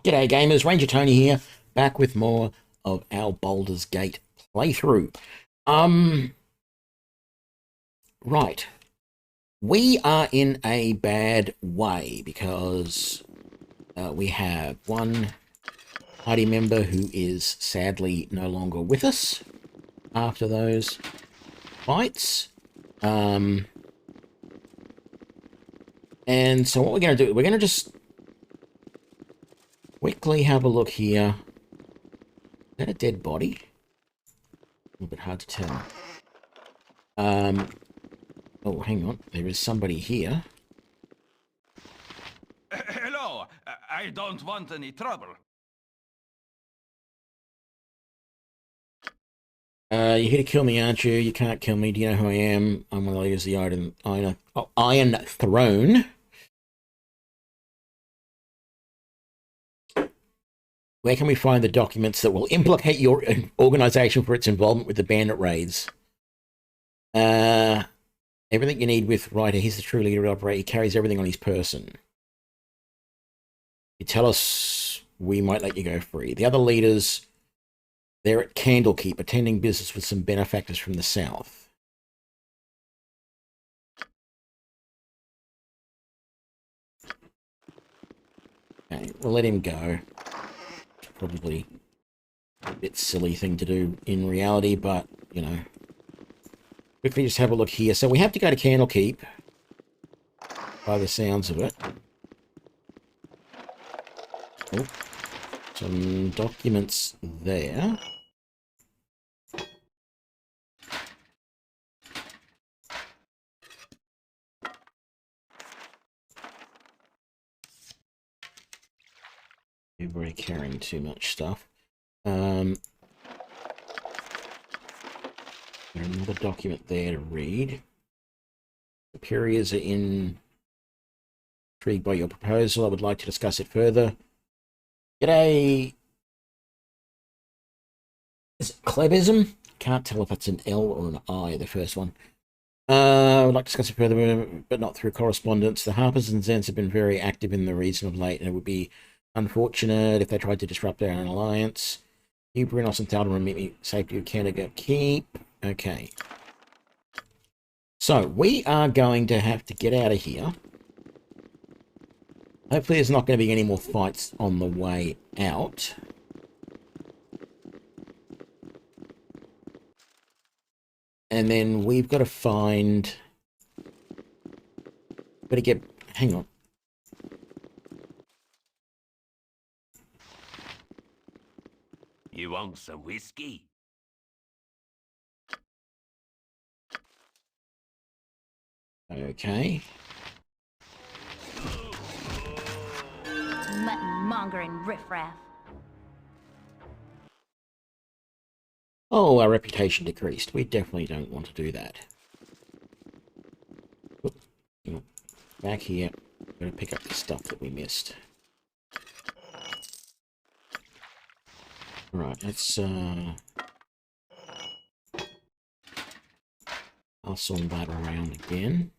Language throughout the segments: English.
G'day gamers, Ranger Tony here, back with more of our Baldur's Gate playthrough. Right. We are in a bad way because we have one party member who is sadly no longer with us after those fights. And so what we're going to do, we're going to just quickly have a look here. Is that a dead body? A little bit hard to tell. Oh, hang on. There is somebody here. Hello. I don't want any trouble. You're here to kill me, aren't you? You can't kill me. Do you know who I am? I'm one of the leaders of the Iron Throne. Where can we find the documents that will implicate your organization for its involvement with the bandit raids? Everything you need with Ryder. He's the true leader of the operation. He carries everything on his person. You tell us, we might let you go free. The other leaders, they're at Candlekeep, attending business with some benefactors from the south. Okay, we'll let him go. Probably a bit silly thing to do in reality, but, you know. Quickly just have a look here. So we have to go to Candlekeep, by the sounds of it. Oh, some documents there. Everybody carrying too much stuff. There's another document there to read. Superiors are intrigued by your proposal. I would like to discuss it further. G'day. Is it Klebism? Can't tell if it's an L or an I, the first one. I would like to discuss it further, but not through correspondence. The Harpers and Zens have been very active in the region of late, and it would be unfortunate if they tried to disrupt our own alliance. You, Brinos, and Thalden, meet me safety of Canada Keep. Okay. So, we are going to have to get out of here. Hopefully there's not going to be any more fights on the way out. And then we've got to find... Better get... Hang on. You want some whiskey? Okay. Mutton mongering riffraff. Oh, our reputation decreased. We definitely don't want to do that. Back here. I'm going to pick up the stuff that we missed. Right, let's hustle that around again.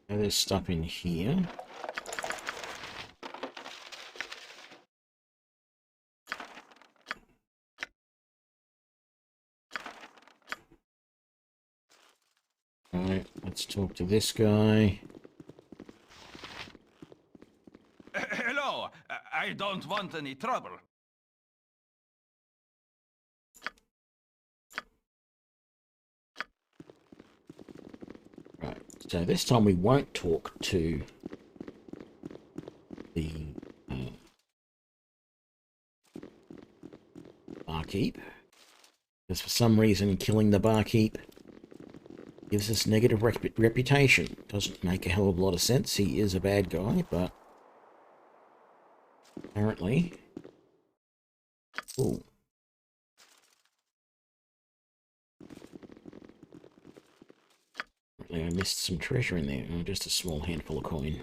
Now there's stuff in here. Alright, let's talk to this guy. Hello. I don't want any trouble. Right, so this time we won't talk to the barkeep, because for some reason killing the barkeep gives us negative reputation. Doesn't make a hell of a lot of sense. He is a bad guy, but apparently... Ooh. I missed some treasure in there. Oh, just a small handful of coin.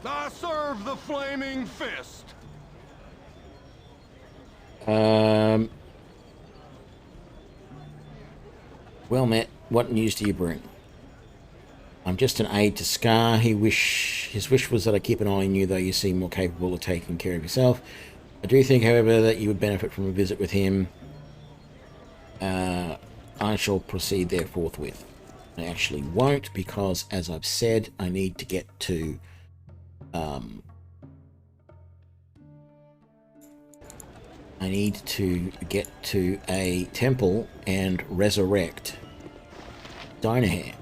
I serve the flaming fist. Well met. What news do you bring? I'm just an aide to Scar. His wish was that I keep an eye on you, though you seem more capable of taking care of yourself. I do think, however, that you would benefit from a visit with him. I shall proceed there forthwith. I actually won't, because, as I've said, I need to get to... I need to get to a temple and resurrect Dynaheir.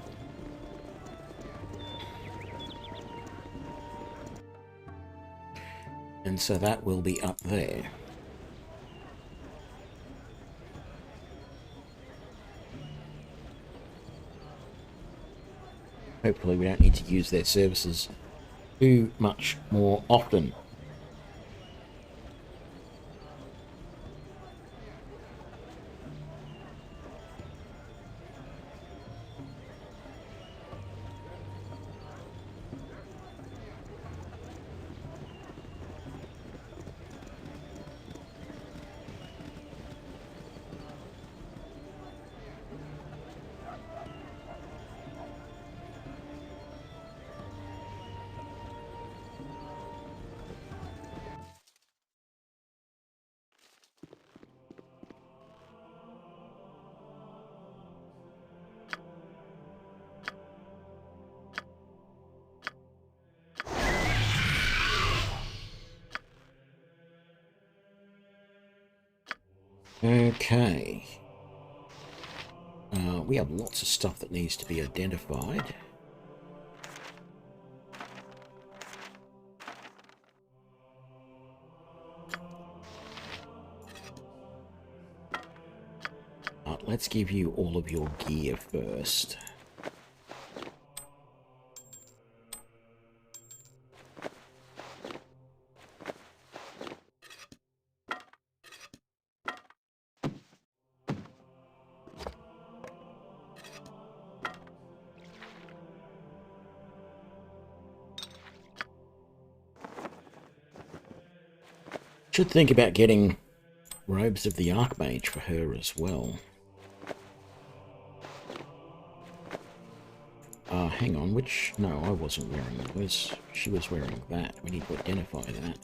And so that will be up there. Hopefully we don't need to use their services too much more often. Okay. We have lots of stuff that needs to be identified. Let's give you all of your gear first. Should think about getting robes of the Archmage for her as well. Hang on, which... No, I wasn't wearing those. She was wearing that. We need to identify that.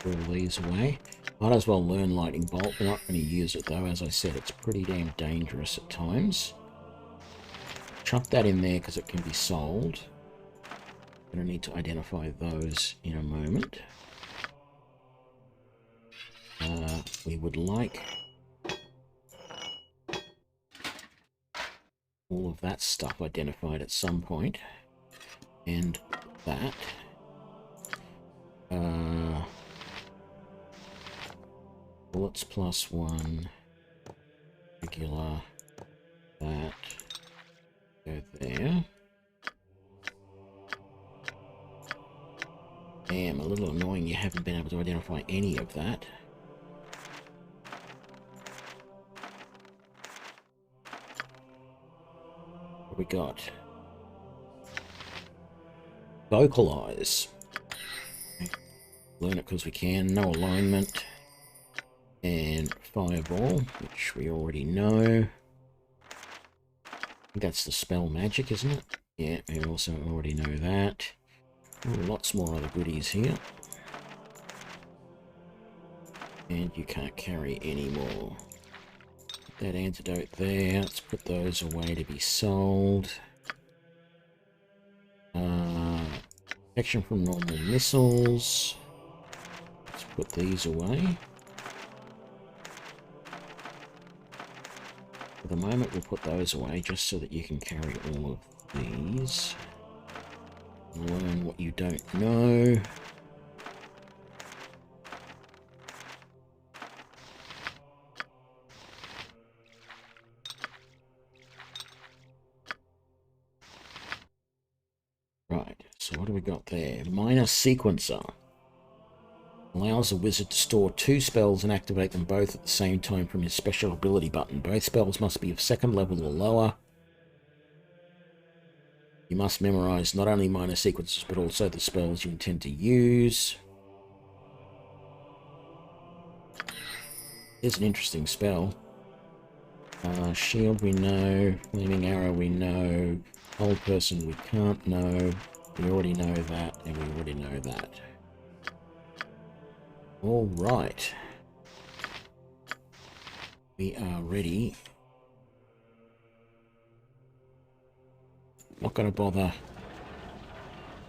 All these away. Might as well learn Lightning Bolt. We're not going to use it though. As I said, it's pretty damn dangerous at times. Chuck that in there because it can be sold. Going to need to identify those in a moment. We would like all of that stuff identified at some point. And that. Bullets +1. Regular. That. Go there. Damn, a little annoying you haven't been able to identify any of that. What we got? Vocalize. Learn it because we can. No alignment. And Fireball, which we already know. I think that's the spell magic, isn't it? Yeah, we also already know that. Ooh, lots more other goodies here. And you can't carry any more. Put that antidote there. Let's put those away to be sold. Protection from normal missiles. put these away. For the moment, we'll put those away just so that you can carry all of these. Learn what you don't know. Right, so what do we got there? Minor Sequencer. Allows a wizard to store 2 spells and activate them both at the same time from his special ability button. Both spells must be of 2nd level or lower. You must memorize not only minor sequences, but also the spells you intend to use. Here's an interesting spell. Shield we know, Flaming Arrow we know, Old Person we can't know, we already know that, and we already know that. Alright. We are ready. Not going to bother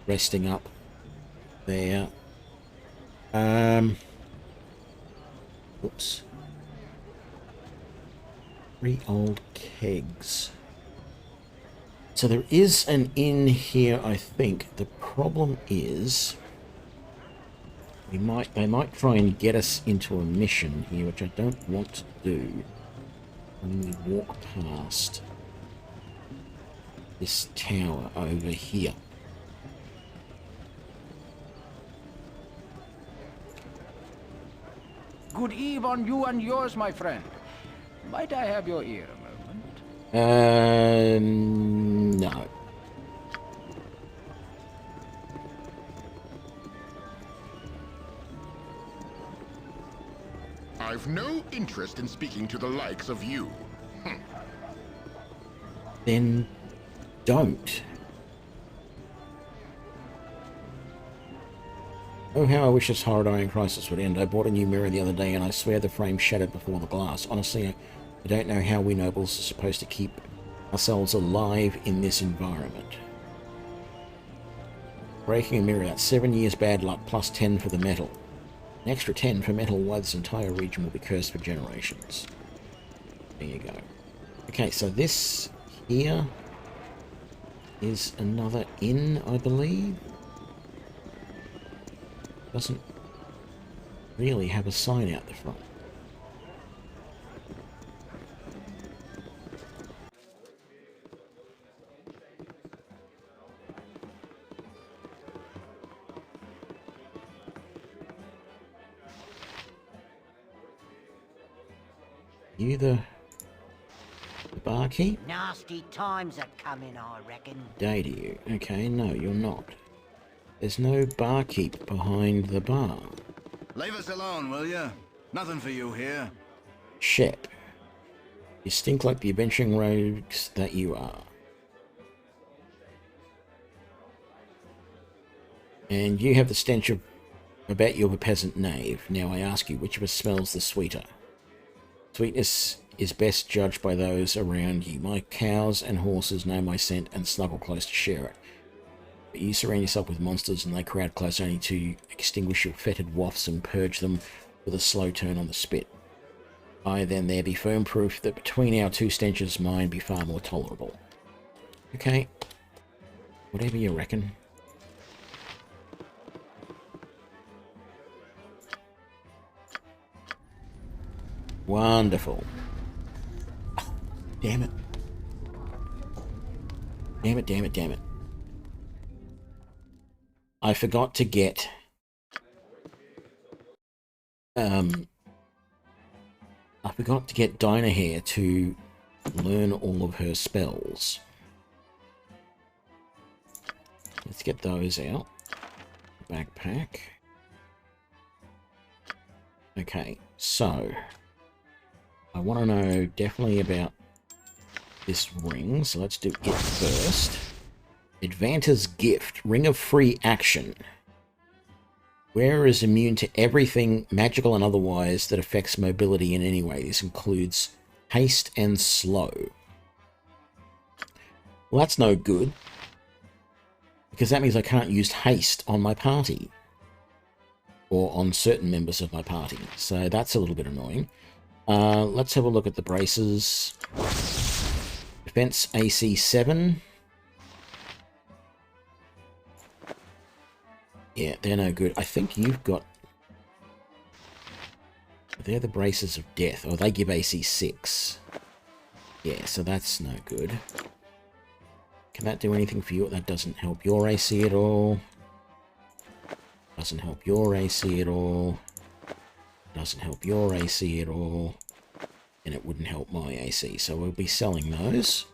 resting up there. Oops. 3 old kegs. So there is an inn here, I think. The problem is they might try and get us into a mission here, which I don't want to do when we walk past this tower over here. Good eve on you and yours, my friend. Might I have your ear a moment? No. I've no interest in speaking to the likes of you. Then don't. Oh, how I wish this horrid iron crisis would end. I bought a new mirror the other day, and I swear the frame shattered before the glass. Honestly, I don't know how we nobles are supposed to keep ourselves alive in this environment. Breaking a mirror, that's 7 years bad luck, plus 10 for the metal. An extra 10 for metal, why this entire region will be cursed for generations. There you go. Okay, so this here is another inn, I believe. Doesn't really have a sign out the front. You the barkeep? Nasty times are coming, I reckon. Day to you. Okay, no, you're not. There's no barkeep behind the bar. Leave us alone, will you? Nothing for you here. Shep, you stink like the adventuring rogues that you are. And you have the stench of... I bet you're a peasant knave. Now I ask you, which of us smells the sweeter? Sweetness is best judged by those around you. My cows and horses know my scent and snuggle close to share it. But you surround yourself with monsters and they crowd close only to extinguish your fetid wafts and purge them with a slow turn on the spit. I then there be firm proof that between our two stenches mine be far more tolerable. Okay. Whatever you reckon. Wonderful. Oh, damn it. Damn it, damn it, damn it. I forgot to get... I forgot to get Dynaheir to learn all of her spells. Let's get those out. Backpack. Okay, so... I want to know definitely about this ring, so let's do it first. Advanta's Gift, Ring of Free Action. Wearer is immune to everything, magical and otherwise, that affects mobility in any way. This includes haste and slow. Well, that's no good, because that means I can't use haste on my party. or on certain members of my party. So that's a little bit annoying. Let's have a look at the braces. Defense AC 7. Yeah, they're no good. I think you've got... They're the braces of death. Oh, they give AC 6. Yeah, so that's no good. Can that do anything for you? That doesn't help your AC at all. Doesn't help your AC at all. Doesn't help your AC at all. And it wouldn't help my AC. So we'll be selling those.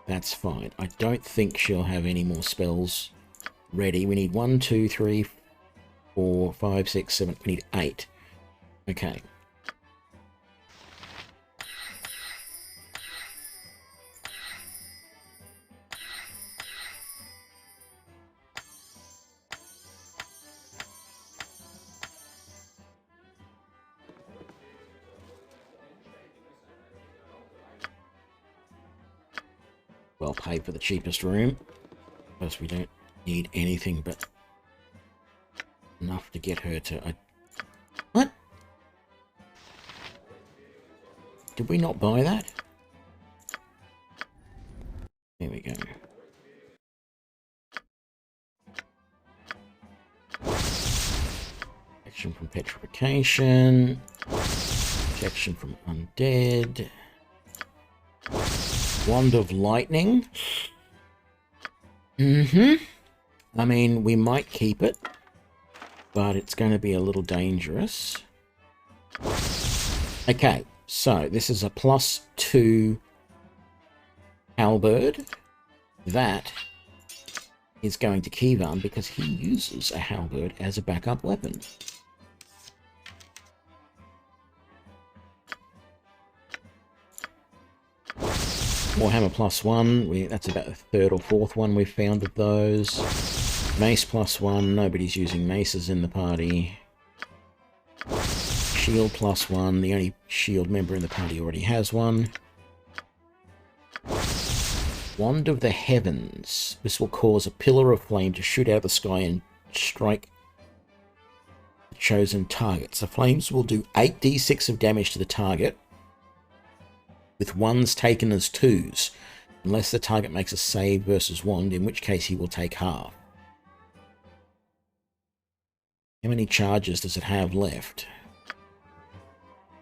That's fine. I don't think she'll have any more spells ready. We need 1, 2, 3, 4, 5, 6, 7. We need 8. Okay. Well paid for the cheapest room. Because we don't need anything but enough to get her to... What? Did we not buy that? There we go. Protection from petrification. Protection from undead. Wand of lightning. I mean, we might keep it, but it's going to be a little dangerous. Okay, so this is a +2 halberd. That is going to Kivan because he uses a halberd as a backup weapon. Warhammer +1, that's about the 3rd or 4th one we've found of those. Mace +1, nobody's using maces in the party. Shield +1, the only shield member in the party already has one. Wand of the Heavens. This will cause a pillar of flame to shoot out of the sky and strike the chosen targets. The flames will do 8d6 of damage to the target, with 1s taken as 2s, unless the target makes a save versus wand, in which case he will take half. How many charges does it have left?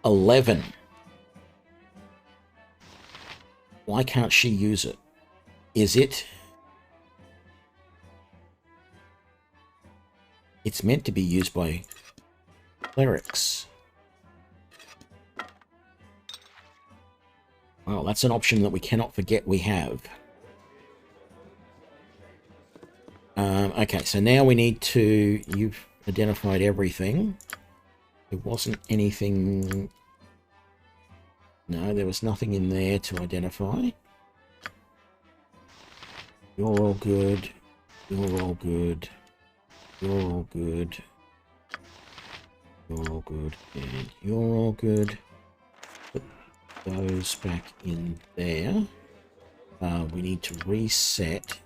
11. Why can't she use it? Is it? It's meant to be used by clerics. Well, that's an option that we cannot forget we have. Okay, so now we need to... You've identified everything. There wasn't anything... No, there was nothing in there to identify. You're all good. You're all good. You're all good. You're all good. And you're all good. Put those back in there. We need to reset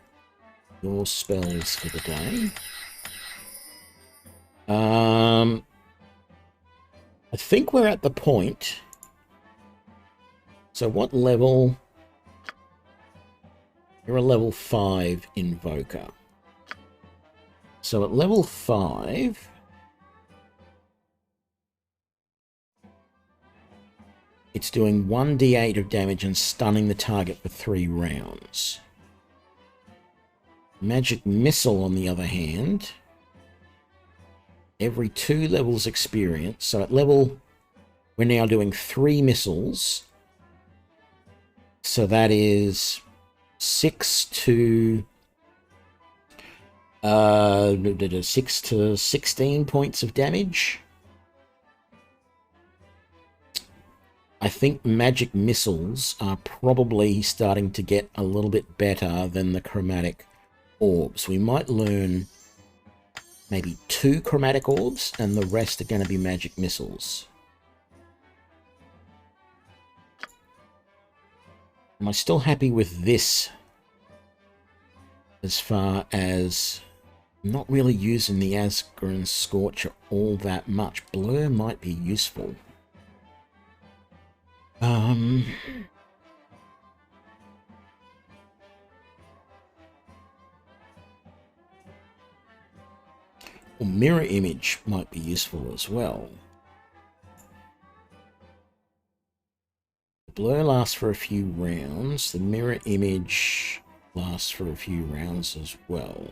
your spells for the day. I think we're at the point. So what level? You're a level 5 invoker. So at level 5, it's doing 1d8 of damage and stunning the target for 3 rounds. Magic Missile, on the other hand, every 2 levels experience. So at level, we're now doing 3 missiles. So that is 6 to 16 points of damage. I think magic missiles are probably starting to get a little bit better than the chromatic orbs. We might learn maybe 2 chromatic orbs, and the rest are going to be magic missiles. Am I still happy with this as far as I'm not really using the Asgren Scorcher all that much. Blur might be useful. Well, mirror image might be useful as well. The blur lasts for a few rounds. The mirror image lasts for a few rounds as well.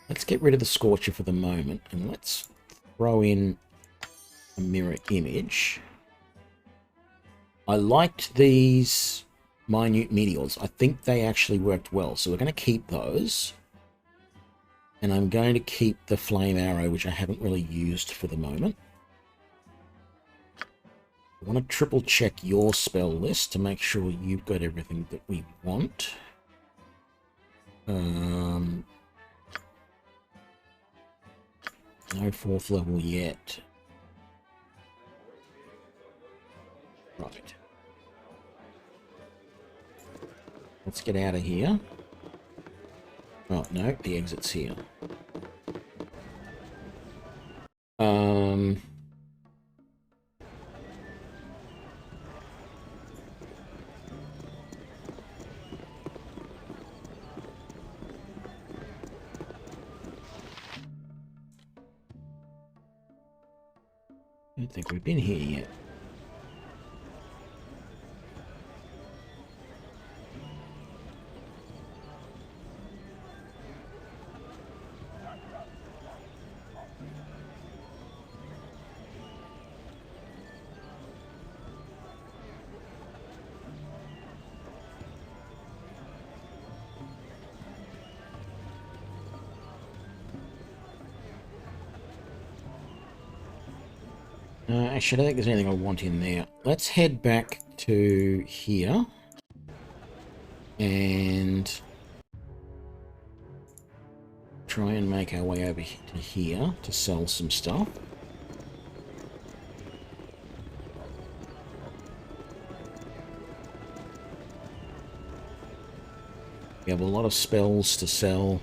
Let's get rid of the Scorcher for the moment, and let's throw in a mirror image. I liked these minute meteors. I think they actually worked well, so we're going to keep those. And I'm going to keep the flame arrow, which I haven't really used for the moment. I want to triple check your spell list to make sure you've got everything that we want. No 4th level yet. Right. Let's get out of here. Oh, no, the exit's here. I don't think we've been here yet. Actually, I don't think there's anything I want in there. Let's head back to here. And try and make our way over to here to sell some stuff. We have a lot of spells to sell.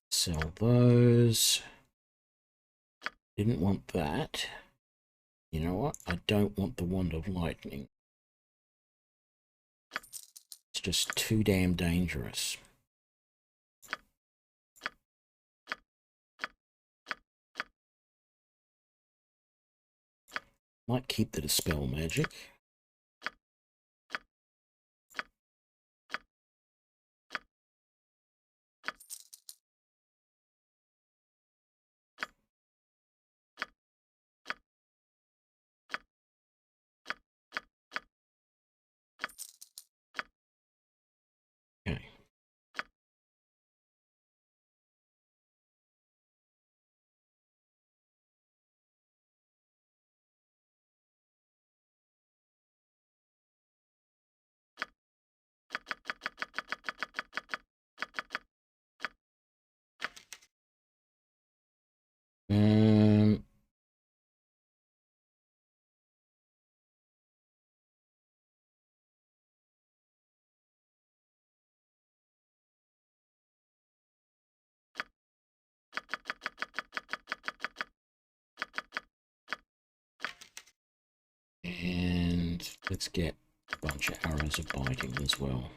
Sell those. Didn't want that. You know what? I don't want the Wand of Lightning. It's just too damn dangerous. Might keep the Dispel Magic. Okay. And let's get a bunch of arrows of biting as well.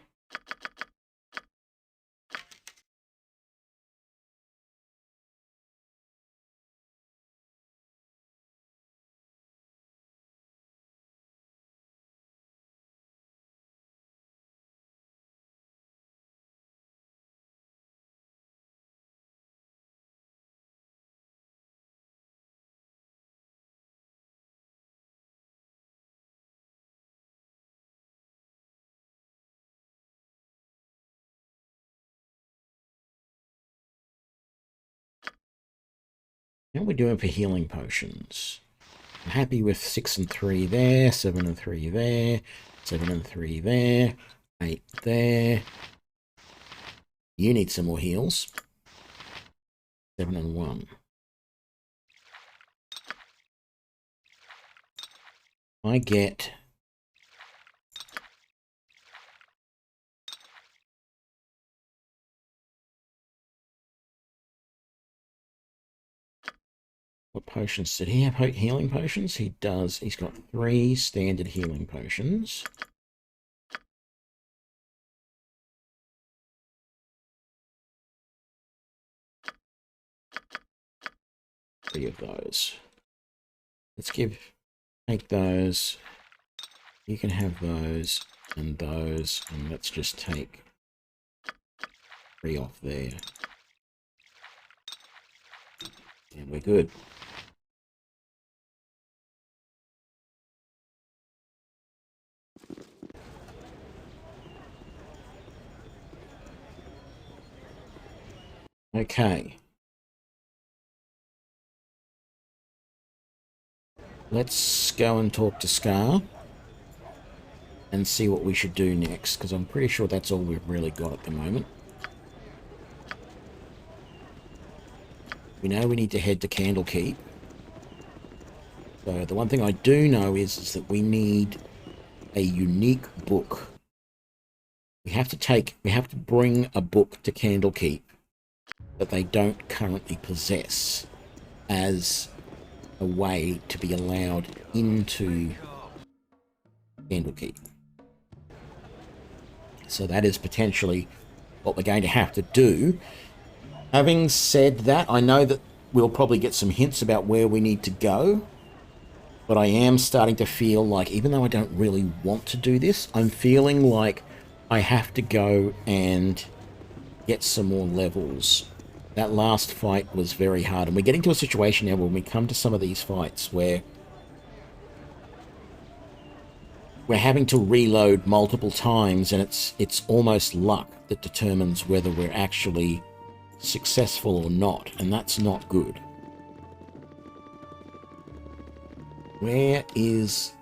How are we doing for healing potions? I'm happy with 6 and 3 there, 7 and 3 there, 7 and 3 there, 8 there. You need some more heals. 7 and 1. I get... What potions? Did he have healing potions? He does. He's got 3 standard healing potions. Three of those. Let's take those. You can have those, and let's just take 3 off there. And we're good. Okay. Let's go and talk to Scar and see what we should do next, because I'm pretty sure that's all we've really got at the moment. We know we need to head to Candlekeep. So the one thing I do know is that we need a unique book. We have to bring a book to Candlekeep that they don't currently possess as a way to be allowed into Candlekeep. So that is potentially what we're going to have to do. Having said that, I know that we'll probably get some hints about where we need to go, but I am starting to feel like, even though I don't really want to do this, I'm feeling like I have to go and get some more levels. That last fight was very hard, and we're getting to a situation now when we come to some of these fights where we're having to reload multiple times, and it's almost luck that determines whether we're actually successful or not, and that's not good. Where is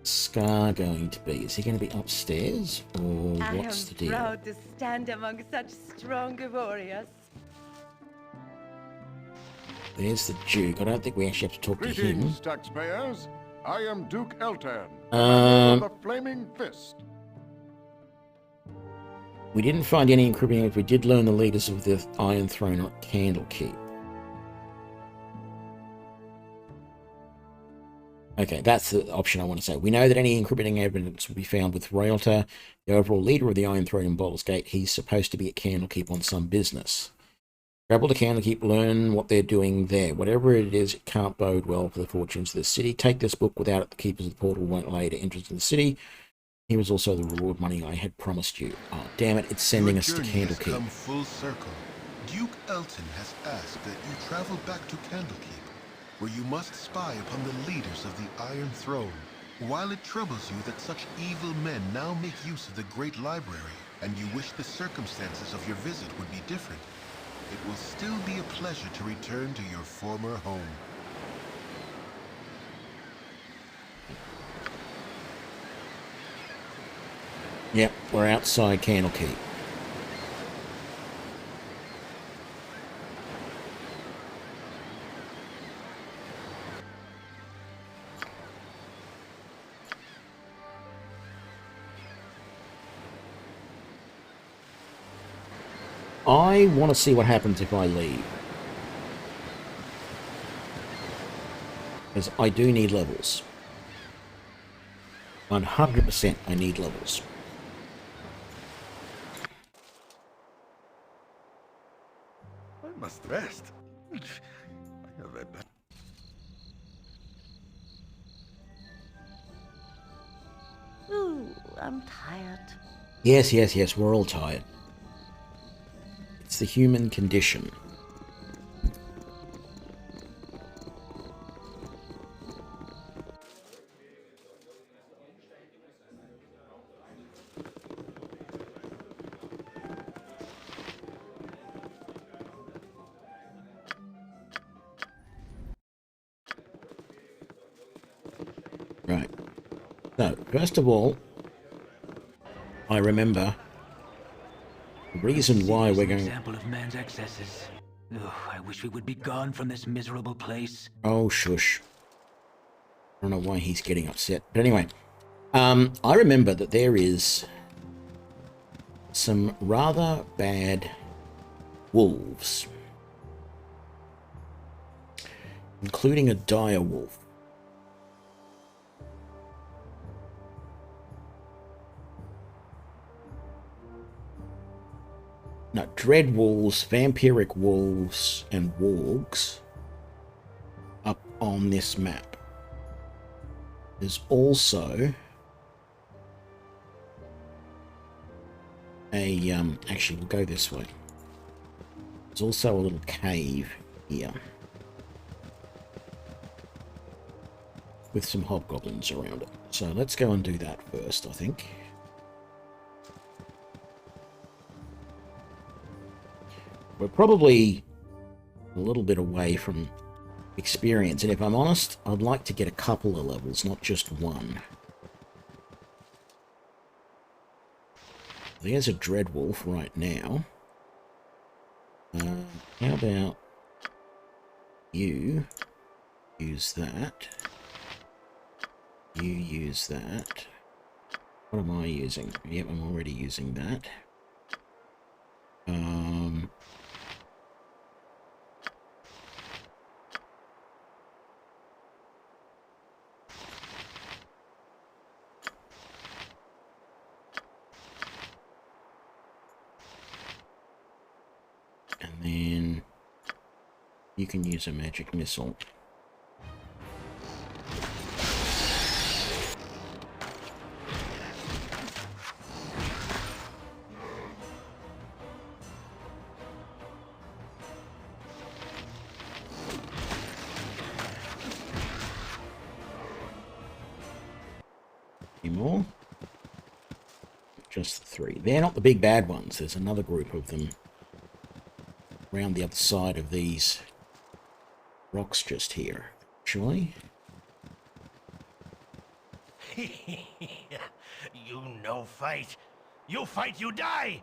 Scar going to be? Is he going to be upstairs, or what's the deal? I am proud to stand among such strong warriors. There's the Duke. I don't think we actually have to talk to him. Greetings, taxpayers. I am Duke Eltan, Um, of the Flaming Fist. We didn't find any incriminating, but we did learn the leaders of the Iron Throne are at Candlekeep. Okay, that's the option I want to say. We know that any incriminating evidence will be found with Royalta, the overall leader of the Iron Throne in Baldur's Gate. He's supposed to be at Candlekeep on some business. Travel to Candlekeep, learn what they're doing there. Whatever it is, it can't bode well for the fortunes of the city. Take this book without it. The keepers of the portal won't allow you to enter into the city. Here is also the reward money I had promised you. Oh, damn it, it's sending us to Candlekeep. Come full circle. Duke Elton has asked that you travel back to Candlekeep, where you must spy upon the leaders of the Iron Throne. While it troubles you that such evil men now make use of the Great Library, and you wish the circumstances of your visit would be different, it will still be a pleasure to return to your former home. Yep, we're outside Candlekeep. I want to see what happens if I leave. Because I do need levels. 100% I need levels. I must rest. I have a... Ooh, I'm tired. Yes, yes, yes, we're all tired. It's the human condition. So, first of all, I remember the reason why we're going... Example of man's excesses. Ugh, I wish we would be gone from this miserable place. Oh, shush. I don't know why he's getting upset. But anyway, I remember that there is some rather bad wolves, including a dire wolf. Now, dread wolves, vampiric wolves, and wargs up on this map. There's also a, actually, we'll go this way. There's also a little cave here with some hobgoblins around it. So let's go and do that first, I think. We're probably a little bit away from experience, and if I'm honest, I'd like to get a couple of levels, not just one. There's a dread wolf right now. How about you use that? You use that. What am I using? Yep, I'm already using that. And then you can use a magic missile. Any more? Just the three. They're not the big bad ones. There's another group of them around the other side of these rocks just here, actually. You no fight. You fight, you die!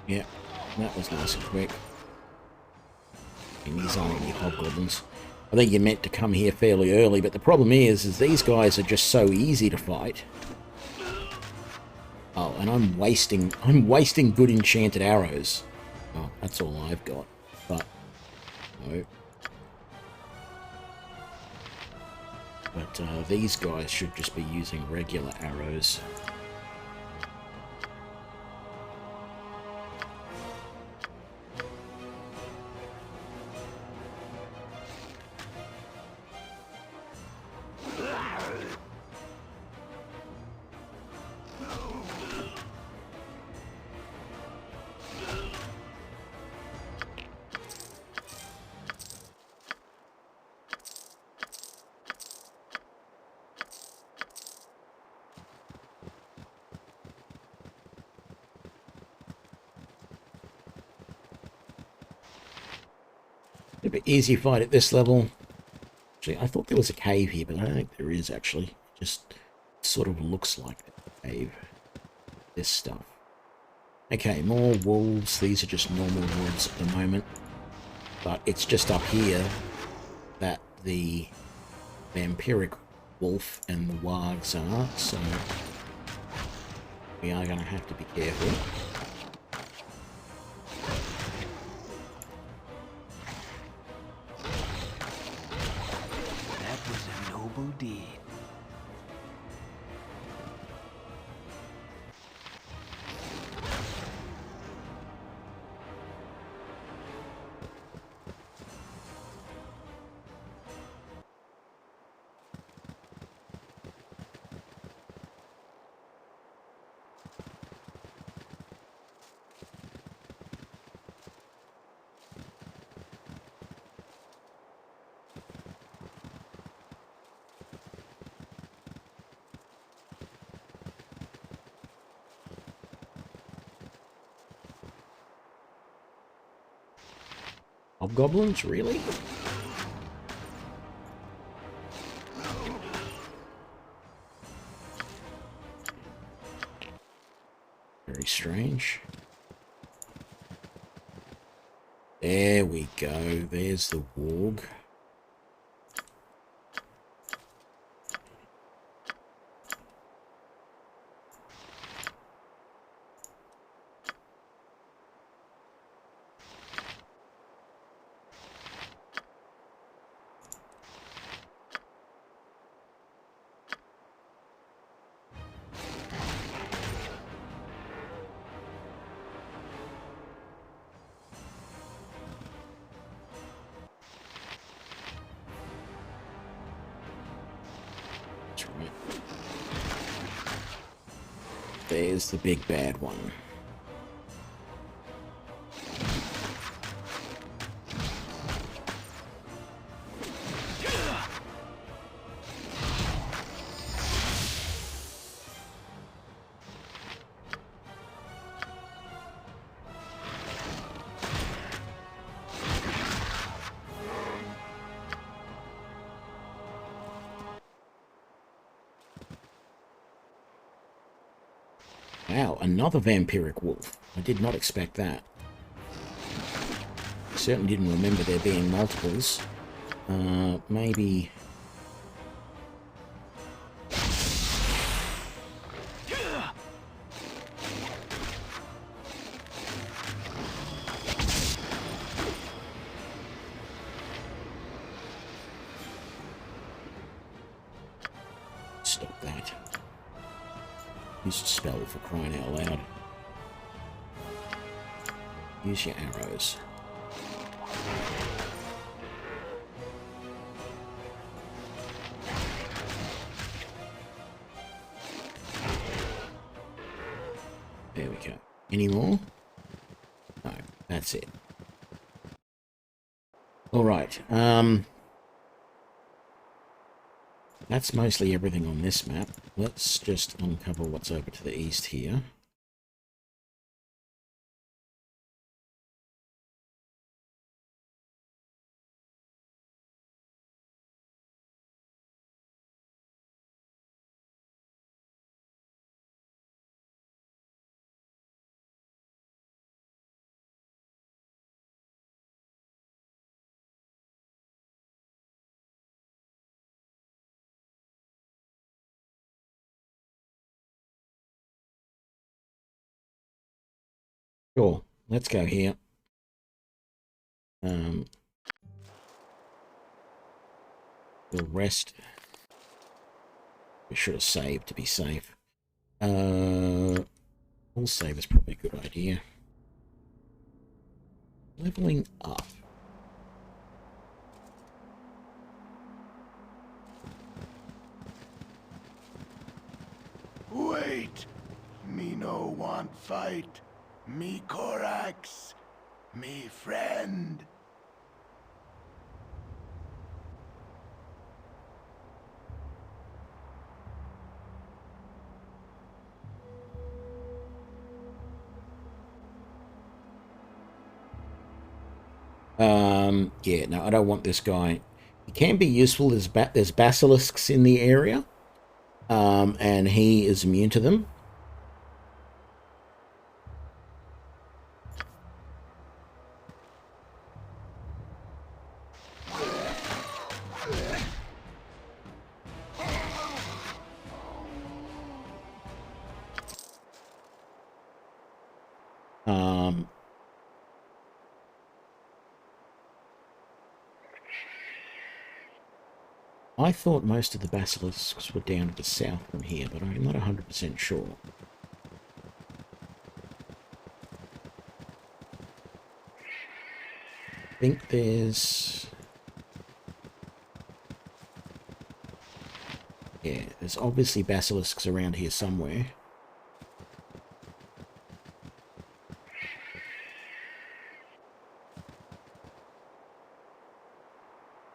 Yeah, that was nice and quick. And these aren't any hobgoblins. I think you're meant to come here fairly early, but the problem is these guys are just so easy to fight. Oh, and I'm wasting good enchanted arrows. Oh, that's all I've got. But no. But these guys should just be using regular arrows. A bit easy fight at this level. Actually, I thought there was a cave here, but I don't think there is, actually. It just sort of looks like a cave. This stuff. Okay, more wolves. These are just normal wolves at the moment. But it's just up here that the vampiric wolf and the wargs are, so we are going to have to be careful. Deed. Hobgoblins, really? Very strange. There we go. There's the warg. There's the big bad one. Wow, another vampiric wolf. I did not expect that. Certainly didn't remember there being multiples. Maybe... Stop that. Use a spell for crying out loud. Use your arrows. There we go. Any more? No, that's it. Alright, that's mostly everything on this map. Let's just uncover what's over to the east here. Sure, let's go here. The rest we should have saved to be safe. Full save is probably a good idea. Leveling up. Wait! Me no want fight. Me Korax. Me friend. Yeah, no, I don't want this guy. He can be useful. There's basilisks in the area, and he is immune to them. I thought most of the basilisks were down to the south from here, but I'm not 100% sure. I think there's... Yeah, there's obviously basilisks around here somewhere.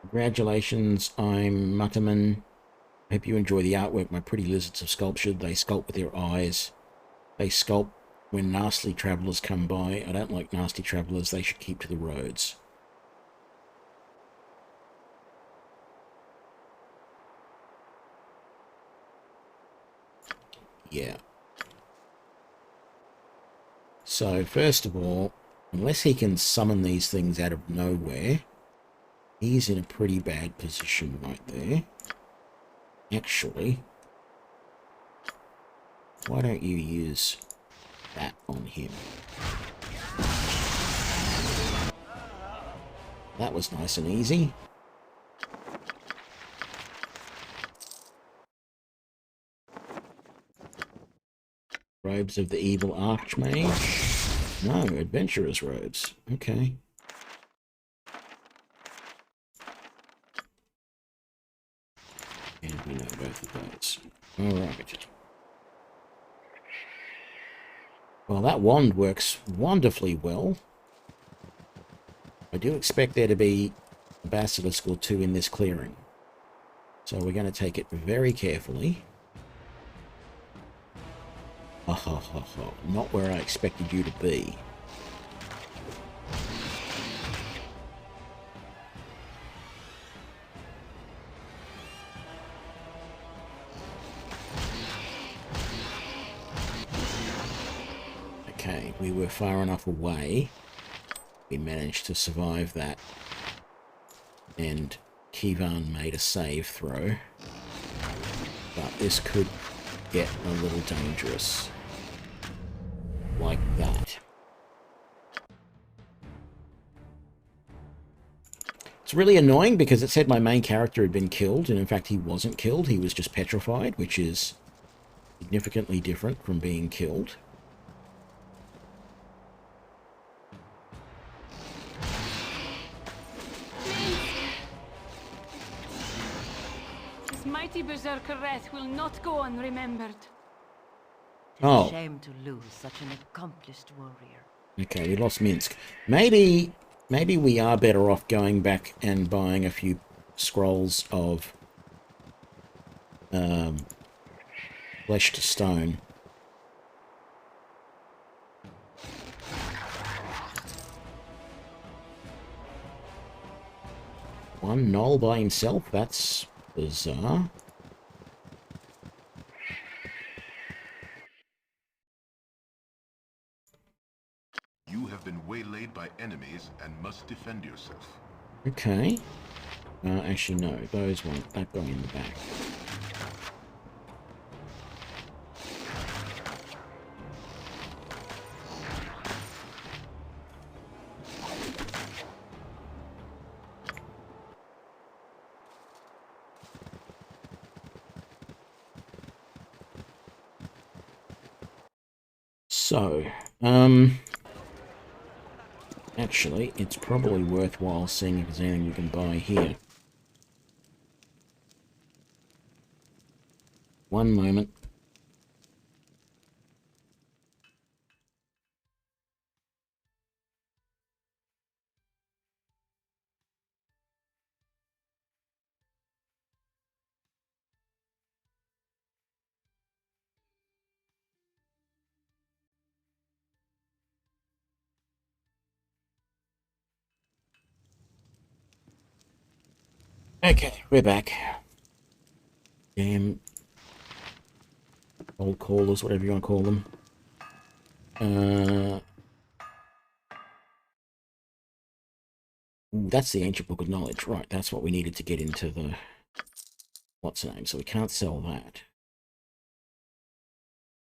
Congratulations, I'm Mutterman. Hope you enjoy the artwork my pretty lizards have sculptured. They sculpt with their eyes. They sculpt when nasty travellers come by. I don't like nasty travellers. They should keep to the roads. Yeah. So, first of all, unless he can summon these things out of nowhere, he's in a pretty bad position right there. Actually, why don't you use that on him? That was nice and easy. Robes of the Evil Archmage. No, Adventurer's Robes. Okay. And we know both of those. Alright. Well, that wand works wonderfully well. I do expect there to be a basilisk or two in this clearing. So we're going to take it very carefully. Ha ha ha ha. Not where I expected you to be. Okay, we were far enough away. We managed to survive that. And Kivan made a save throw. But this could get a little dangerous. Like that. It's really annoying because it said my main character had been killed, and in fact he wasn't killed, he was just petrified, which is significantly different from being killed. This mighty berserker wrath will not go unremembered. It's Oh. a shame to lose such an accomplished warrior. Okay, we lost Minsc. Maybe we are better off going back and buying a few scrolls of flesh to stone. One Knoll by himself? That's bizarre. You have been waylaid by enemies and must defend yourself. Okay. Actually, no. Those won't. That guy in the back. So, actually, it's probably worthwhile seeing if there's anything you can buy here. One moment. Okay, we're back. Damn old callers, whatever you want to call them. Ooh, that's the Ancient Book of Knowledge. Right, that's what we needed to get into the... What's the name? So we can't sell that.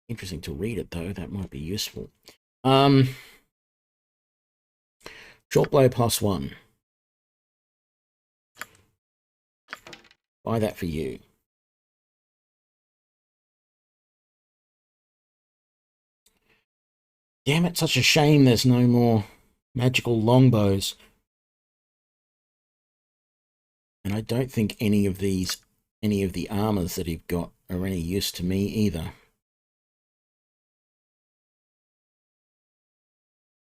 Interesting to read it, though. That might be useful. Short blow +1. Buy that for you. Damn it, such a shame there's no more magical longbows. And I don't think any of the armors that he've got are any use to me either.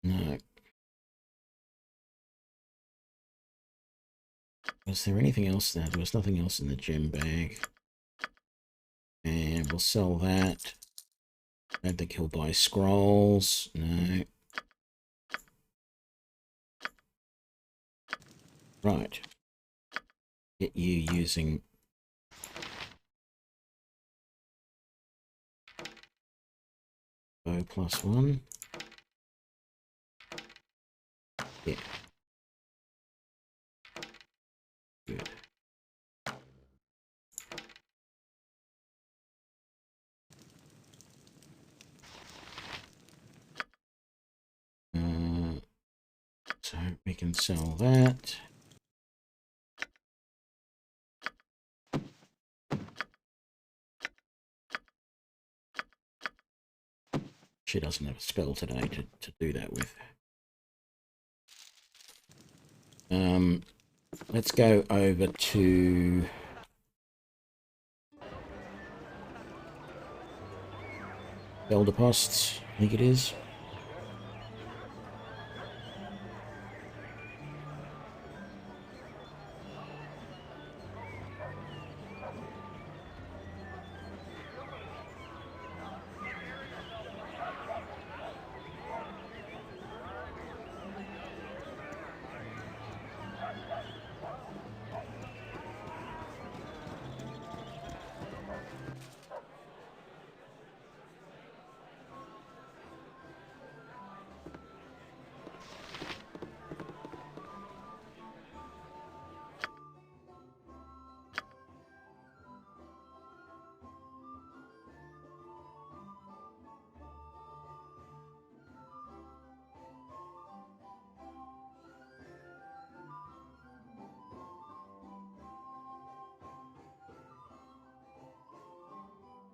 No. Was there anything else there? There was nothing else in the gem bag. And we'll sell that. I don't think he'll buy scrolls. No. Right. Get you using Bow +1. Yeah. Good. So we can sell that. She doesn't have a spell today to do that with. Let's go over to Baldurs, I think it is.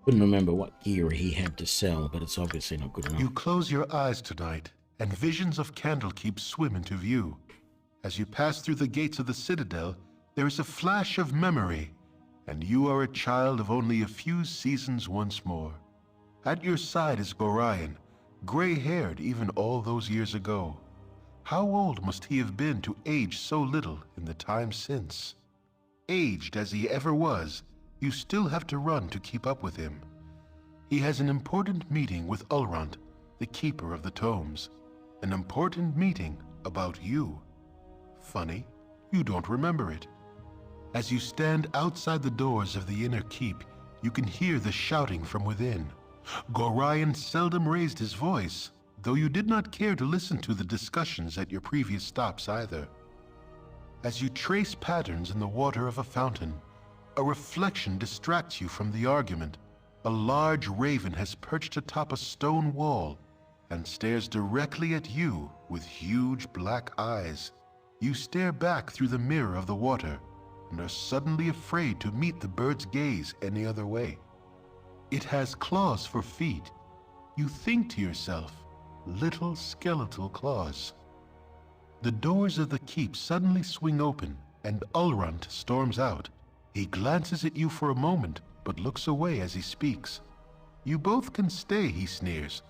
Couldn't remember what gear he had to sell, but it's obviously not good enough. You close your eyes tonight, and visions of Candlekeep swim into view. As you pass through the gates of the Citadel, there is a flash of memory, and you are a child of only a few seasons once more. At your side is Gorion, gray-haired even all those years ago. How old must he have been to age so little in the time since? Aged as he ever was, you still have to run to keep up with him. He has an important meeting with Ulrond, the Keeper of the Tomes. An important meeting about you. Funny, you don't remember it. As you stand outside the doors of the inner keep, you can hear the shouting from within. Gorion seldom raised his voice, though you did not care to listen to the discussions at your previous stops either. As you trace patterns in the water of a fountain, a reflection distracts you from the argument. A large raven has perched atop a stone wall and stares directly at you with huge black eyes. You stare back through the mirror of the water and are suddenly afraid to meet the bird's gaze any other way. It has claws for feet. You think to yourself, little skeletal claws. The doors of the keep suddenly swing open and Ulrond storms out. He glances at you for a moment, but looks away as he speaks. You both can stay, he sneers,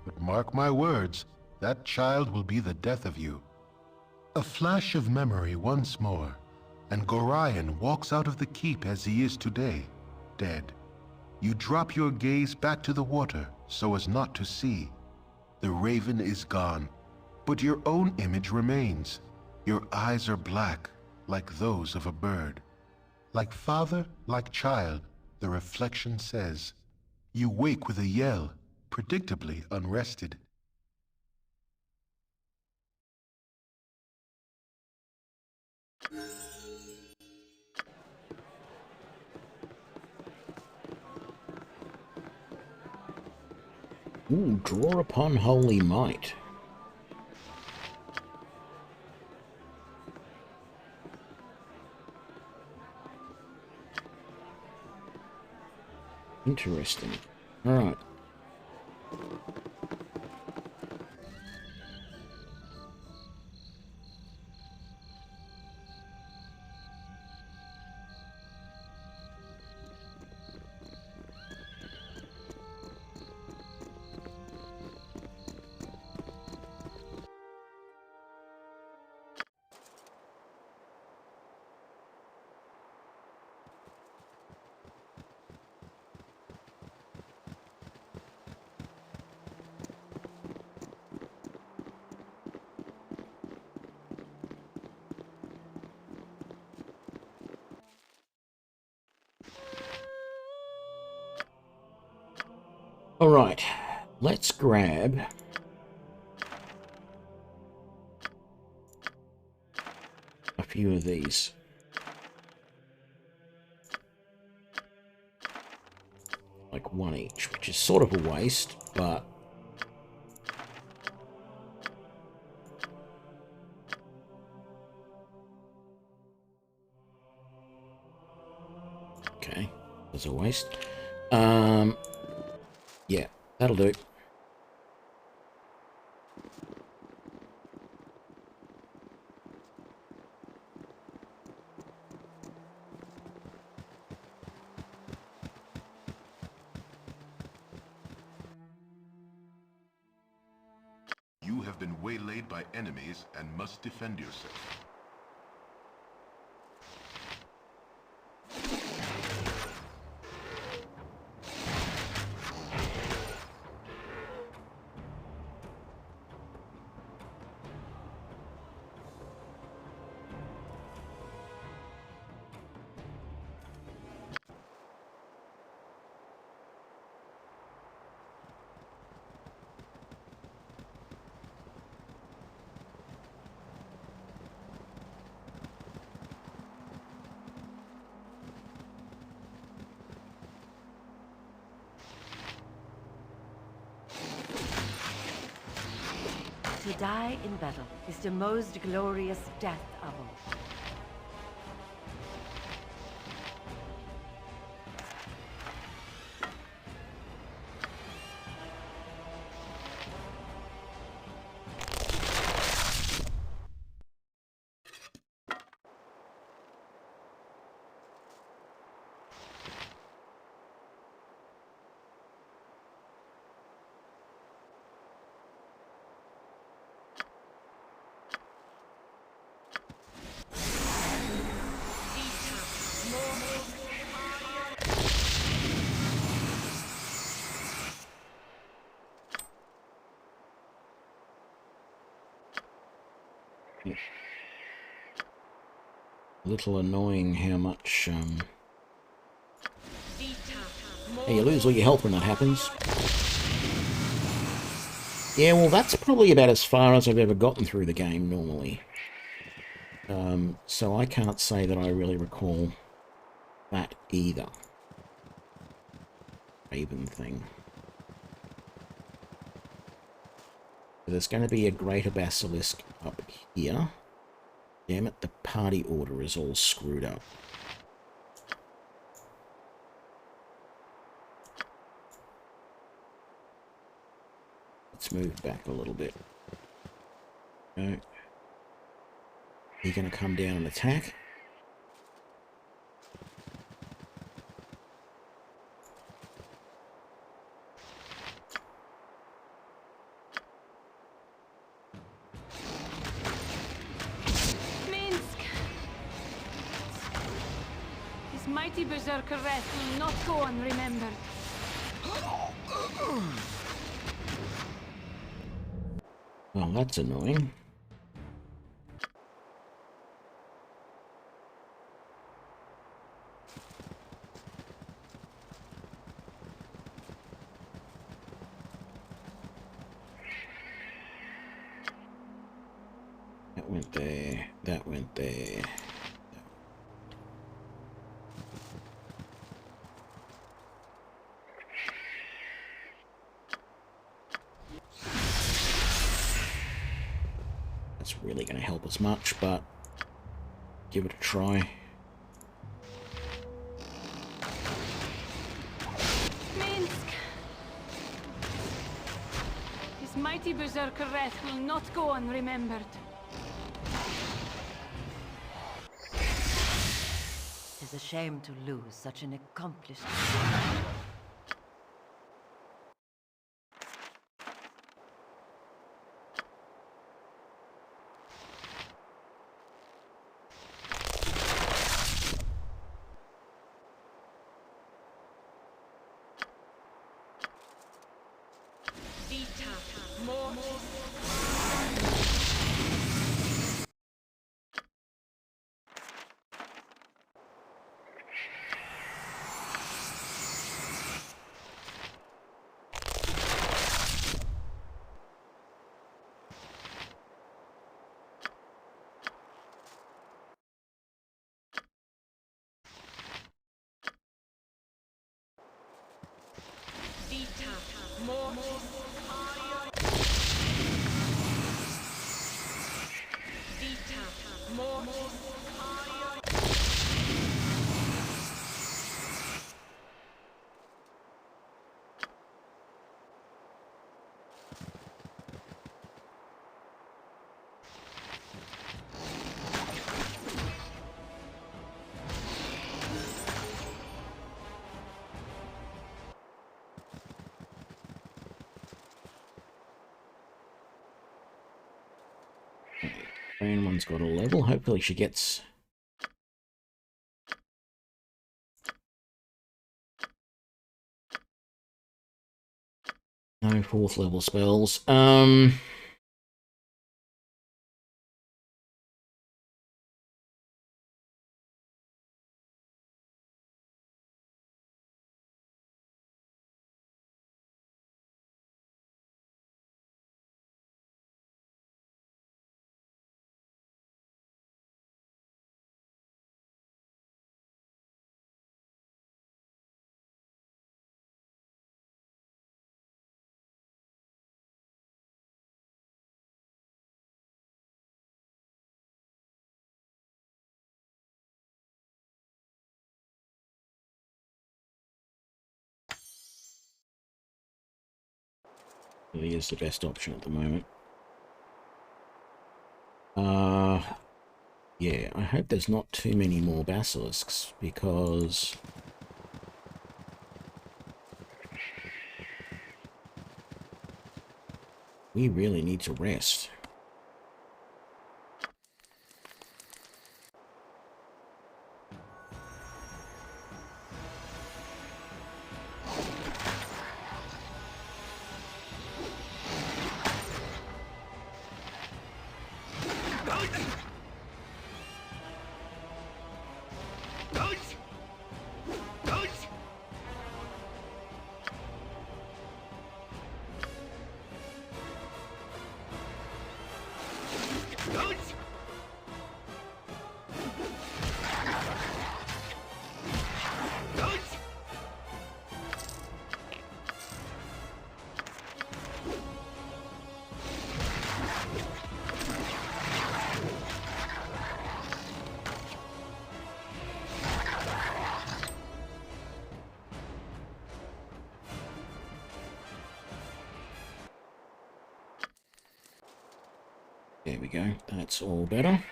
but mark my words, that child will be the death of you. A flash of memory once more, and Gorion walks out of the keep as he is today, dead. You drop your gaze back to the water so as not to see. The raven is gone, but your own image remains. Your eyes are black, like those of a bird. Like father, like child, the reflection says. You wake with a yell, predictably unrested. Ooh, draw upon holy might. Interesting. All right. All right. Let's grab a few of these. Like one each, which is sort of a waste, but okay, there's a waste. Yeah, that'll do. You have been waylaid by enemies and must defend yourself. To die in battle is the most glorious death of all. A little annoying how much, hey, you lose all your health when that happens. Yeah, well, that's probably about as far as I've ever gotten through the game normally. So I can't say that I really recall that either. Raven thing. There's going to be a greater basilisk up here. Damn it, the party order is all screwed up. Let's move back a little bit. No. You're going to come down and attack. Minsc! His mighty berserker wrath will not go unremembered. Well, that's annoying. That went there. That went there. That's really going to help us much, but give it a try. Minsc! His mighty berserker wrath will not go unremembered. It is a shame to lose such an accomplished... Branwen's got a level. Hopefully she gets... no 4th level spells. Really is the best option at the moment. Yeah, I hope there's not too many more basilisks, because we really need to rest. There we go. That's all better.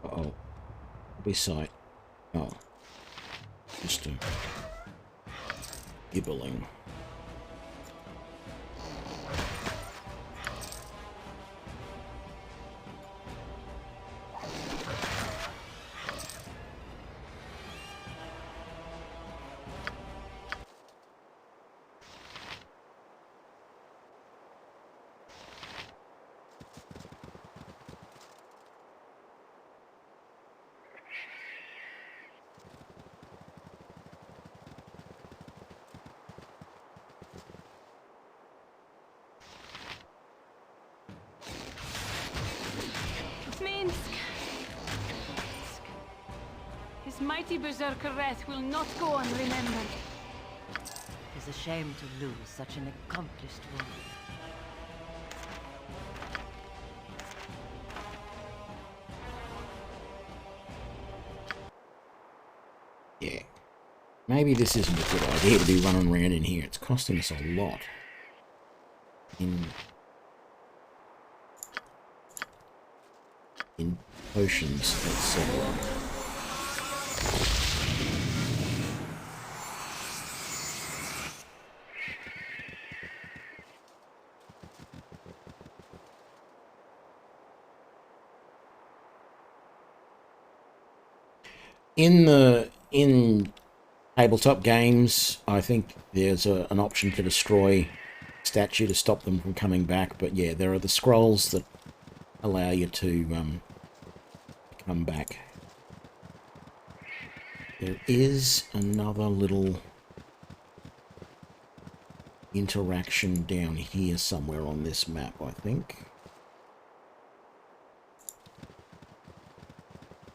Uh-oh. Beside. Oh. Just a gibbling. Minsc! His mighty berserker wrath will not go unremembered. It is a shame to lose such an accomplished warrior. Yeah. Maybe this isn't a good idea to be running around in here. It's costing us a lot. In potions, etc. In tabletop games, I think there's an option to destroy statue to stop them from coming back, but yeah, there are the scrolls that allow you to come back. There is another little interaction down here somewhere on this map, I think.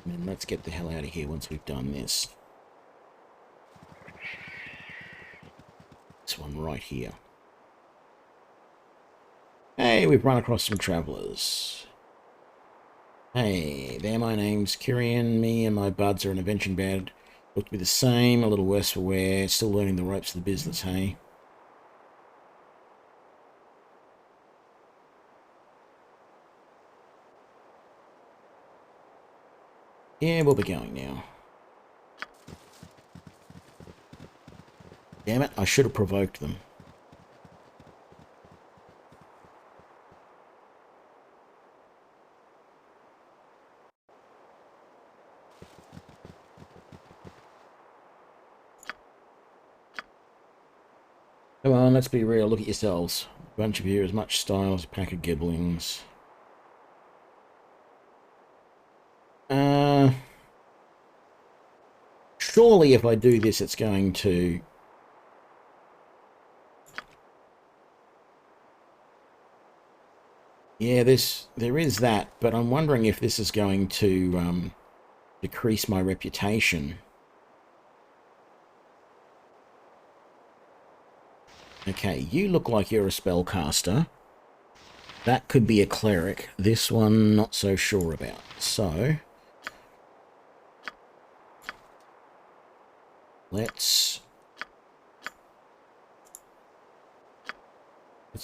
And let's get the hell out of here once we've done this. This one right here. Hey, we've run across some travellers. Hey, there, my name's Kirian. Me and my buds are an avenging band. Look to be the same, a little worse for wear. Still learning the ropes of the business, hey? Yeah, we'll be going now. Damn it, I should have provoked them. Come on, let's be real. Look at yourselves. A bunch of you, as much style as a pack of giblings. Surely if I do this, it's going to... Yeah, there is that, but I'm wondering if this is going to decrease my reputation. Okay, you look like you're a spellcaster. That could be a cleric. This one, not so sure about. So, let's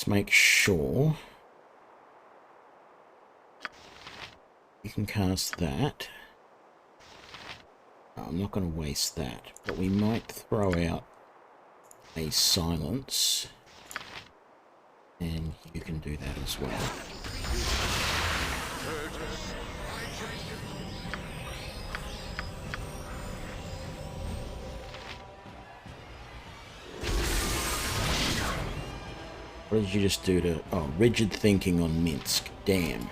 make sure you can cast that. Oh, I'm not going to waste that, but we might throw out a silence, and you can do that as well. What did you just do to... Oh, rigid thinking on Minsc. Damn.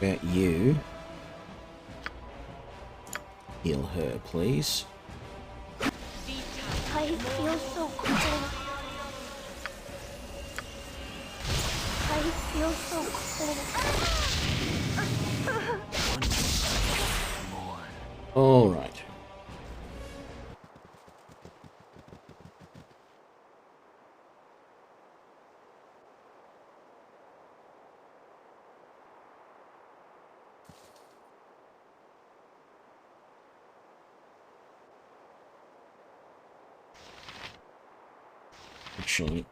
About you. Heal her, please. I feel so cold. I feel so cold. All right. Actually,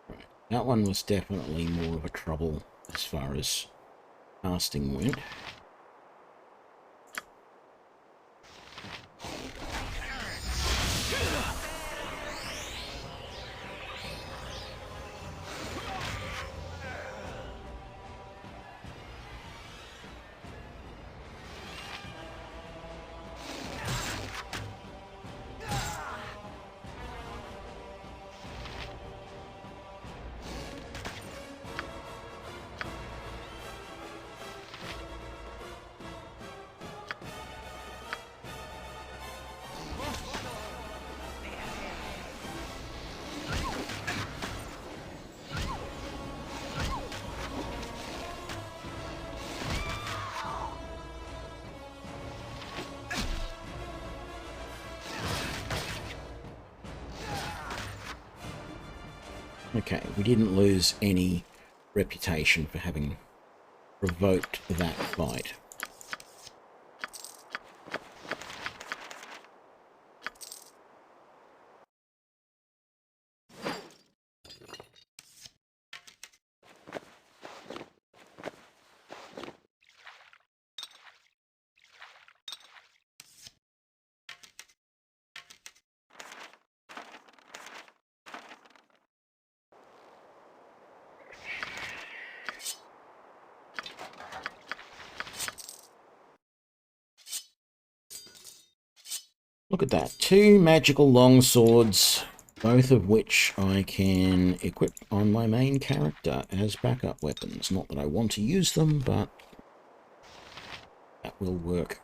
right. That one was definitely more of a trouble as far as casting went. Okay, we didn't lose any reputation for having provoked that fight. Look at that. 2 magical longswords, both of which I can equip on my main character as backup weapons. Not that I want to use them, but that will work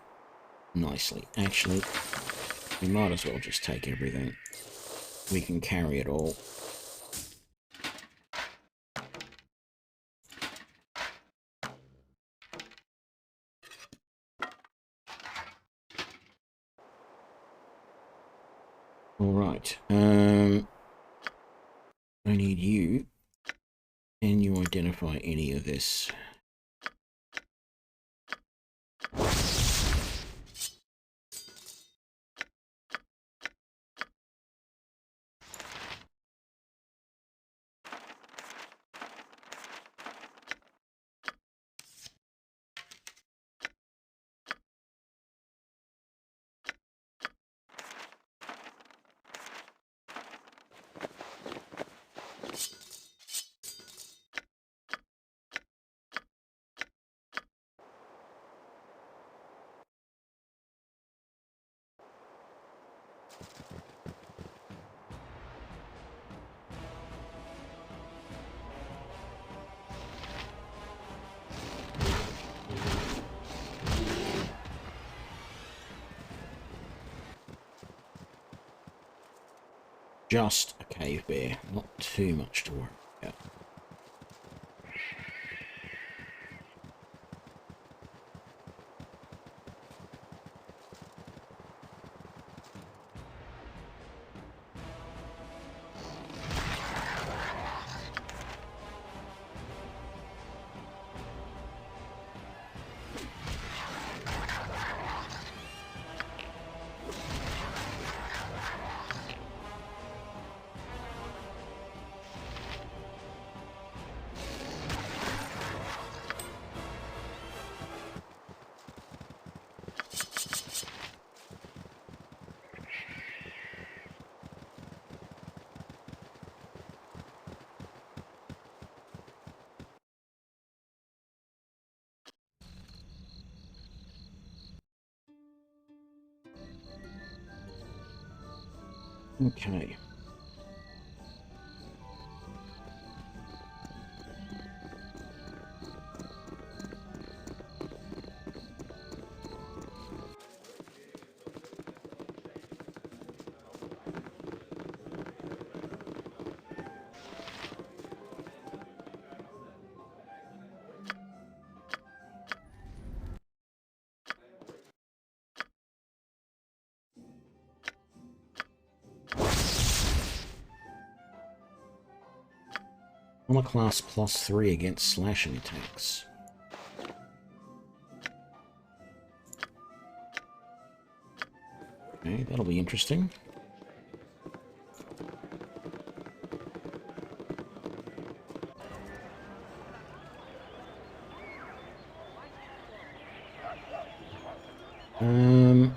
nicely. Actually, we might as well just take everything. We can carry it all. Alright, I need you. Can you identify any of this? Just a cave bear, not too much to worry about. Okay. Armor class +3 against slashing attacks. Okay, that'll be interesting. Um...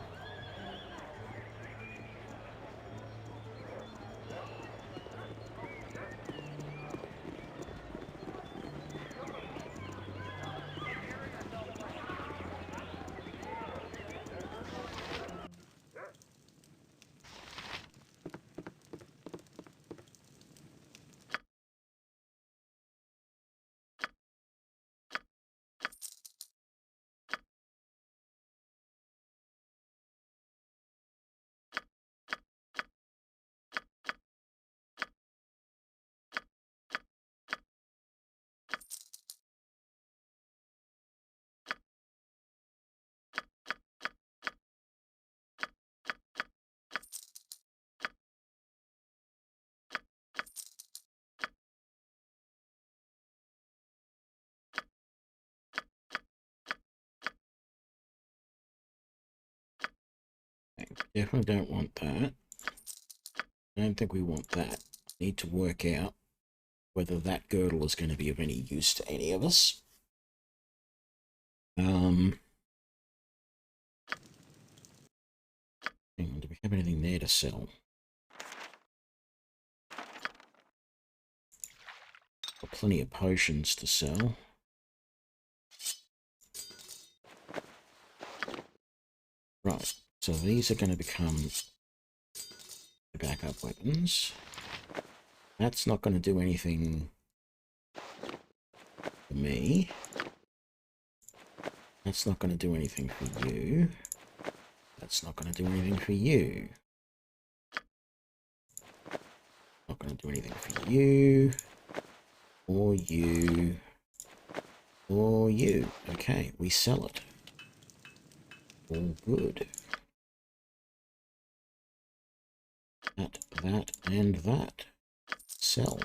Definitely don't want that. I don't think we want that. Need to work out whether that girdle is going to be of any use to any of us. Hang on, do we have anything there to sell? Got plenty of potions to sell. Right, so these are going to become Backup weapons. That's not going to do anything for me. That's not going to do anything for you. That's not going to do anything for you. Not going to do anything for you. Or you. Or you. Okay, we sell it. All good. That, and that. Sell.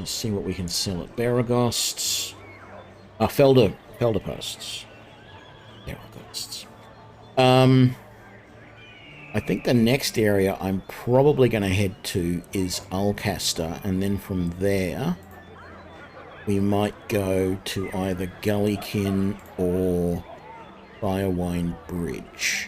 See what we can sell at Baragosts. Felder posts. Baragosts. I think the next area I'm probably going to head to is Alcaster, and then from there we might go to either Gullykin or Firewine Bridge.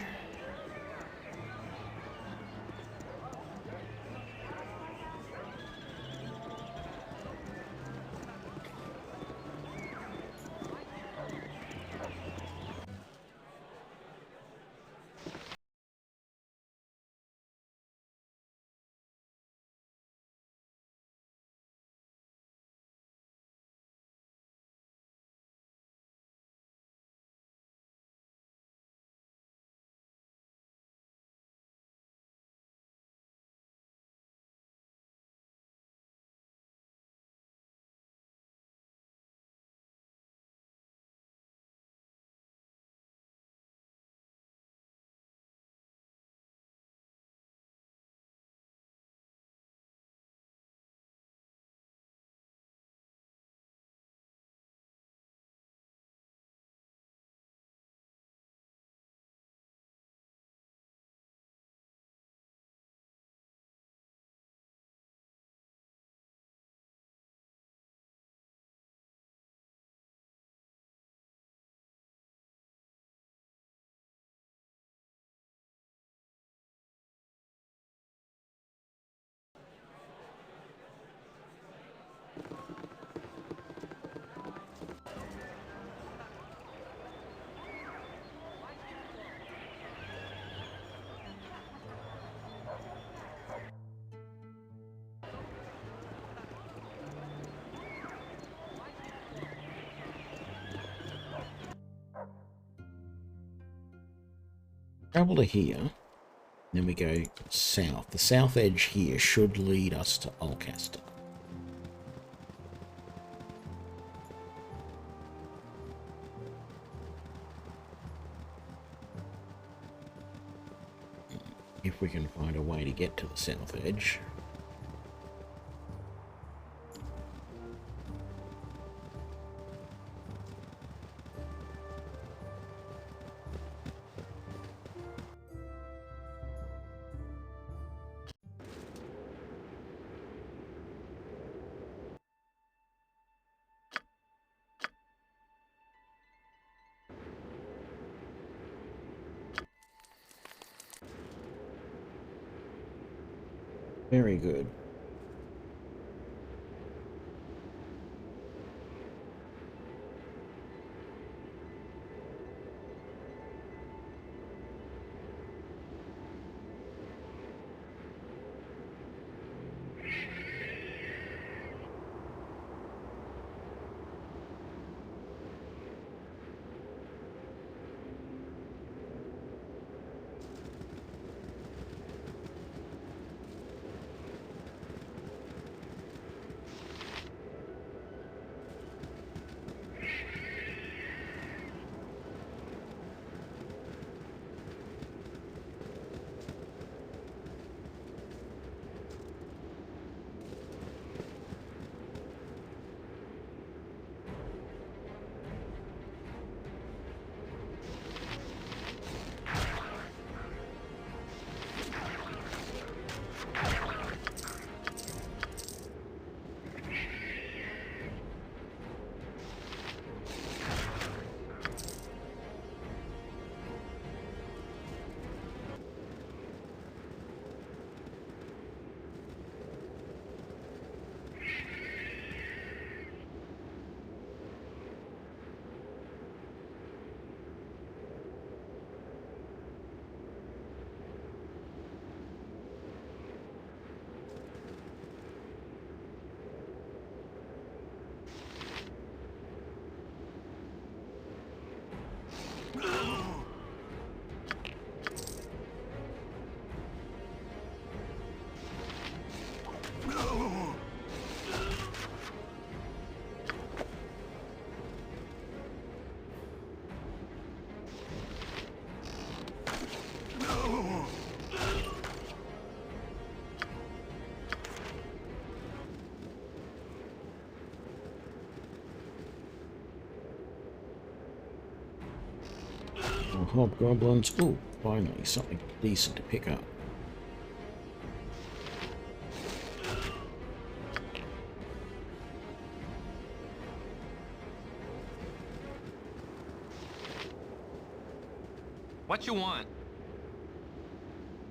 Travel to here, then we go south. The south edge here should lead us to Alcaster. If we can find a way to get to the south edge. Very good. hobgoblins. Ooh, finally something decent to pick up. What you want?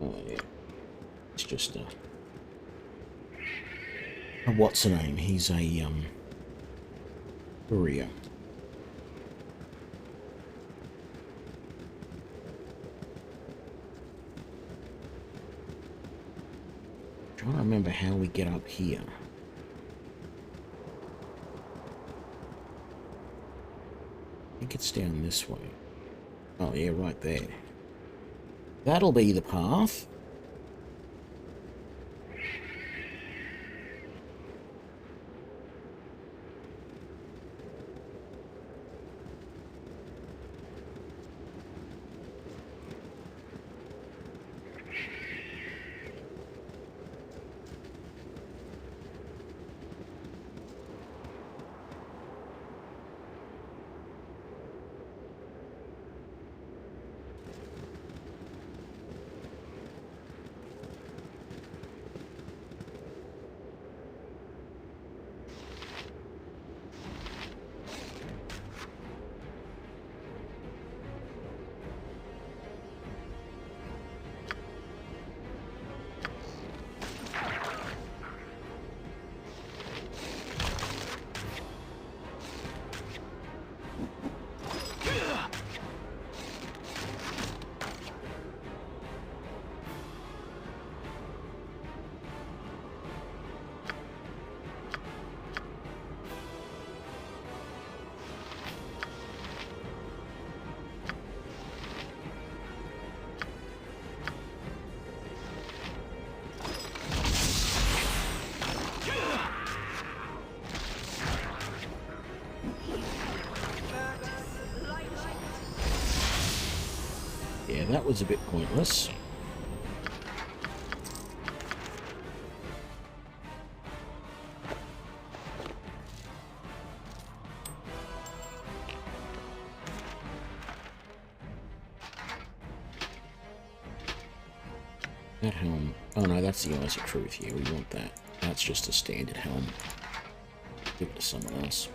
Oh yeah, it's just what's the name? He's a courier. Trying to remember how we get up here. I think it's down this way. Oh yeah, right there. That'll be the path. Yeah, that was a bit pointless. That helm. Oh no, that's the Eyes of Truth. Yeah, we want that. That's just a standard helm. Give it to someone else.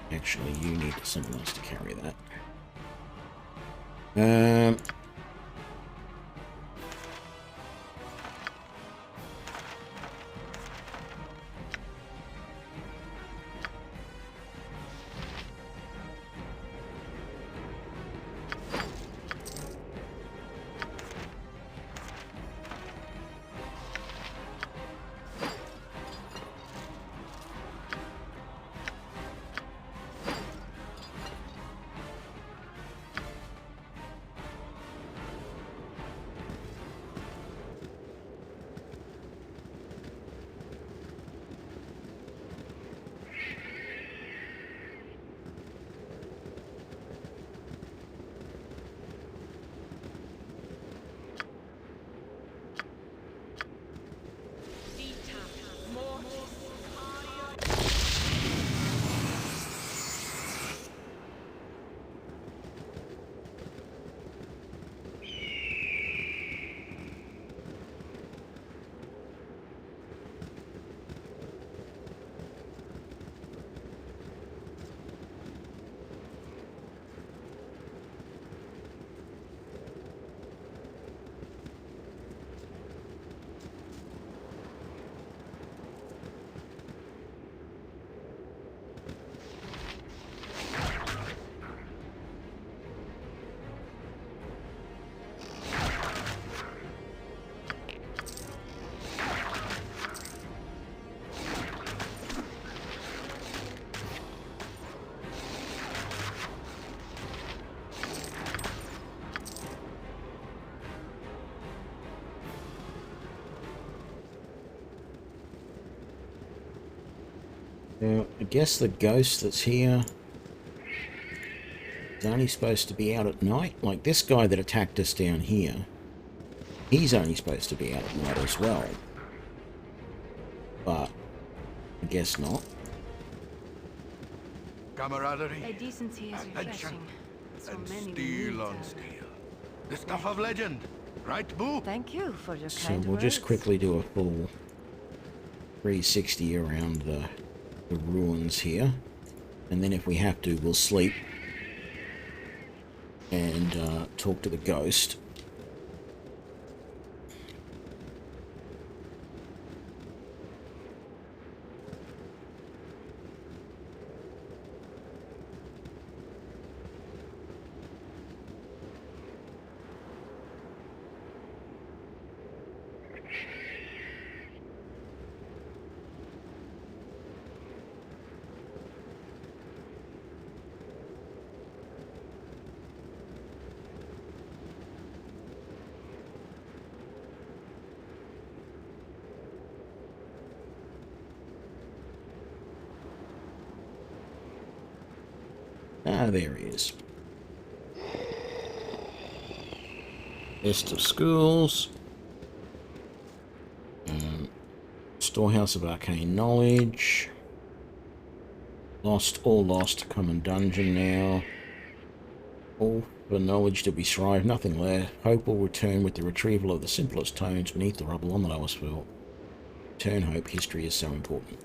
Actually, you need someone else to carry that. Now, I guess the ghost that's here is only supposed to be out at night. Like this guy that attacked us down here, he's only supposed to be out at night as well. But I guess not. Camaraderie Their decency is refreshing. So and many steel on steel. The stuff of legend, right, Boo? Thank you for your So kind we'll just words. quickly do a full 360 around the ruins here. And then if we have to, we'll sleep and talk to the ghost. Ah, there he is. List of schools. Storehouse of Arcane Knowledge. Lost, all lost. Common dungeon now. All for knowledge to be strive, nothing left. Hope will return with the retrieval of the simplest tones beneath the rubble on the lowest field. Return hope, history is so important.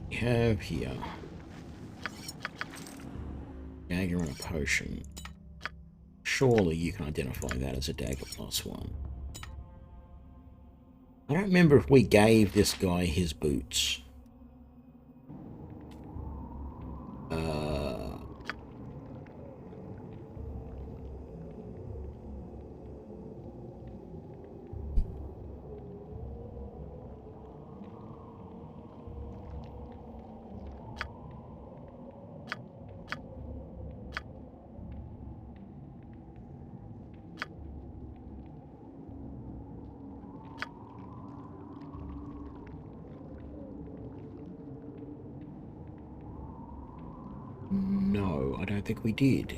We have here dagger and a potion. Surely you can identify that as a dagger +1. I don't remember if we gave this guy his boots. No, I don't think we did.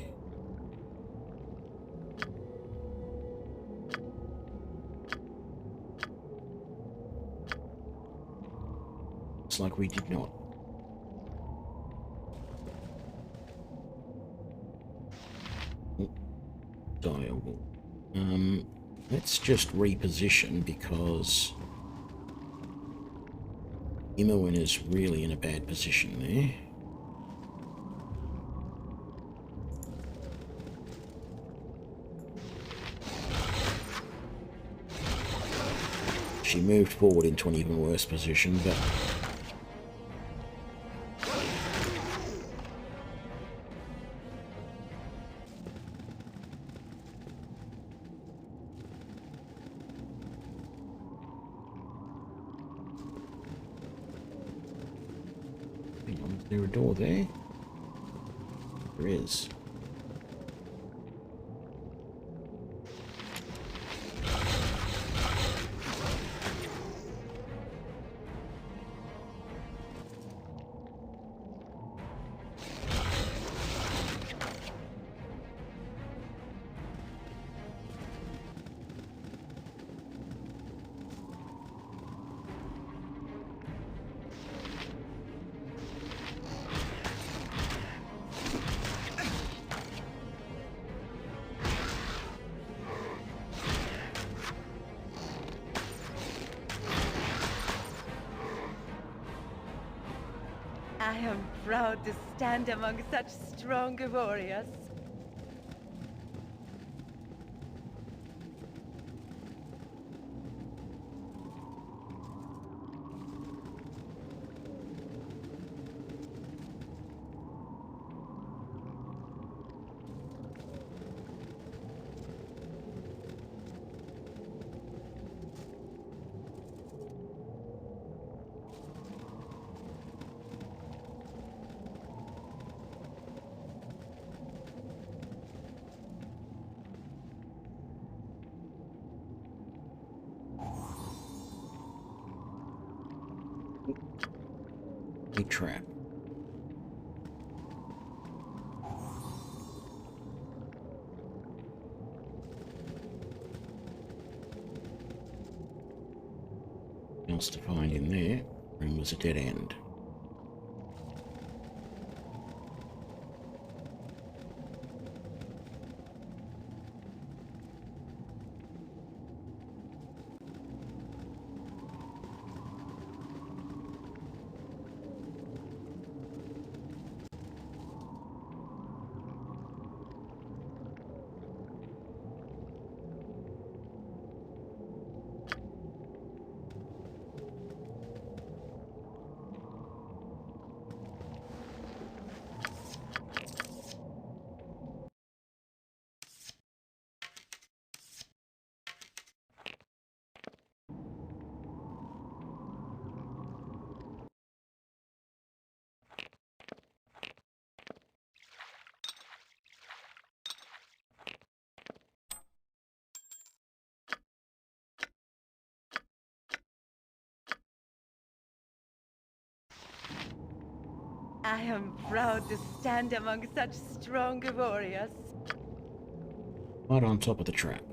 Looks like we did not. Oh, dial. Let's just reposition because Imoen is really in a bad position there. She moved forward into an even worse position, but hang on, is there a door there? There is. I am proud to stand among such strong warriors. A trap. Else to find in there. Room was a dead end. I am proud to stand among such strong warriors. Right on top of the trap.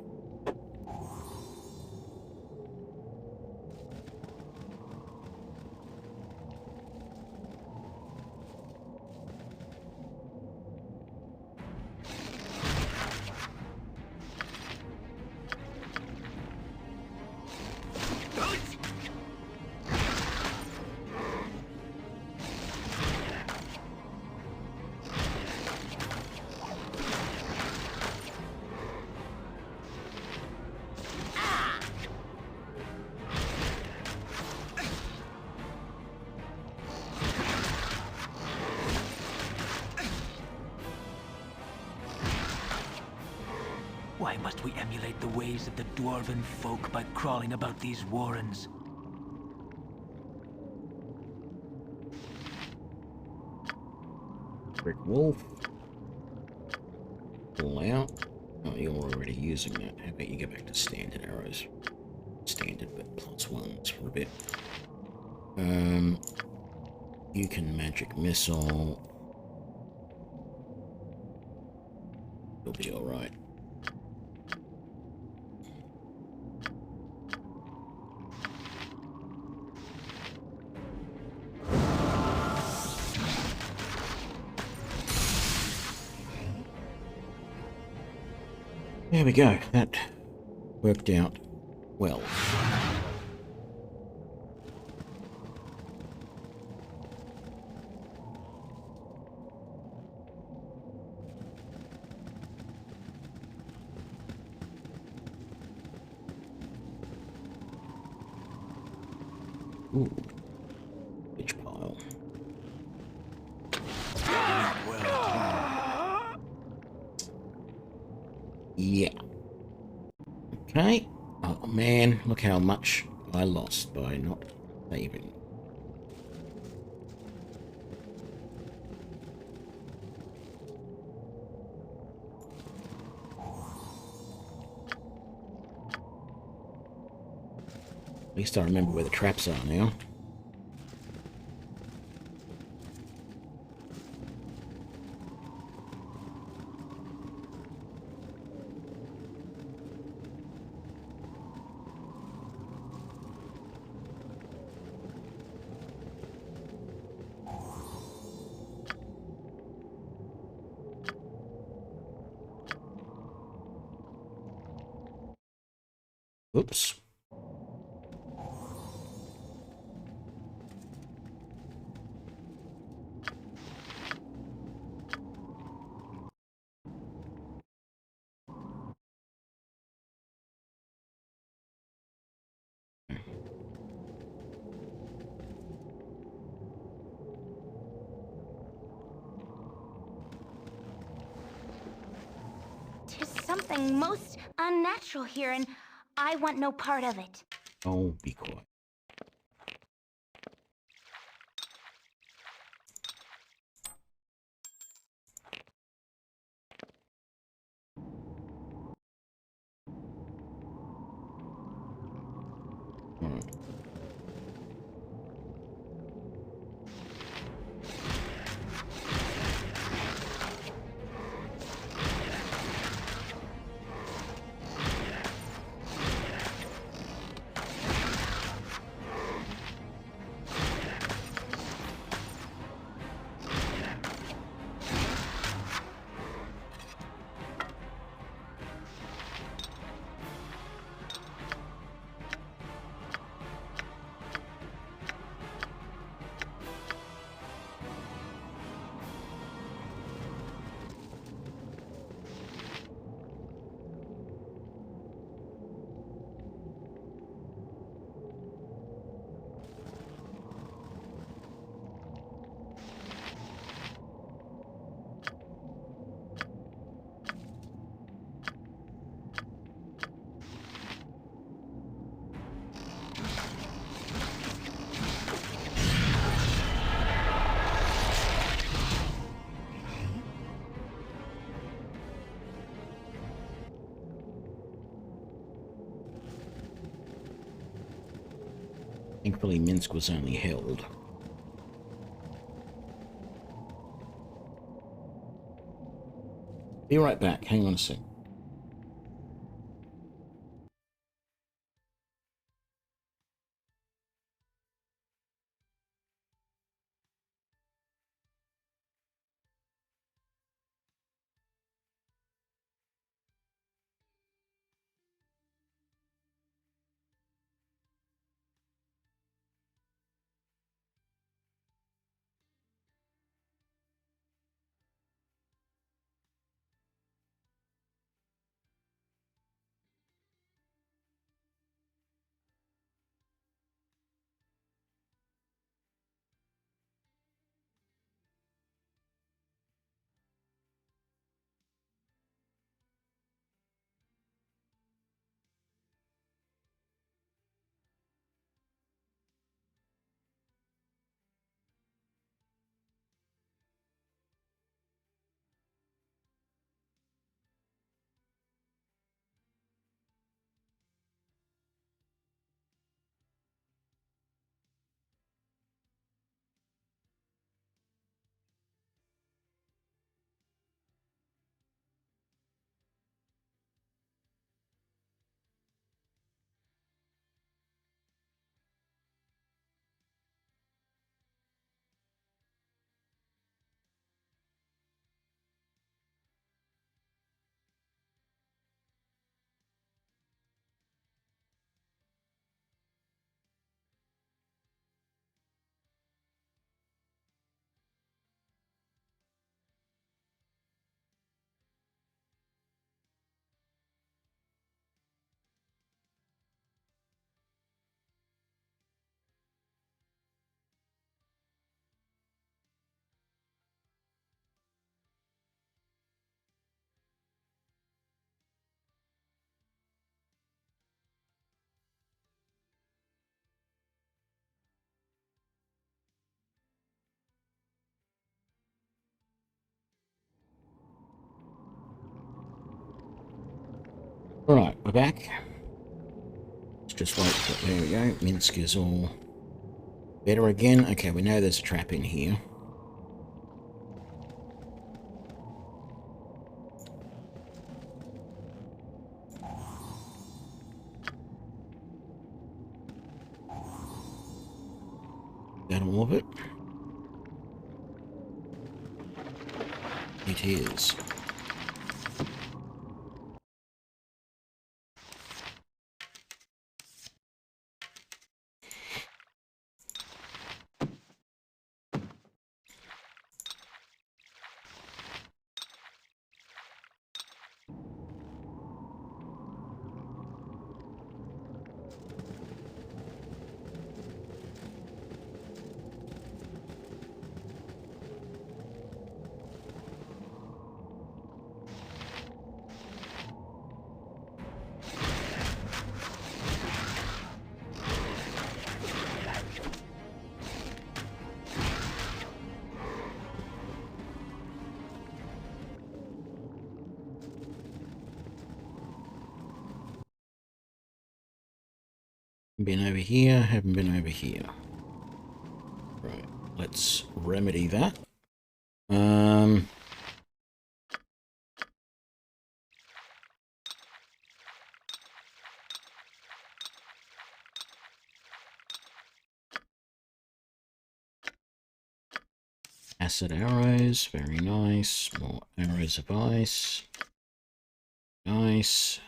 Why must we emulate the ways of the dwarven folk by crawling about these warrens? Brick wolf. Pull out. Oh, you're already using that. How about you go back to standard arrows? Standard, but +1s for a bit. You can magic missile. You'll be alright. There we go. That worked out well. Ooh. Pitch pile. Yeah. Okay. Oh man, look how much I lost by not saving. At least I remember where the traps are now. Oops. something most unnatural here, and I want no part of it. Oh, be quiet. Thankfully, Minsc was only held. Be right back. Hang on a sec. Alright, we're back. Let's just wait for, there we go. Minsc is all better again. Okay, we know there's a trap in here. That all of it? It is. Been over here, haven't been over here. Right, let's remedy that. Acid arrows, very nice. More arrows of ice. Nice.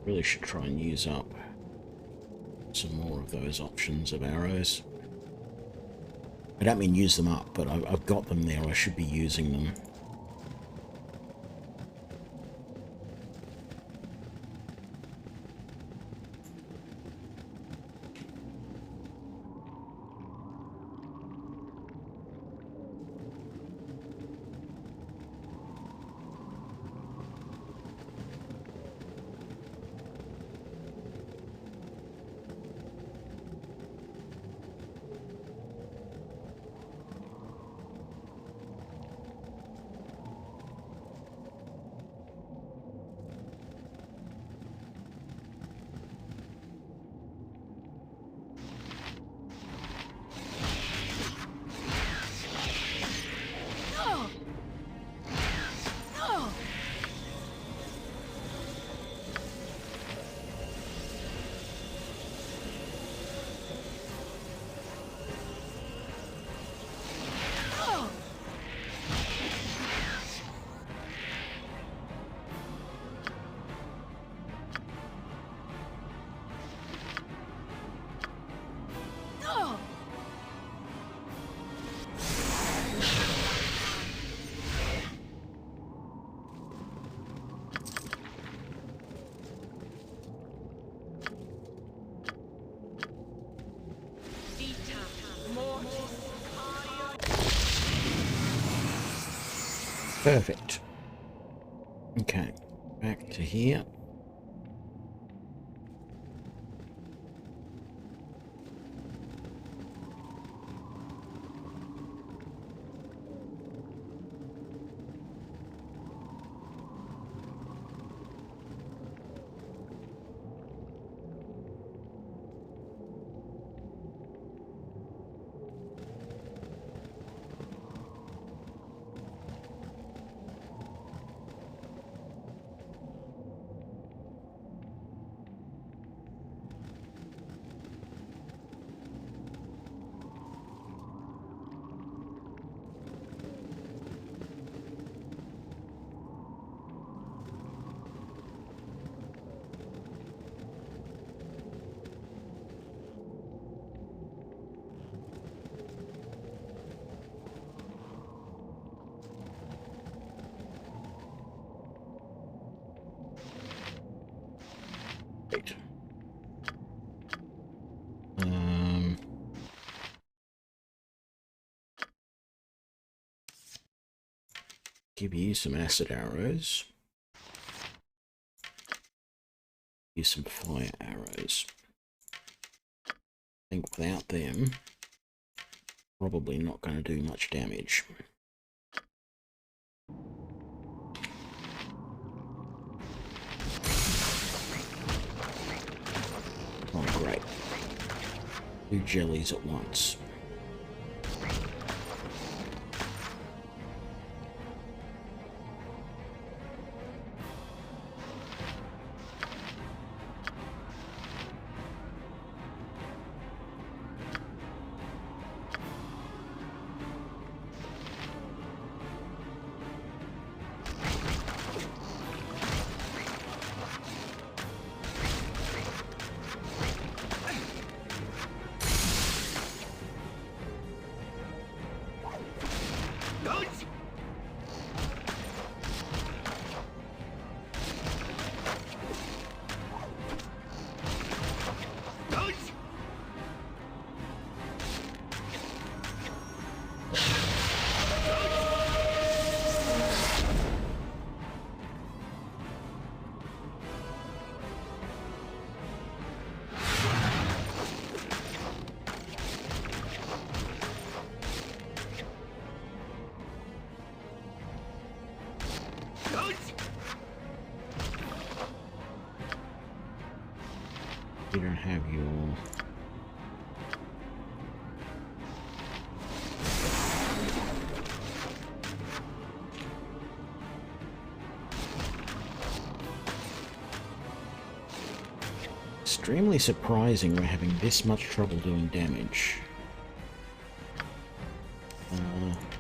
Really should try and use up some more of those options of arrows. I don't mean use them up, but I've got them there. I should be using them. Perfect. Okay, back to here. Right. Give you some acid arrows. Use some fire arrows. I think without them, probably not going to do much damage. Oh, great. 2 jellies at once. You don't have your... Extremely surprising we're having this much trouble doing damage.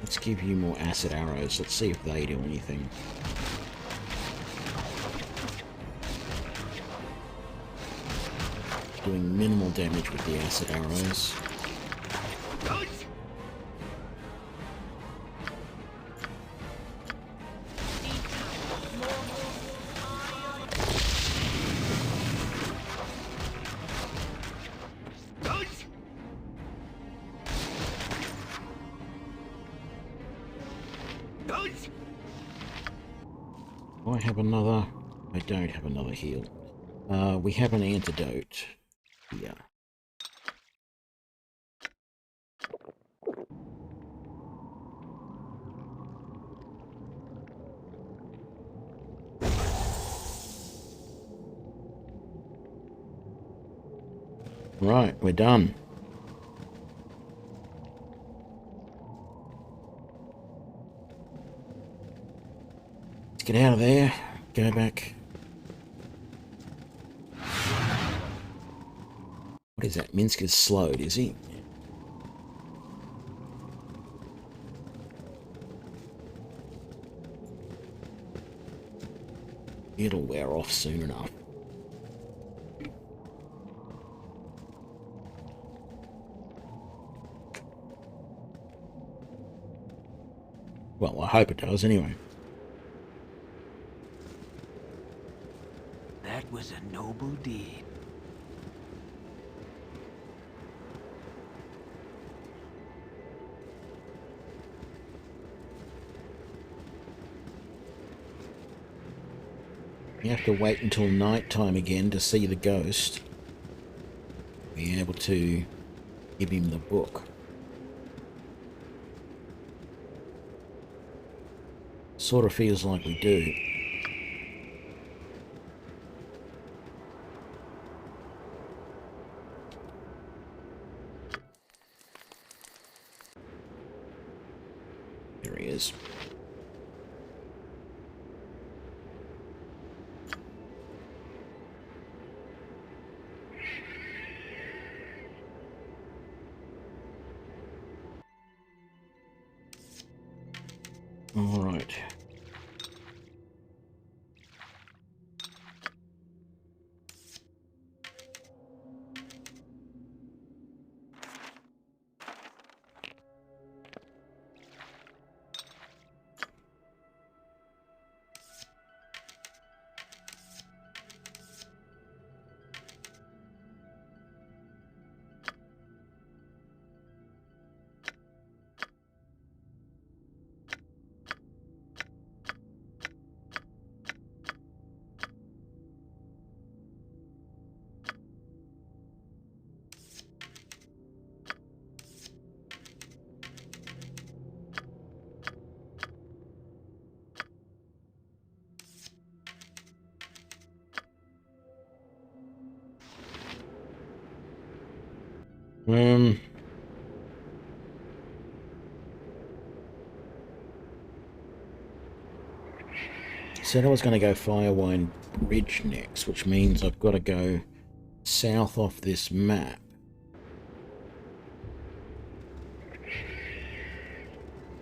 Let's give you more acid arrows. Let's see if they do anything. Doing minimal damage with the acid arrows. Do I have another? I don't have another heal. We have an antidote here. Right, we're done. Let's get out of there. Go back. What is that? Minsc is slowed, is he? It'll wear off soon enough. Well, I hope it does anyway. That was a noble deed. You have to wait until night time again to see the ghost. Be able to give him the book. Sort of feels like we do. There he is. All right. Said I was going to go Firewine Bridge next, which means I've got to go south off this map.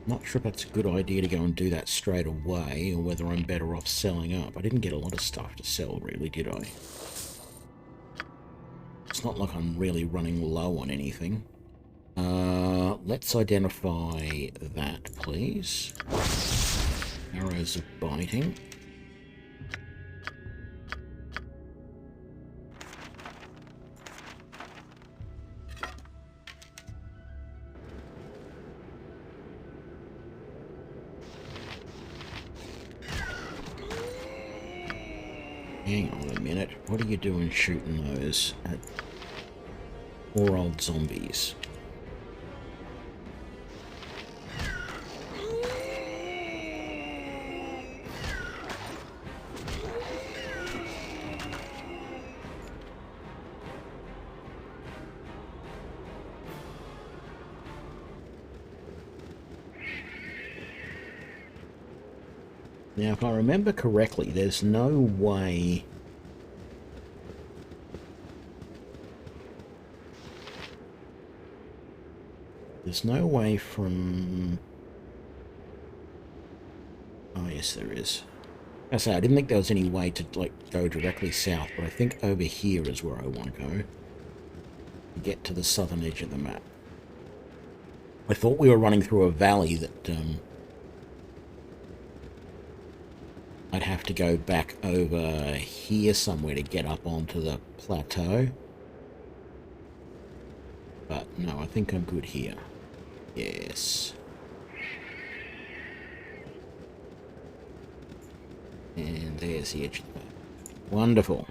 Not sure if that's a good idea to go and do that straight away, or whether I'm better off selling up. I didn't get a lot of stuff to sell, really, did I? It's not like I'm really running low on anything. Let's identify that, please. Arrows of biting. Hang on a minute. What are you doing shooting those at poor old zombies? Now, if I remember correctly, there's no way... There's no way from... Oh, yes, there is. I say, I didn't think there was any way to, like, go directly south, but I think over here is where I want to go. To get to the southern edge of the map. I thought we were running through a valley that, I'd have to go back over here somewhere to get up onto the plateau. But, no, I think I'm good here. Yes. And there's the edge of the map. Wonderful.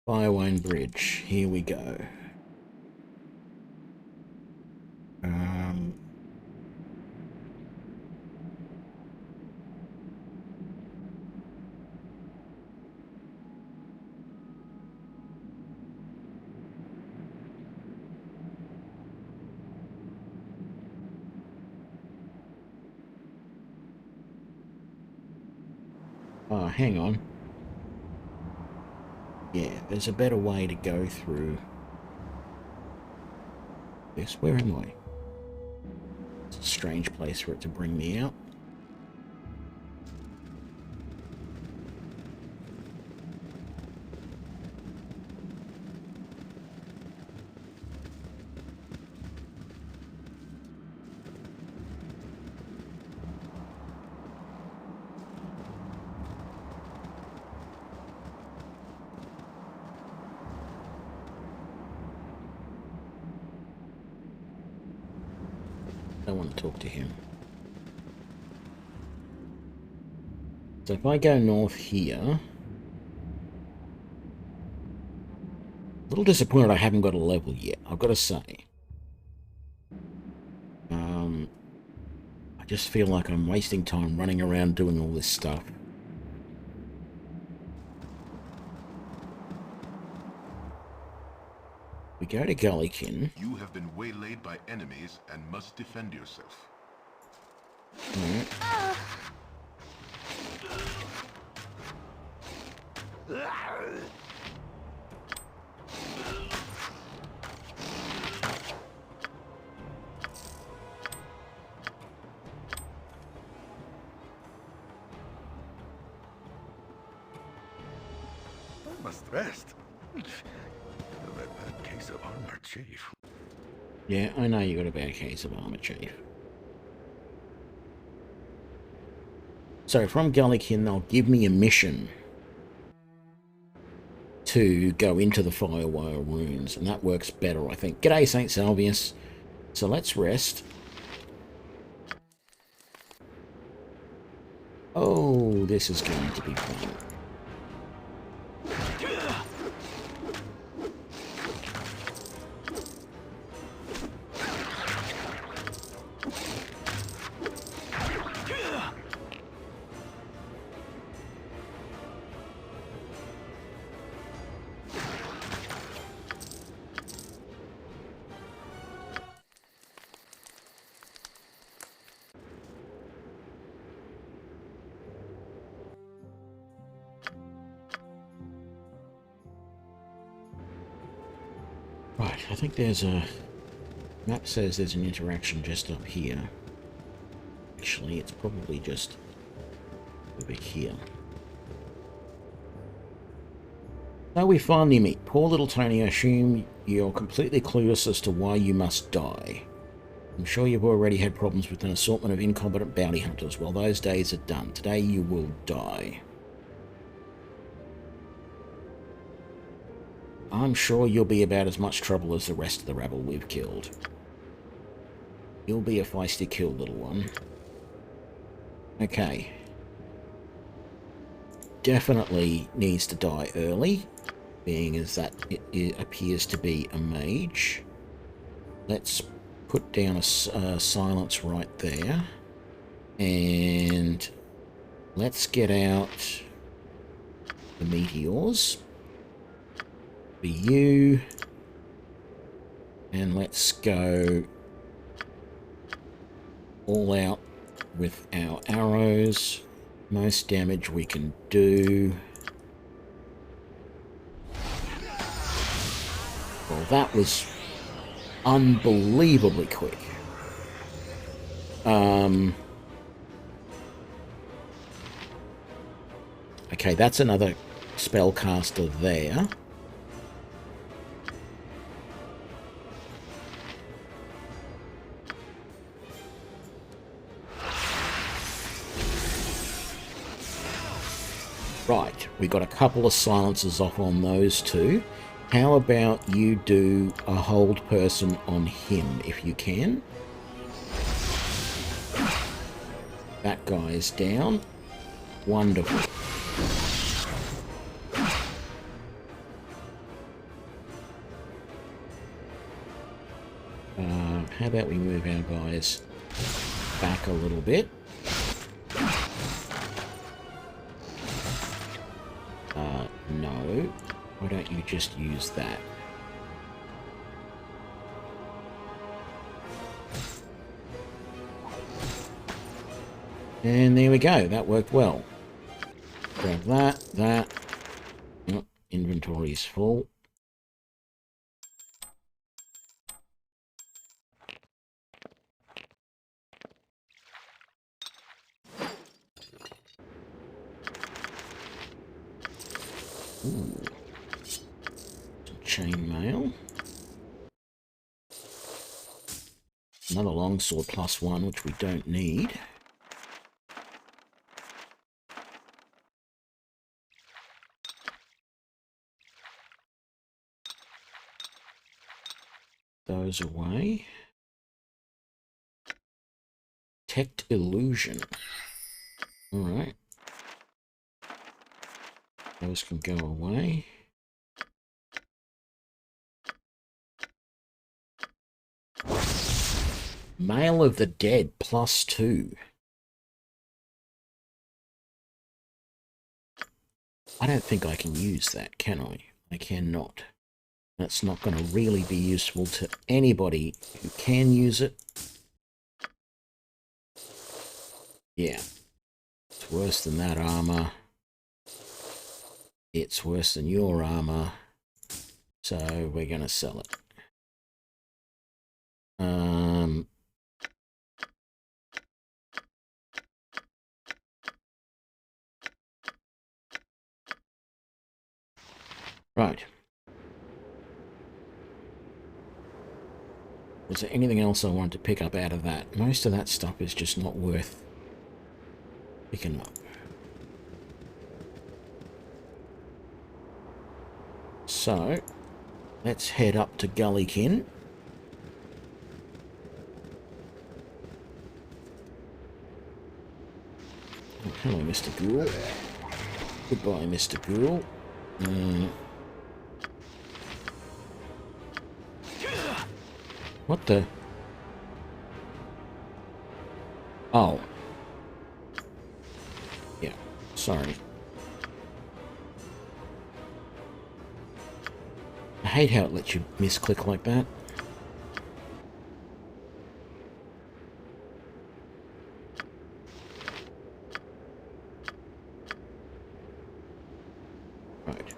Firewine Bridge. Here we go. Oh, hang on. Yeah, there's a better way to go through this. Where am I? It's a strange place for it to bring me out. I want to talk to him. So if I go north here... A little disappointed I haven't got a level yet, I've got to say. I just feel like I'm wasting time running around doing all this stuff. We go to Gullykin. You have been waylaid by enemies and must defend yourself. Right. I must rest. A case of armor, Chief. Yeah, I know you got a bad case of armor, Chief. So from Gullykin, they'll give me a mission to go into the Firewire Ruins, and that works better, I think. G'day, St. Salvius. So let's rest. Oh, this is going to be fun. Right, I think there's a... Map says there's an interaction just up here. Actually, it's probably just over here. So we finally meet. Poor little Tony, I assume you're completely clueless as to why you must die. I'm sure you've already had problems with an assortment of incompetent bounty hunters. Well, those days are done. Today you will die. I'm sure you'll be about as much trouble as the rest of the rabble we've killed. You'll be a feisty kill, little one. Okay. Definitely needs to die early, being as that it appears to be a mage. Let's put down a silence right there. And let's get out the meteors. For you, and let's go all out with our arrows. Most damage we can do. Well, that was unbelievably quick. Okay, that's another spellcaster there. Right, we got a couple of silences off on those two. How about you do a hold person on him, if you can? That guy's down. Wonderful. How about we move our guys back a little bit? No. Why don't you just use that? And there we go. That worked well. Grab that. Oh, inventory's full. Ooh. Some chainmail. Another longsword +1, which we don't need. Those away. Detect illusion. Alright. Those can go away. Mail of the Dead +2. I don't think I can use that, can I? I cannot. That's not going to really be useful to anybody who can use it. Yeah. It's worse than that armor. It's worse than your armor. So we're going to sell it. Right. Was there anything else I wanted to pick up out of that? Most of that stuff is just not worth picking up. So, let's head up to Gullykin. Oh, hello, Mr. Ghoul. Goodbye, Mr. Ghoul. What the? Oh. Yeah, sorry. I hate how it lets you misclick like that. Right.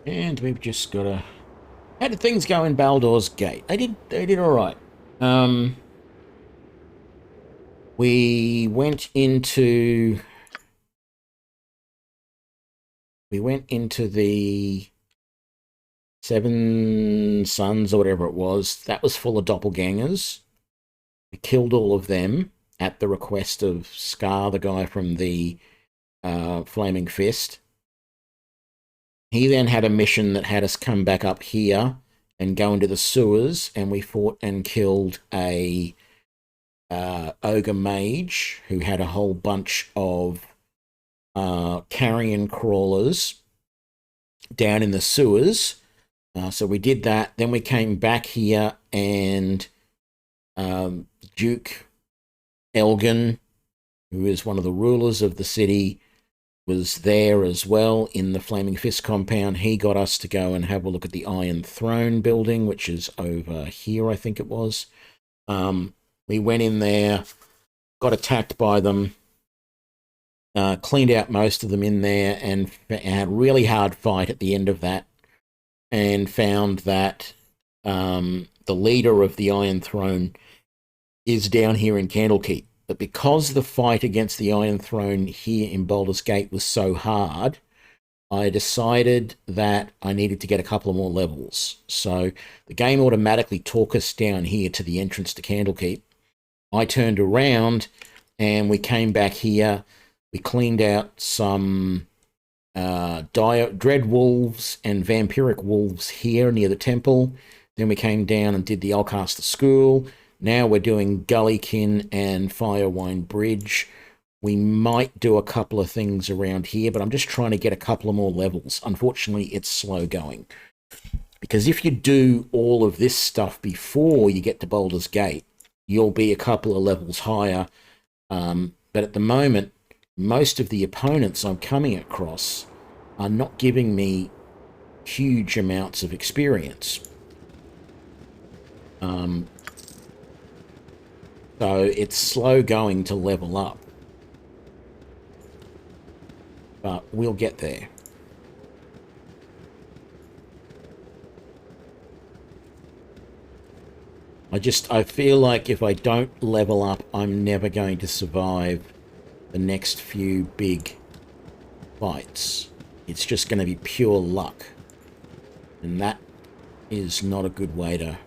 And we've just got to... How did things go in Baldur's Gate? They did all right. We went into the Seven Sons or whatever it was. That was full of doppelgangers. We killed all of them at the request of Scar, the guy from the Flaming Fist. He then had a mission that had us come back up here and go into the sewers, and we fought and killed a ogre mage who had a whole bunch of carrion crawlers down in the sewers. So we did that. Then we came back here, and Duke Elgin, who is one of the rulers of the city, was there as well in the Flaming Fist compound. He got us to go and have a look at the Iron Throne building, which is over here, I think it was. We went in there, got attacked by them, cleaned out most of them in there, and had a really hard fight at the end of that, and found that the leader of the Iron Throne is down here in Candlekeep. But because the fight against the Iron Throne here in Baldur's Gate was so hard, I decided that I needed to get a couple of more levels. So the game automatically took us down here to the entrance to Candlekeep. I turned around and we came back here. We cleaned out some dread wolves and vampiric wolves here near the temple. Then we came down and did the Alcaster School. Now we're doing Gullykin and Firewine Bridge. We might do a couple of things around here, but I'm just trying to get a couple of more levels. Unfortunately, it's slow going. Because if you do all of this stuff before you get to Baldur's Gate, you'll be a couple of levels higher. But at the moment, most of the opponents I'm coming across are not giving me huge amounts of experience. So it's slow going to level up. But we'll get there. I feel like if I don't level up, I'm never going to survive the next few big fights. It's just going to be pure luck. And that is not a good way to...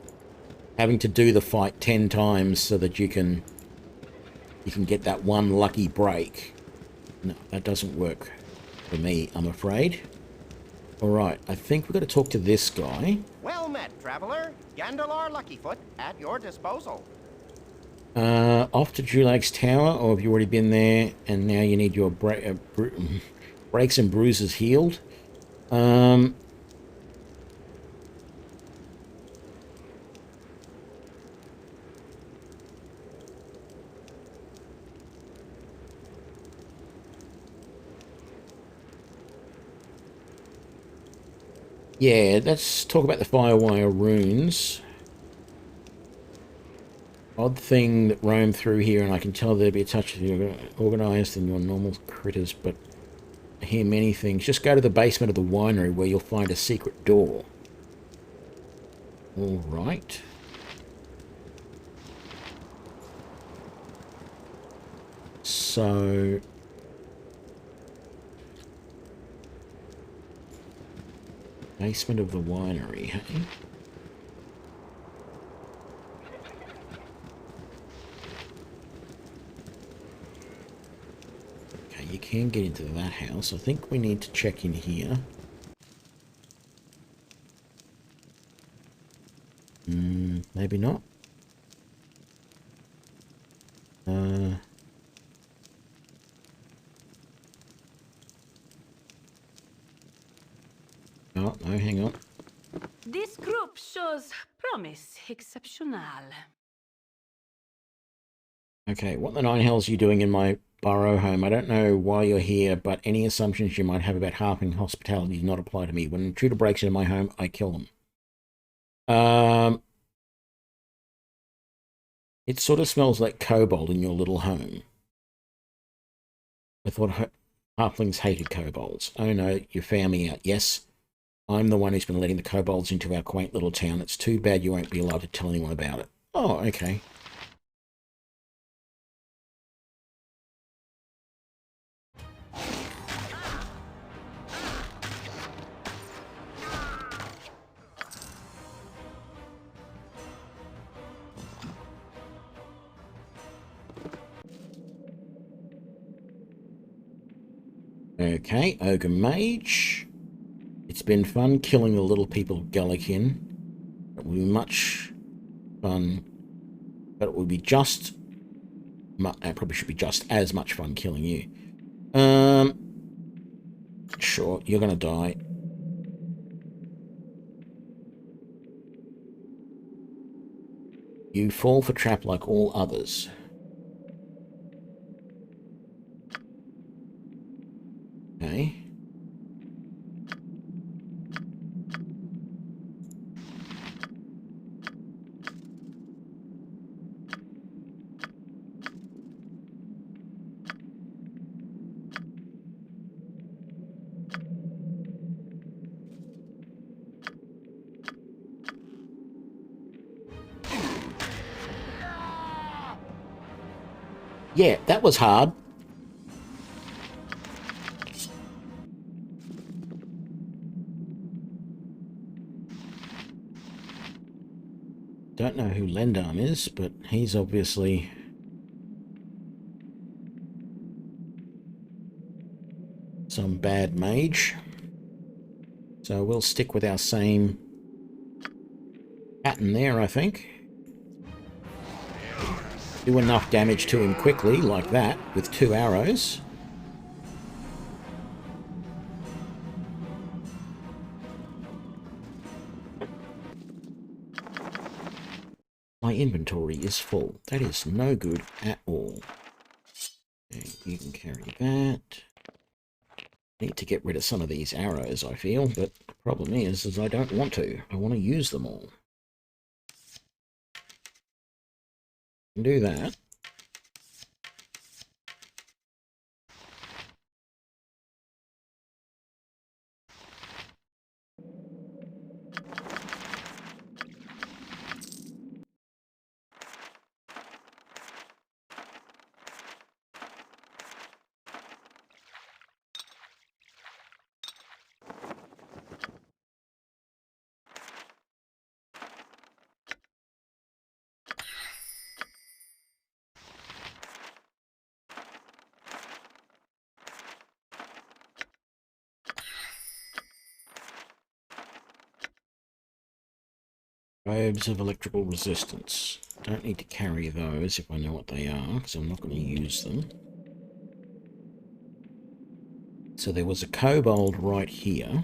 Having to do the fight 10 times so that you can get that one lucky break. No, that doesn't work for me, I'm afraid. Alright, I think we've got to talk to this guy. Well met, traveler. Gandalar Luckyfoot at your disposal. Off to Julag's Tower, or have you already been there and now you need your breaks and bruises healed? Yeah, let's talk about the Firewire runes. Odd thing that roam through here, and I can tell there'd be a touch of organised than your normal critters, but I hear many things. Just go to the basement of the winery where you'll find a secret door. Alright. So... basement of the winery, hey? Okay, you can get into that house. I think we need to check in here. Maybe not. Oh, no, hang on. This group shows promise exceptional. Okay, what the nine hells are you doing in my burrow home? I don't know why you're here, but any assumptions you might have about harping hospitality do not apply to me. When an intruder breaks into my home, I kill them. It sort of smells like kobold in your little home. I thought halflings hated kobolds. Oh no, you found me out. Yes, I'm the one who's been letting the kobolds into our quaint little town. It's too bad you won't be allowed to tell anyone about it. Oh, okay. Okay, Ogre Mage. It's been fun killing the little people of Gullykin. It will be much fun, but it will be just... it probably should be just as much fun killing you. Sure, you're gonna die. You fall for trap like all others. Okay. Yeah, that was hard. Don't know who Lendarm is, but he's obviously some bad mage. So we'll stick with our same pattern there, I think. Do enough damage to him quickly, like that, with 2 arrows. My inventory is full. That is no good at all. Okay, you can carry that. Need to get rid of some of these arrows, I feel, but the problem is I don't want to. I want to use them all. Do that. Robes of electrical resistance. Don't need to carry those if I know what they are, because I'm not going to use them. So there was a kobold right here.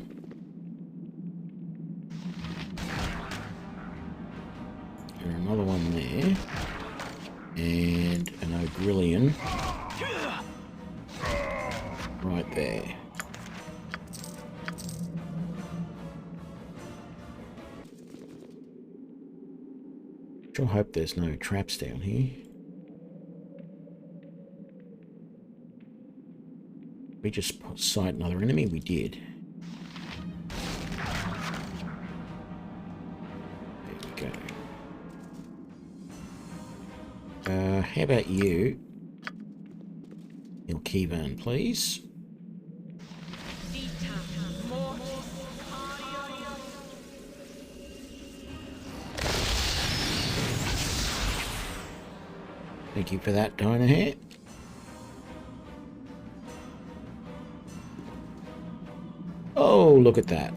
There's another one there. And an Ogrillion right there. Sure hope there's no traps down here. We just sight another enemy? We did. There we go. How about you? Kivan, please. Thank you for that, Dynaheir. Oh, look at that.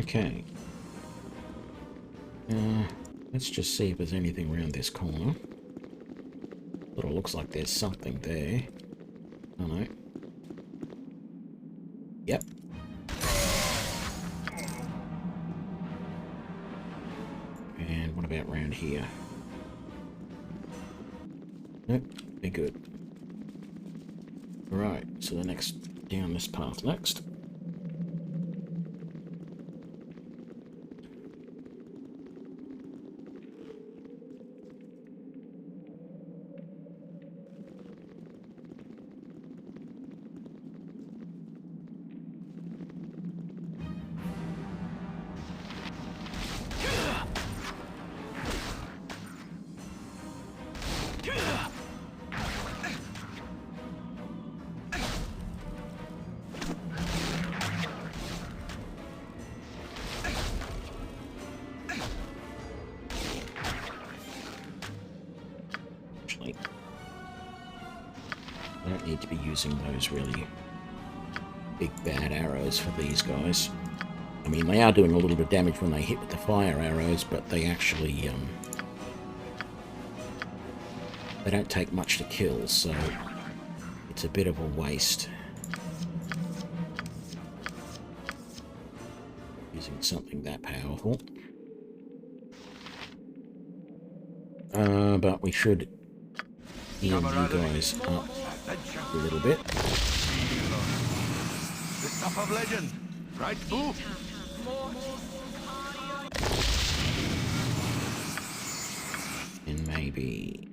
Okay. Let's just see if there's anything around this corner. Sort of looks like there's something there. Oh no. Yep. And what about around here? Nope, they're good. Right, so the next, down this path next. I don't need to be using those really big bad arrows for these guys. I mean, they are doing a little bit of damage when they hit with the fire arrows, but they actually, they don't take much to kill, so it's a bit of a waste using something that powerful. But we should heal you guys up a little bit. The stuff of legend, right, Boo? And maybe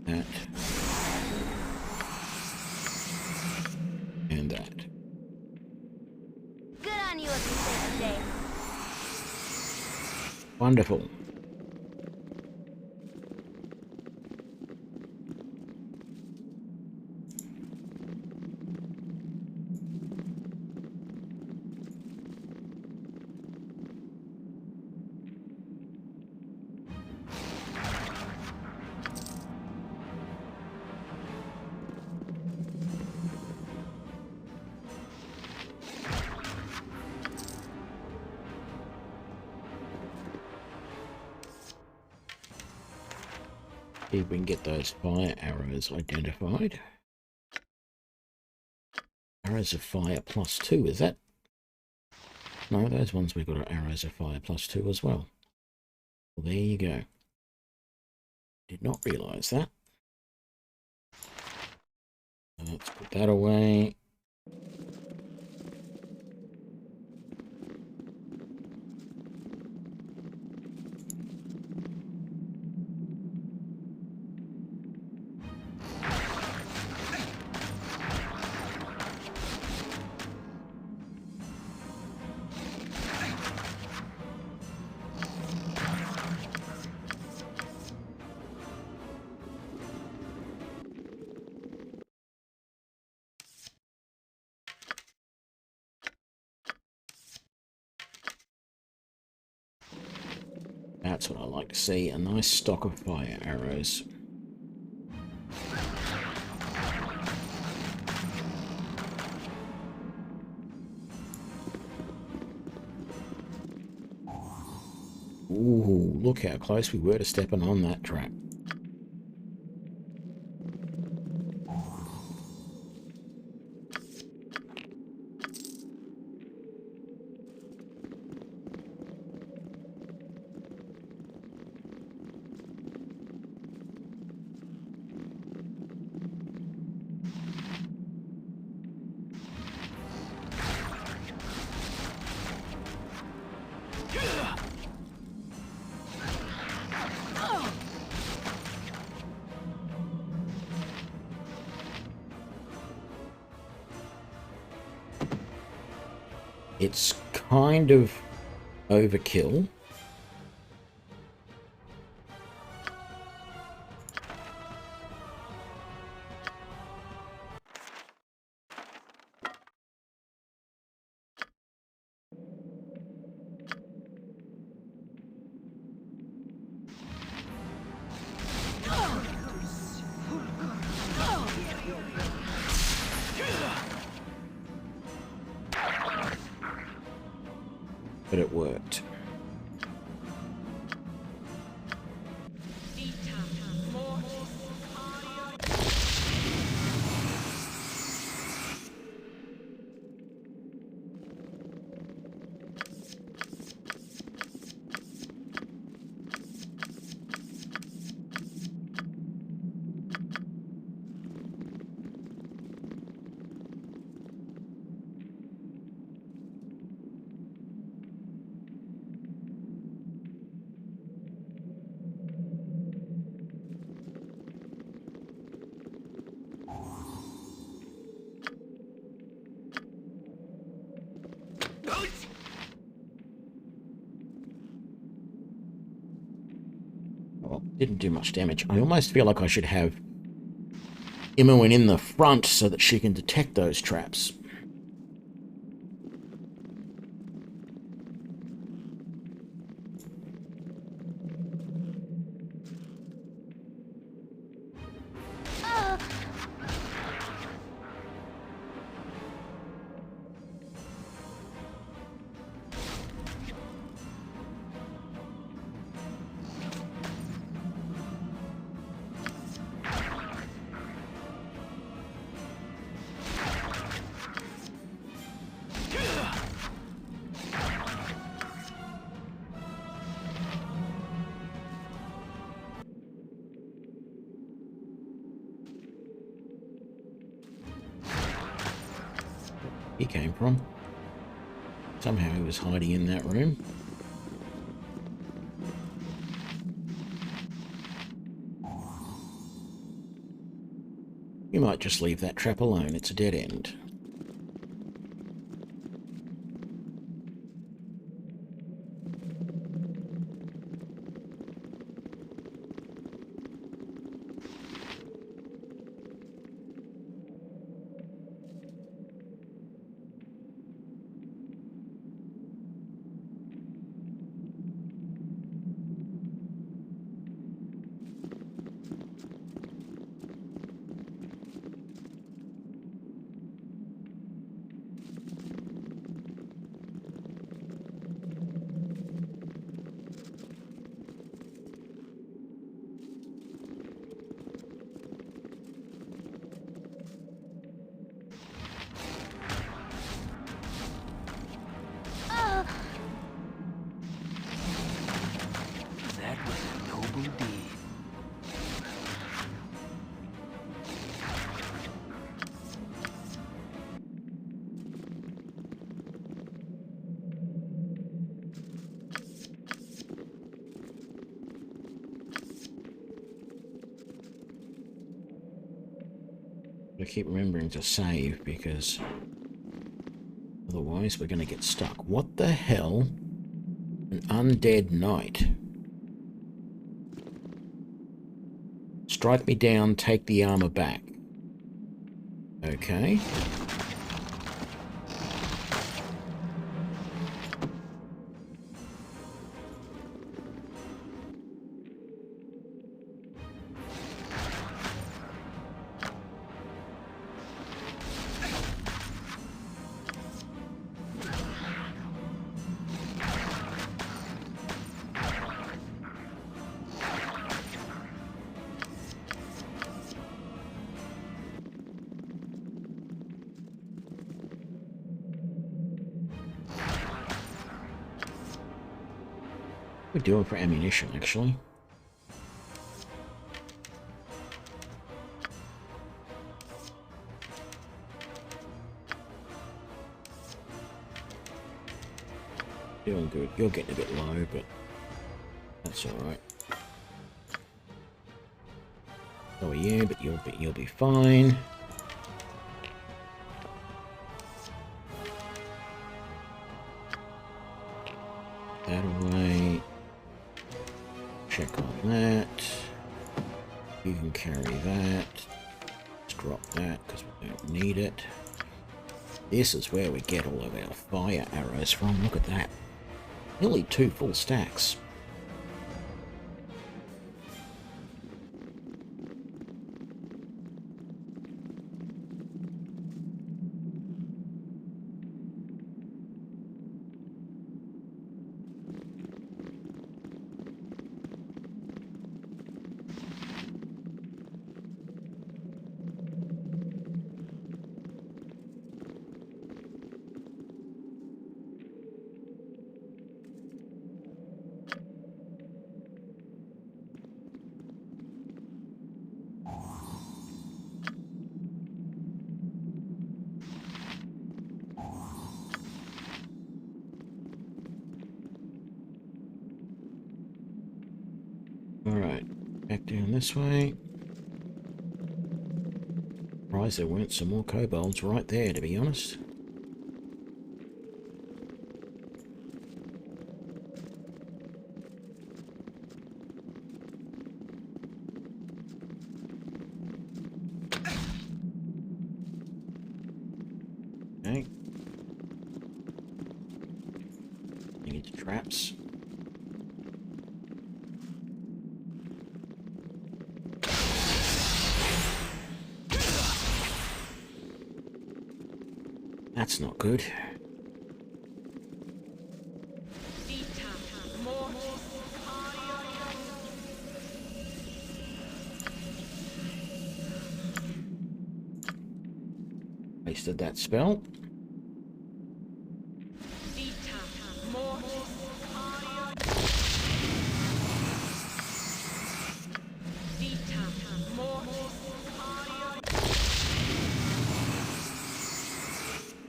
that. And that. Good on you if you say today. Wonderful. See if we can get those fire arrows identified. Arrows of fire +2, is that? No, those ones we've got are arrows of fire +2 as well. Well, there you go. Did not realise that. Let's put that away. That's what I like to see, a nice stock of fire arrows. Ooh, look how close we were to stepping on that trap. It's kind of overkill. but it worked. Well, didn't do much damage. I almost feel like I should have Imoen in the front so that she can detect those traps. He came from. Somehow he was hiding in that room. You might just leave that trap alone. It's a dead end. I keep remembering to save because otherwise we're going to get stuck. What the hell? An undead knight. Strike me down, take the armor back. Okay. We're doing for ammunition, actually. Doing good. You're getting a bit low, but that's all right. So are you, but you'll be fine. That away. Check on that. You can carry that. Let's drop that because we don't need it. This is where we get all of our fire arrows from. Look at that. Nearly 2 full stacks. Back down this way. Surprised there weren't some more kobolds right there, to be honest. Okay. Into traps. That's not good. Wasted that spell.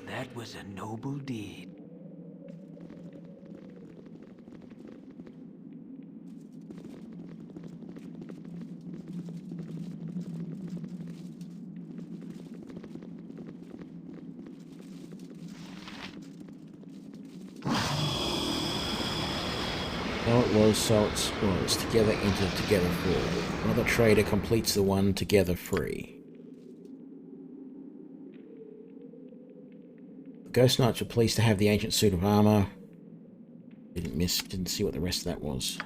That was a noble deed. Oh, it was, so it's together into together four. Another trader completes the one together free. The Ghost Knights were pleased to have the ancient suit of armor. Didn't see what the rest of that was.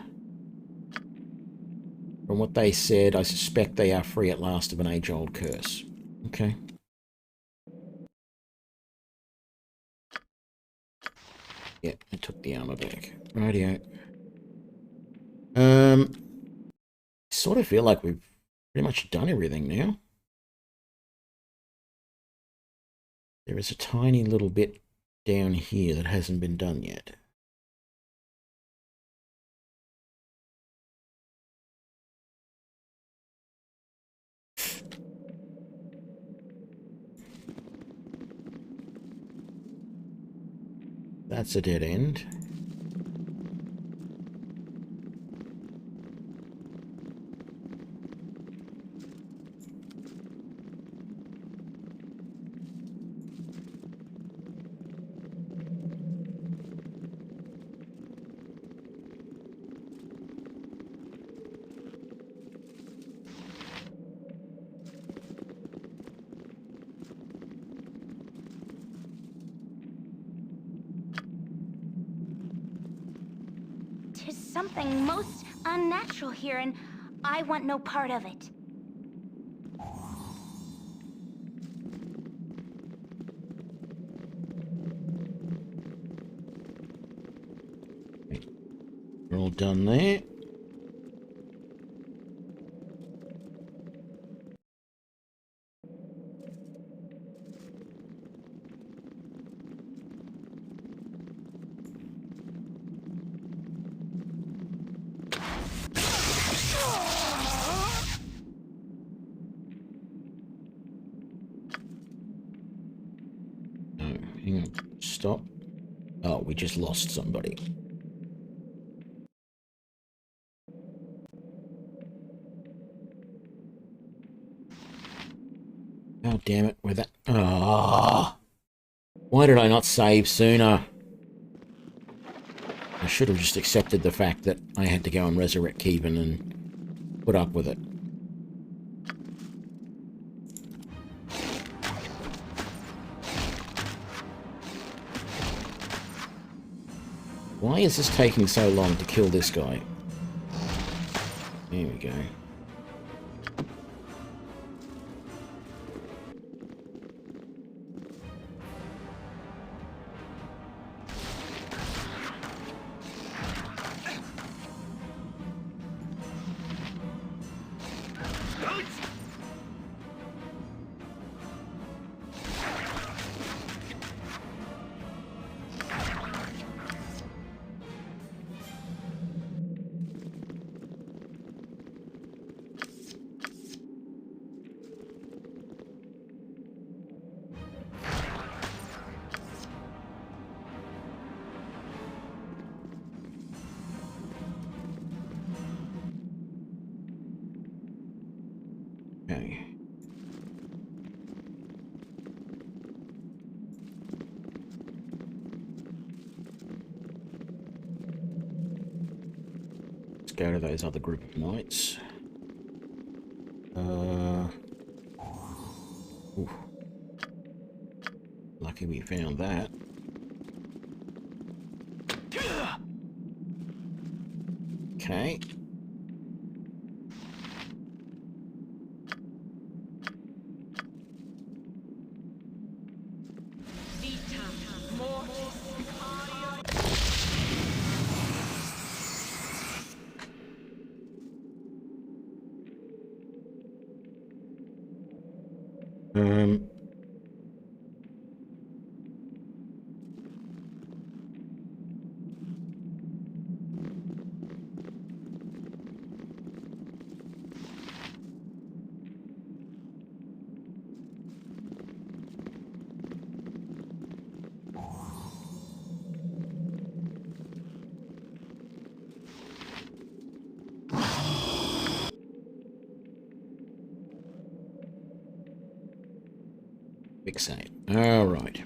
From what they said, I suspect they are free at last of an age-old curse. Okay. Yeah, I took the armor back. Rightio. I sort of feel like we've pretty much done everything now. There is a tiny little bit down here that hasn't been done yet. That's a dead end. Tis something most unnatural here, and I want no part of it. We're all done there. Hang on. Stop. Oh, we just lost somebody. Oh, damn it. Where that... Ah! Why did I not save sooner? I should have just accepted the fact that I had to go and resurrect Kivan and put up with it. Why is this taking so long to kill this guy? There we go. Okay. Let's go to those other group of knights. Ooh. Lucky we found that. Okay. Um, fixate. All right.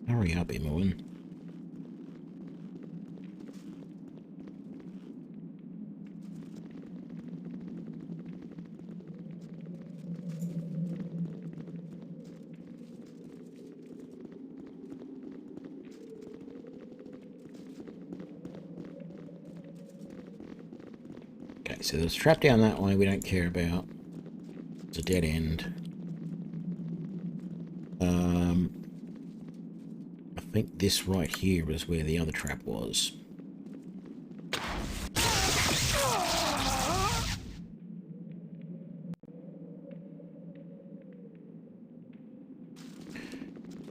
Hurry up, Imoen. Okay, so there's a trap down that way we don't care about. It's a dead end. I think this right here is where the other trap was.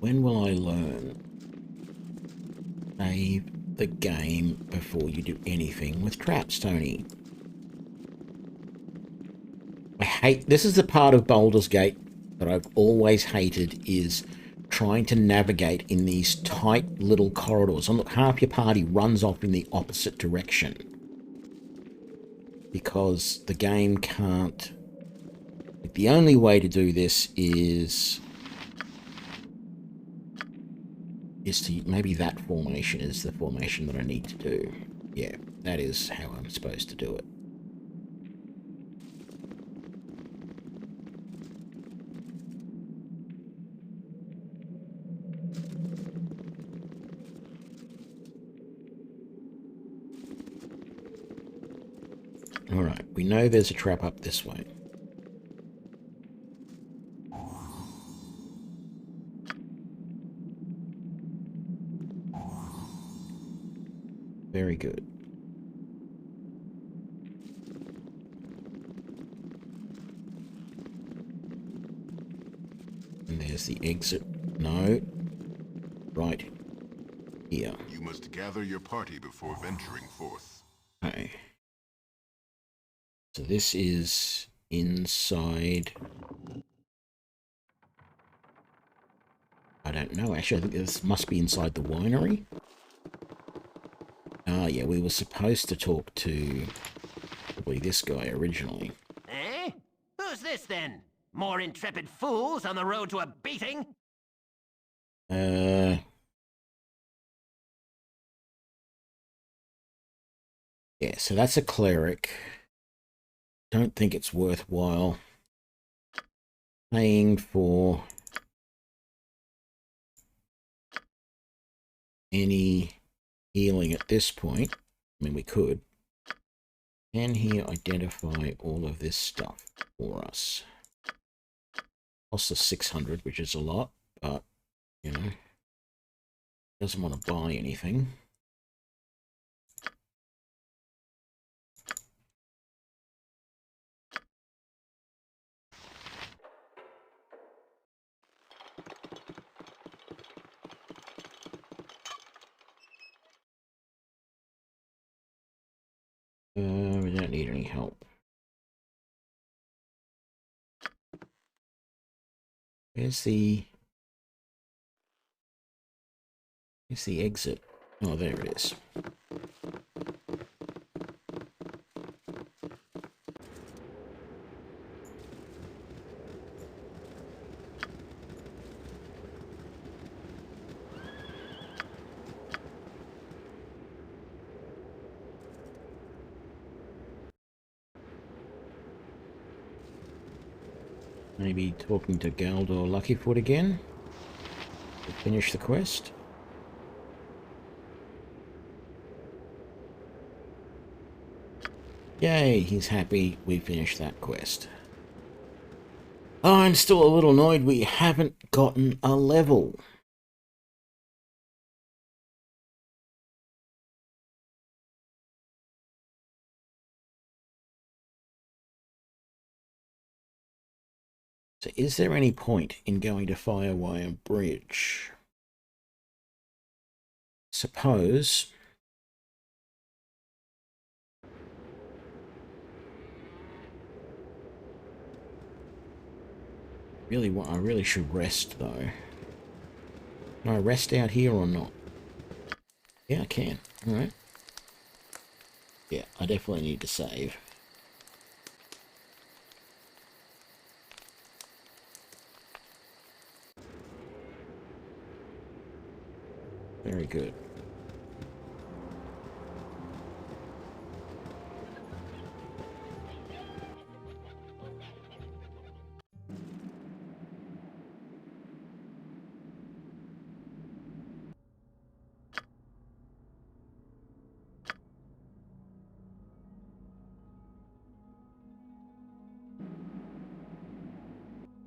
When will I learn? Save the game before you do anything with traps, Tony. I hate... This is the part of Baldur's Gate that I've always hated, is trying to navigate in these tight little corridors. And look, half your party runs off in the opposite direction. Because the game can't... The only way to do this is to... Maybe that formation is the formation that I need to do. Yeah, that is how I'm supposed to do it. Alright, we know there's a trap up this way. Very good. And there's the exit. No. Right here. You must gather your party before venturing forth. Okay. So this is inside... I don't know. Actually, I think this must be inside the winery. Ah, yeah, we were supposed to talk to probably this guy originally. Eh? Who's this then? More intrepid fools on the road to a beating? Yeah, so that's a cleric. Don't think it's worthwhile paying for any healing at this point. I mean, we could. Can he identify all of this stuff for us? Costs us 600, which is a lot, but, you know, doesn't want to buy anything. We don't need any help. Where's the exit? Oh, there it is. Maybe talking to Galdor Luckyfoot again to finish the quest. Yay, he's happy we finished that quest. I'm still a little annoyed we haven't gotten a level. So is there any point in going to Firewire Bridge? Suppose I really should rest though. Can I rest out here or not? Yeah, I can. Alright. Yeah, I definitely need to save. Very good.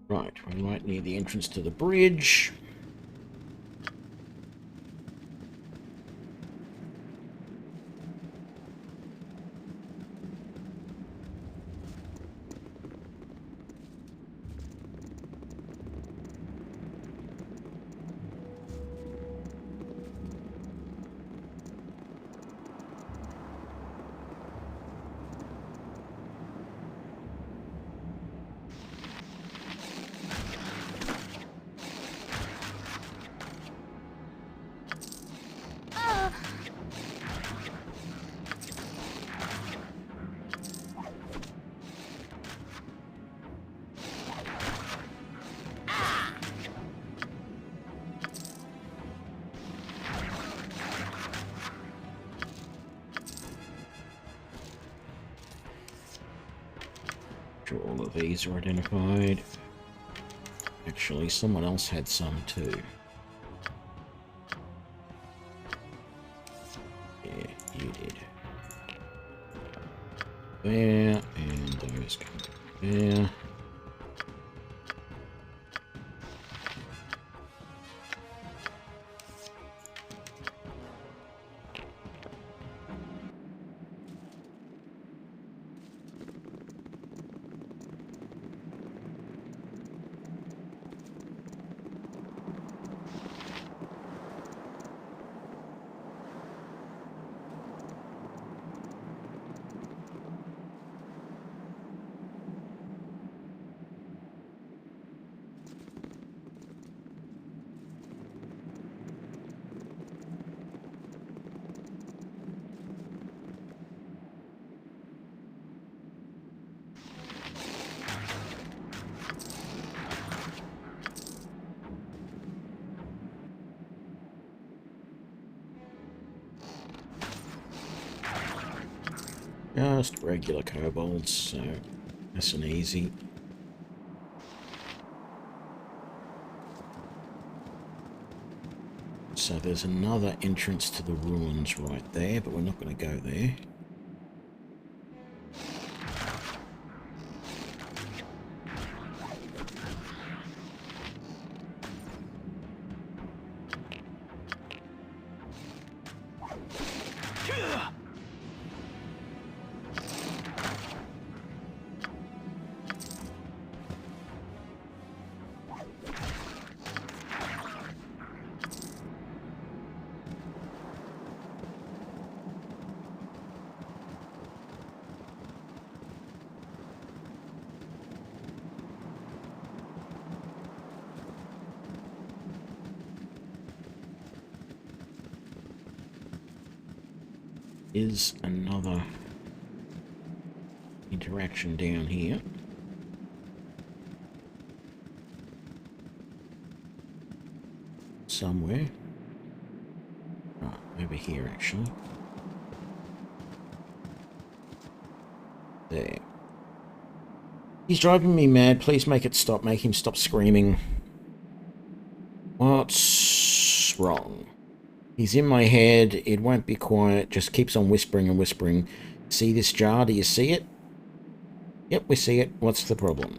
Right, we're right near the entrance to the bridge. Sure, all of these are identified. Actually, someone else had some too. Yeah, you did. There, and those come there. Just regular kobolds, so nice and easy. So there's another entrance to the ruins right there, but we're not going to go there. Is another interaction down here. Somewhere. Right, over here actually. There. He's driving me mad. Please make it stop. Make him stop screaming. What's wrong? He's in my head. It won't be quiet. Just keeps on whispering and whispering. See this jar? Do you see it? Yep, we see it. What's the problem?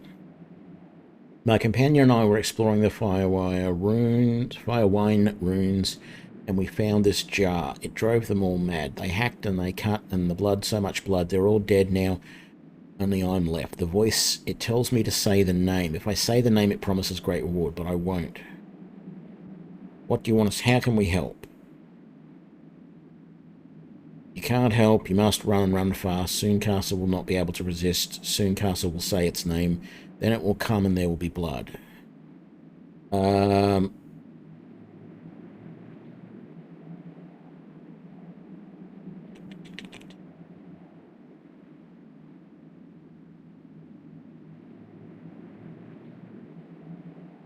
My companion and I were exploring the Firewine runes, and we found this jar. It drove them all mad. They hacked and they cut, and the blood, so much blood. They're all dead now. Only I'm left. The voice, it tells me to say the name. If I say the name, it promises great reward, but I won't. What do you want us? How can we help? You can't help. You must run and run fast. Soon Castle will not be able to resist. Soon Castle will say its name. Then it will come and there will be blood.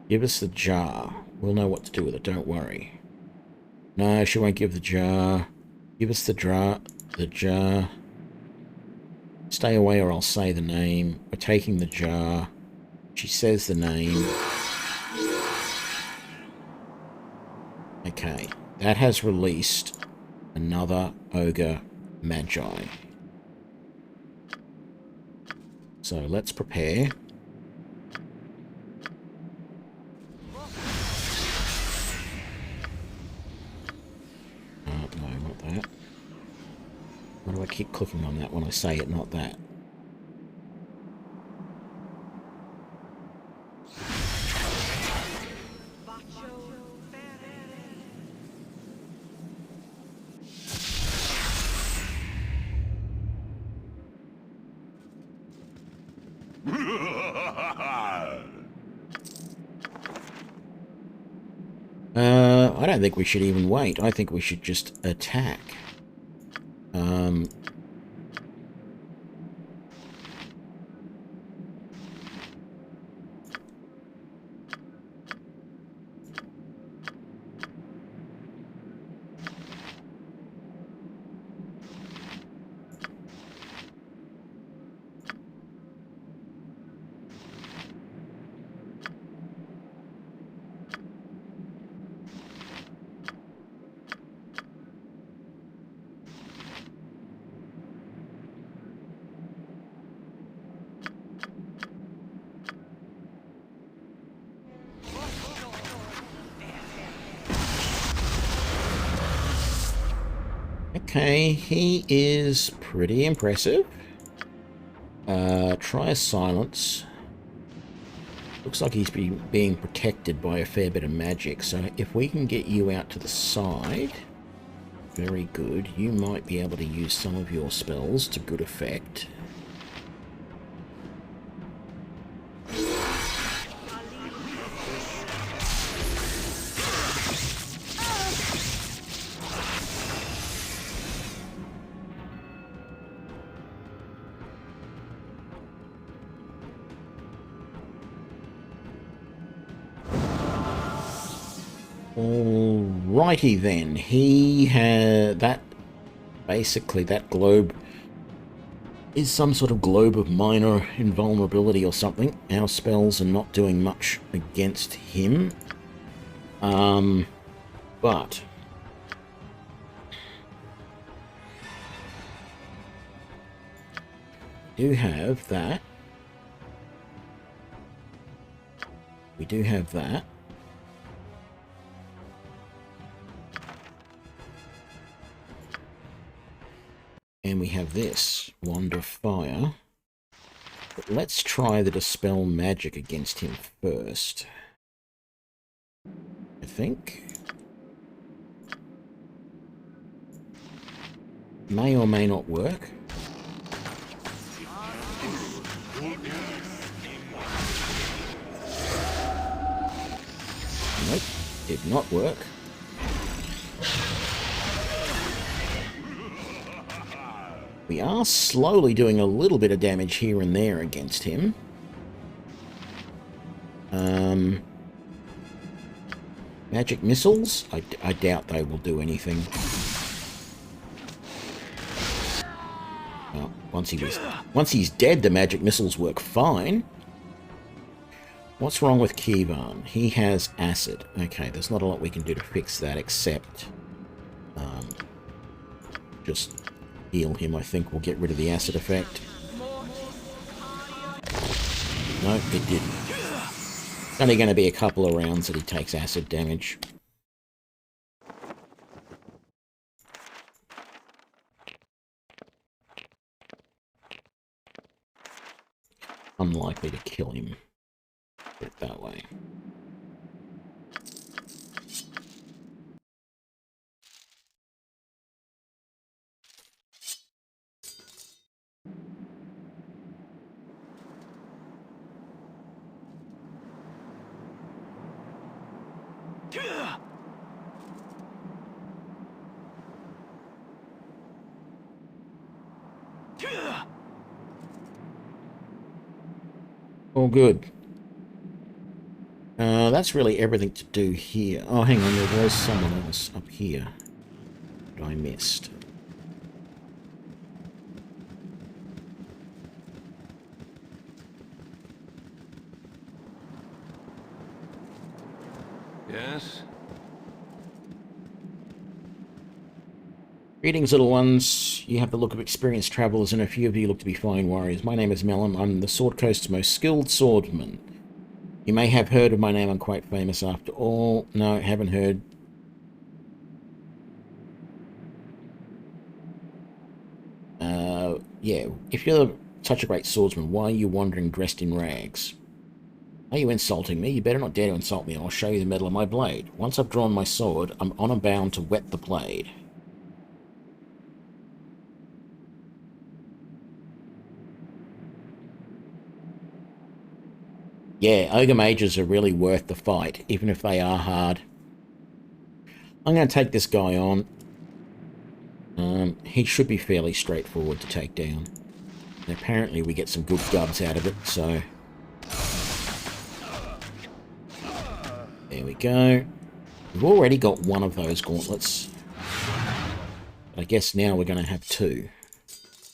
Give us the jar. We'll know what to do with it, don't worry. No, she won't give the jar. Give us the jar. Stay away or I'll say the name. We're taking the jar. She says the name. Okay, that has released another Ogre Magi. So let's prepare. No, not that. Why do I keep clicking on that when I say it, not that? I don't think we should even wait. I think we should just attack. Okay, he is pretty impressive. Try a silence. Looks like he's being protected by a fair bit of magic, so if we can get you out to the side, very good. You might be able to use some of your spells to good effect. Alrighty then, he had that, basically that globe is some sort of globe of minor invulnerability or something. Our spells are not doing much against him. But we do have that. We do have that. And we have this, Wand of Fire. But let's try the Dispel Magic against him first. I think. May or may not work. Nope, did not work. We are slowly doing a little bit of damage here and there against him. Magic missiles? I doubt they will do anything. Well, once he's dead, the magic missiles work fine. What's wrong with Kivan? He has acid. Okay, there's not a lot we can do to fix that except just heal him. I think we'll get rid of the acid effect. No, it didn't. It's only going to be a couple of rounds that he takes acid damage. Unlikely to kill him. Put it that way. All good. That's really everything to do here. Oh, hang on, there was someone else up here that I missed. Yes? Greetings, little ones. You have the look of experienced travelers, and a few of you look to be fine warriors. My name is Melon. I'm the Sword Coast's most skilled swordsman. You may have heard of my name. I'm quite famous after all. No, haven't heard. Yeah, if you're such a great swordsman, why are you wandering dressed in rags? Are you insulting me? You better not dare to insult me, and I'll show you the metal of my blade. Once I've drawn my sword, I'm honor bound to wet the blade. Yeah, Ogre Mages are really worth the fight, even if they are hard. I'm going to take this guy on. He should be fairly straightforward to take down. And apparently we get some good gubs out of it, so... There we go. We've already got one of those gauntlets. I guess now we're going to have two.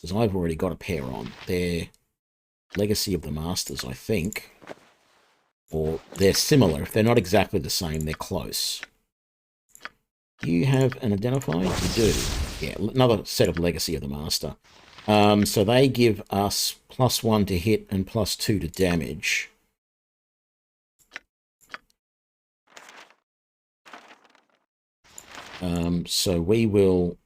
Because I've already got a pair on. They're Legacy of the Masters, I think. Or they're similar. If they're not exactly the same, they're close. Do you have an identified? You do. Yeah, another set of Legacy of the Master. So they give us +1 to hit and +2 to damage. So we will...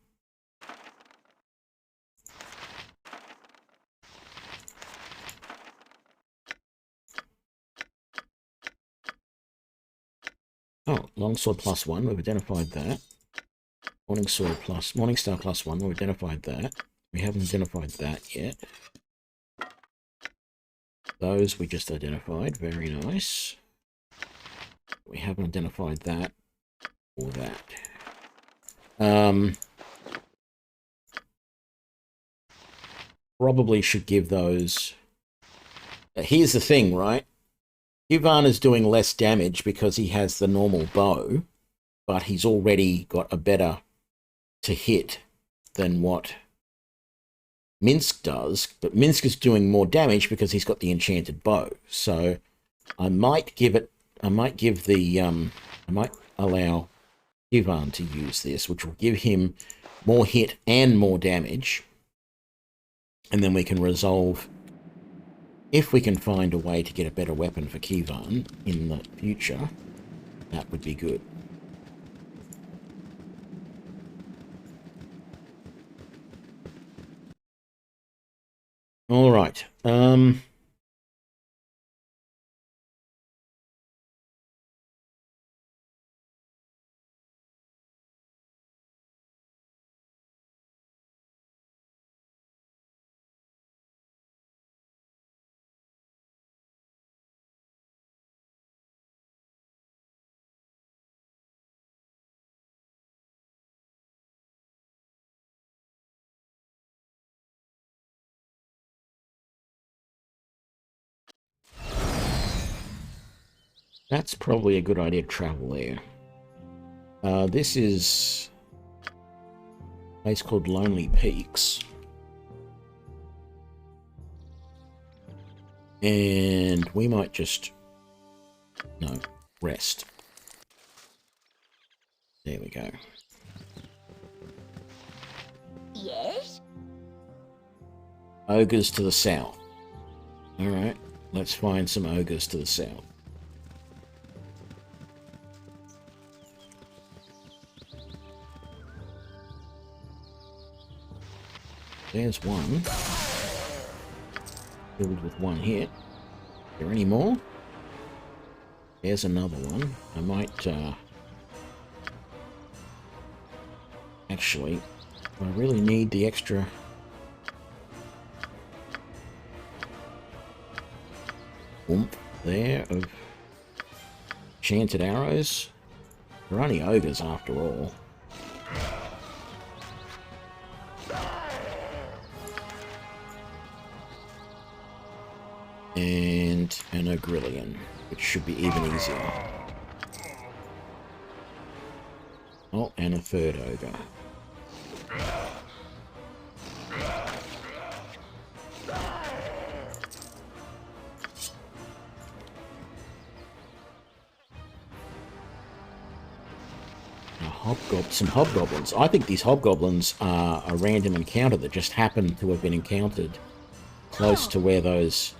Oh, longsword +1, we've identified that. Morningstar +1, we've identified that. We haven't identified that yet. Those we just identified, very nice. We haven't identified that or that. Probably should give those... Here's the thing, right? Kivan is doing less damage because he has the normal bow, but he's already got a better to hit than what Minsc does. But Minsc is doing more damage because he's got the enchanted bow. So I might allow Kivan to use this, which will give him more hit and more damage. And then we can resolve... If we can find a way to get a better weapon for Kivan in the future, that would be good. All right. That's probably a good idea to travel there. This is a place called Lonely Peaks. And we might just... No, rest. There we go. Yes? Ogres to the south. Alright, let's find some ogres to the south. There's one. Filled with one hit. Are there any more? There's another one. I might, actually, I really need the extra... oomph there of enchanted arrows. They're only ogres after all. And an Ogrillion, which should be even easier. Oh, and a third ogre. Some hobgoblins. I think these hobgoblins are a random encounter that just happened to have been encountered close to where those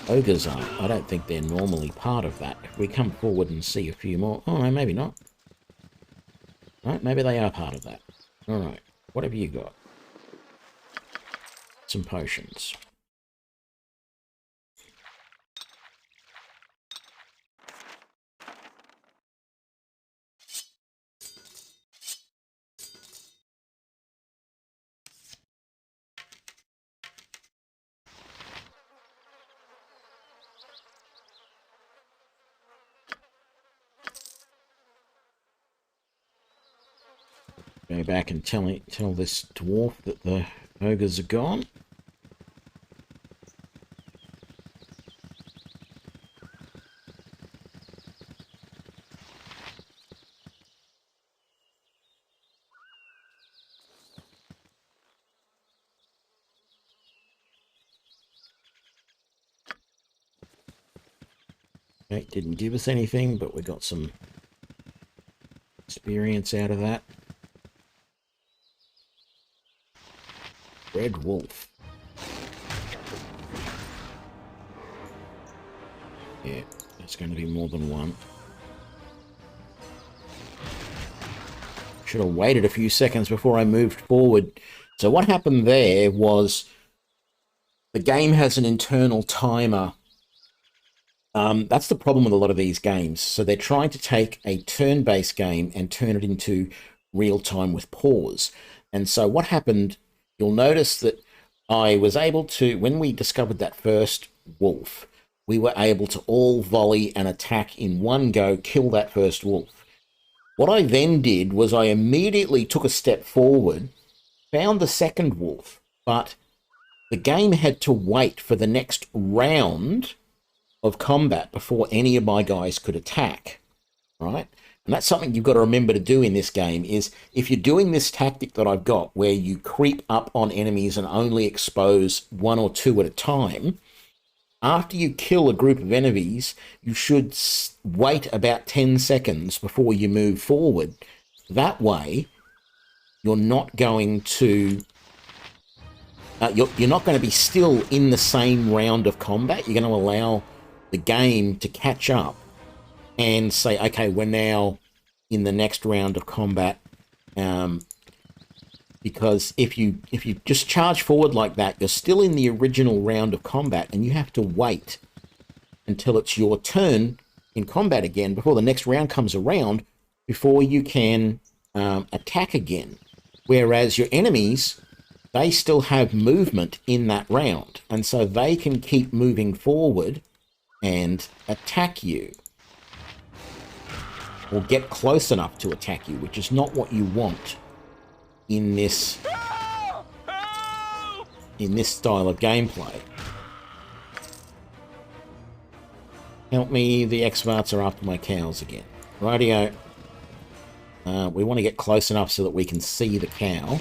ogres are. I don't think they're normally part of that. If we come forward and see a few more... Oh, no, maybe not. Right, maybe they are part of that. Alright, what have you got? Some potions. Go back and tell this dwarf that the ogres are gone. Okay, didn't give us anything, but we got some experience out of that. Red wolf. Yeah, there's going to be more than one. Should have waited a few seconds before I moved forward. So what happened there was the game has an internal timer. That's the problem with a lot of these games. So they're trying to take a turn-based game and turn it into real-time with pause. And so what happened... You'll notice that I was able to, when we discovered that first wolf, we were able to all volley and attack in one go, kill that first wolf. What I then did was I immediately took a step forward, found the second wolf, but the game had to wait for the next round of combat before any of my guys could attack, right? And that's something you've got to remember to do in this game is if you're doing this tactic that I've got where you creep up on enemies and only expose one or two at a time, after you kill a group of enemies, you should wait about 10 seconds before you move forward. That way, you're not going to... you're not going to be still in the same round of combat. You're going to allow the game to catch up and say, okay, we're now in the next round of combat, because if you just charge forward like that, you're still in the original round of combat, and you have to wait until it's your turn in combat again before the next round comes around before you can attack again. Whereas your enemies, they still have movement in that round, and so they can keep moving forward and attack you. Or get close enough to attack you, which is not what you want in this style of gameplay. Help me, the X-Varts are after my cows again. Rightio. We want to get close enough so that we can see the cow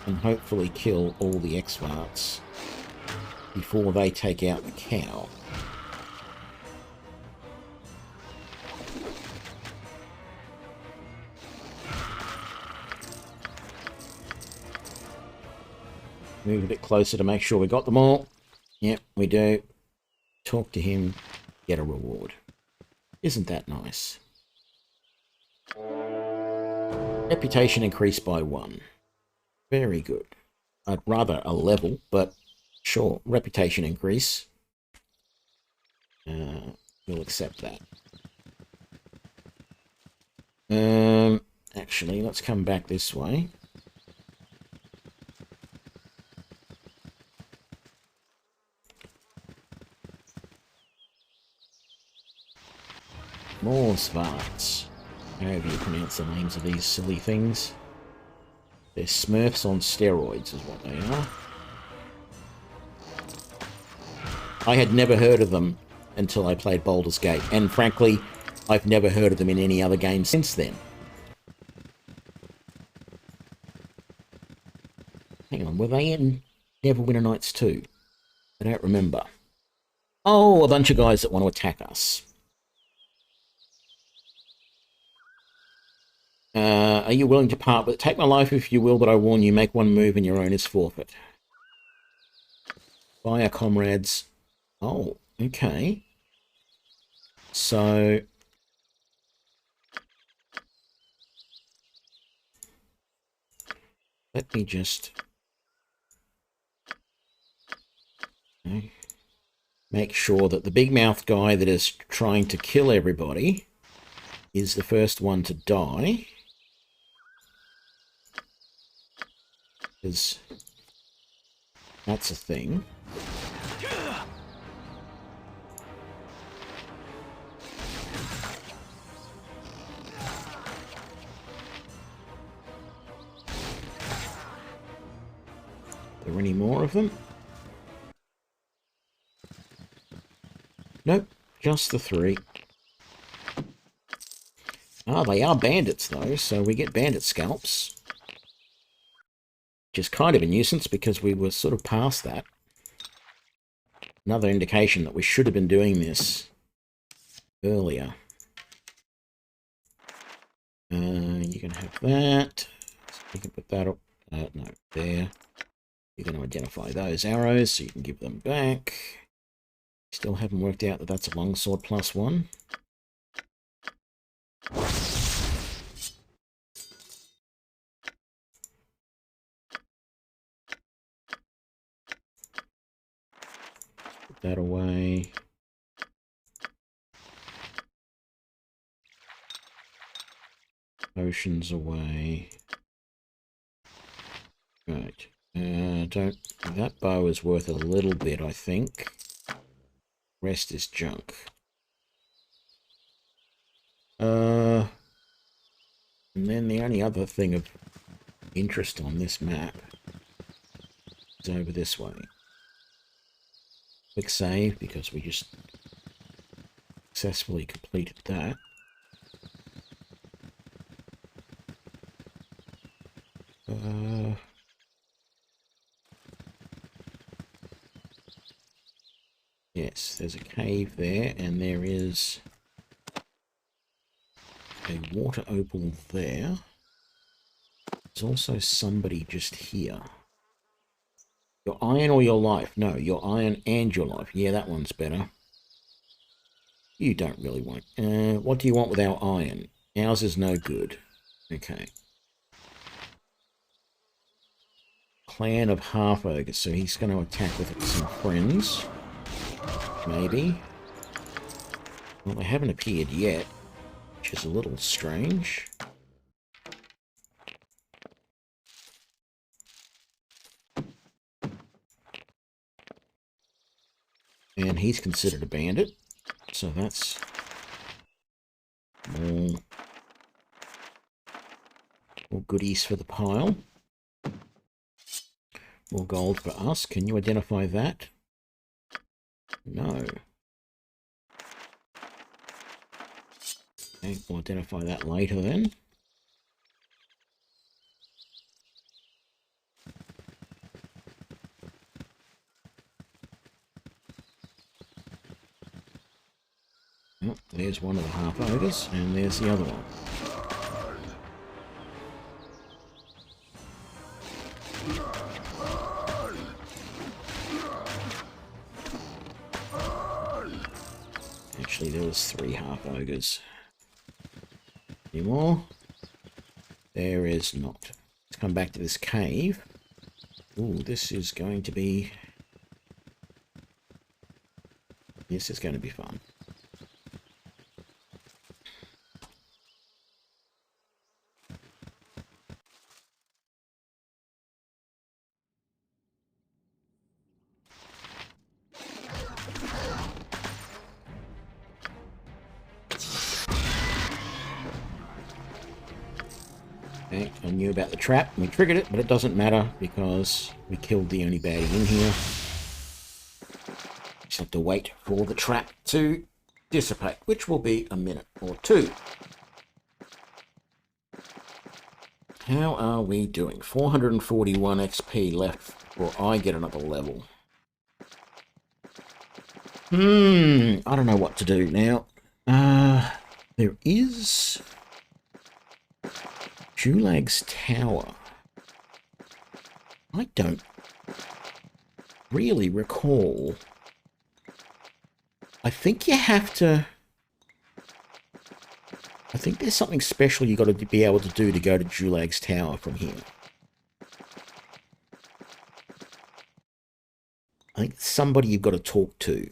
and hopefully kill all the X-Varts before they take out the cow. Move a bit closer to make sure we got them all. Yep, we do. Talk to him, get a reward. Isn't that nice? Reputation increased by 1. Very good. I'd rather a level, but sure, reputation increase. We'll accept that. Actually, let's come back this way. More Svarts. However you pronounce the names of these silly things. They're Smurfs on steroids is what they are. I had never heard of them until I played Baldur's Gate, and frankly, I've never heard of them in any other game since then. Hang on, were they in Neverwinter Nights 2? I don't remember. Oh, a bunch of guys that want to attack us. Are you willing to part with it? Take my life if you will, but I warn you, make one move and your own is forfeit. Fire comrades. Oh, okay. So... let me just... make sure that the big mouth guy that is trying to kill everybody is the first one to die. Because that's a thing. Are there any more of them? Nope, just the 3. Ah, they are bandits though, so we get bandit scalps. Which is kind of a nuisance because we were sort of past that. Another indication that we should have been doing this earlier. You can have that. So you can put that up. No, there. You're going to identify those arrows so you can give them back. Still haven't worked out that that's a longsword +1. Put that away. Potions away. Right. That bow is worth a little bit, I think. Rest is junk. And then the only other thing of interest on this map is over this way. Quick save because we just successfully completed that. Yes, there's a cave there, and there is a water opal there. There's also somebody just here. Your iron or your life? No, your iron and your life. Yeah, that one's better. You don't really want... what do you want with our iron? Ours is no good. Okay. Clan of Half Ogre, so he's going to attack with some friends. Maybe. Well, they haven't appeared yet, which is a little strange. And he's considered a bandit, so that's more goodies for the pile. More gold for us. Can you identify that? No. Okay, we'll identify that later then. Oh, there's one of the half ogres, and there's the other one. Actually, there was 3 half ogres. Any more? There is not. Let's come back to this cave. Ooh, this is going to be... This is going to be fun. Okay, I knew about the trap. We triggered it, but it doesn't matter because we killed the only baddie in here. Just have to wait for the trap to dissipate, which will be a minute or 2. How are we doing? 441 XP left before I get another level. I don't know what to do now. There is... Julag's Tower. I don't really recall. I think you have to... I think there's something special you got to be able to do to go to Julag's Tower from here. I think it's somebody you've got to talk to.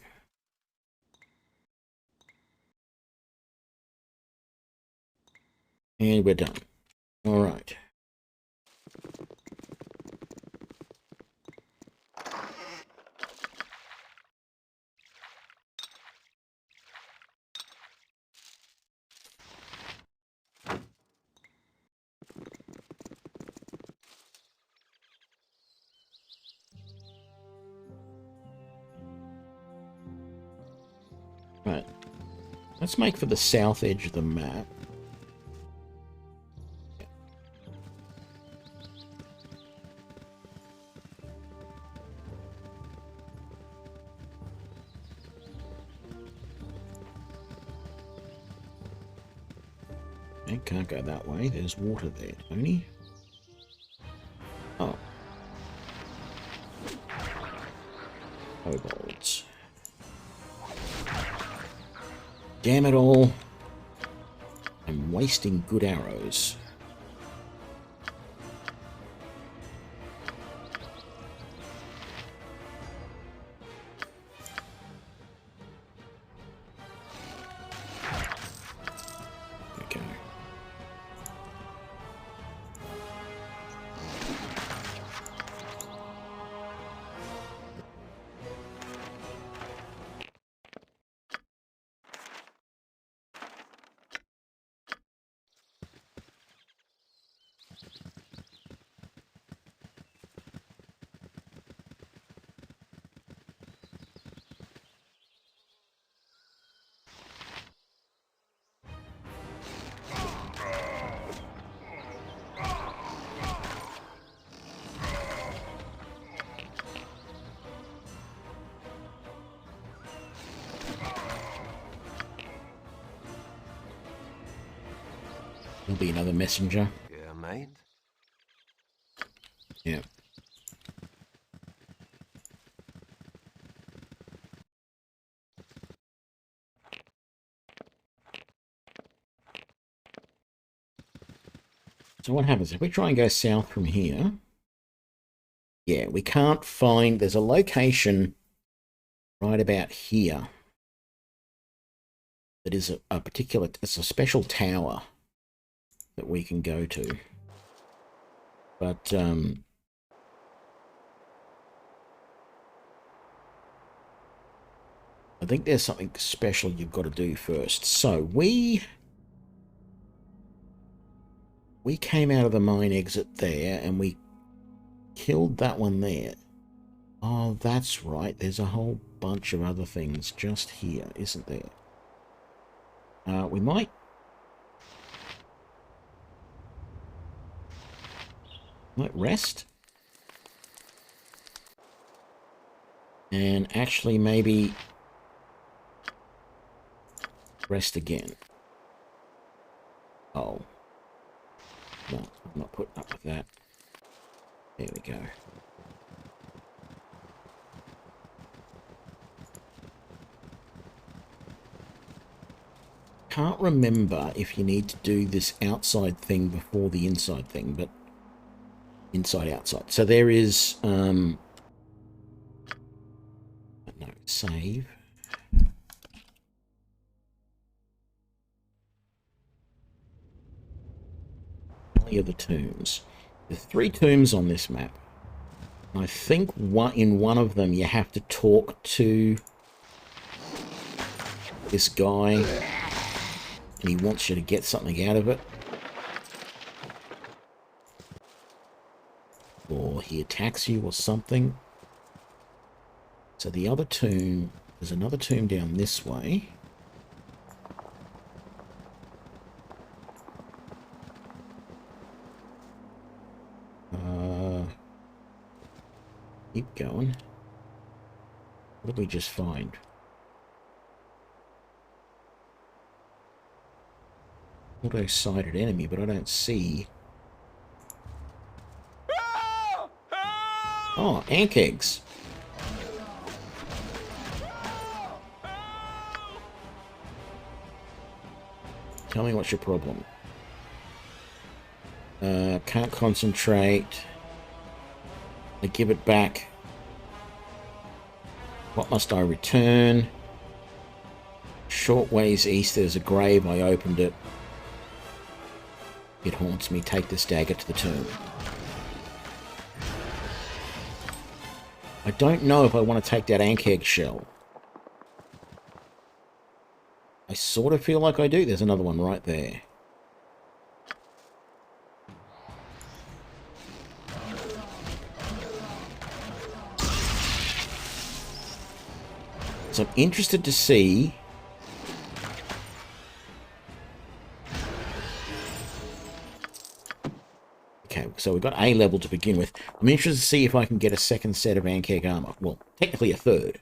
And we're done. All right. Right. Let's make for the south edge of the map. I can't go that way. There's water there, Tony. Oh. Kobolds. Damn it all. I'm wasting good arrows. Okay. There'll be another messenger. Yeah, mate. Yeah. So what happens if we try and go south from here? Yeah, we can't find... There's a location right about here that is a particular... It's a special tower that we can go to. But, I think there's something special you've got to do first. So, we came out of the mine exit there, and we killed that one there. Oh, that's right. There's a whole bunch of other things just here, isn't there? We might... rest. And actually maybe Rest again. Oh. No, I'm not putting up with that. There we go. Can't remember if you need to do this outside thing before the inside thing, but inside outside. So there is no save. Valley of the Tombs. There's 3 tombs on this map. I think in one of them you have to talk to this guy. And he wants you to get something out of it. Or he attacks you or something. So the other tomb, there's another tomb down this way. Keep going. What did we just find? Auto-sighted enemy, but I don't see. Oh, ank eggs. Tell me what's your problem. Can't concentrate. I give it back. What must I return? Short ways east, there's a grave. I opened it. It haunts me. Take this dagger to the tomb. I don't know if I want to take that ank egg shell. I sort of feel like I do. There's another one right there. So I'm interested to see okay, so we've got A level to begin with. I'm interested to see if I can get a second set of ank egg armor. Well, technically a third.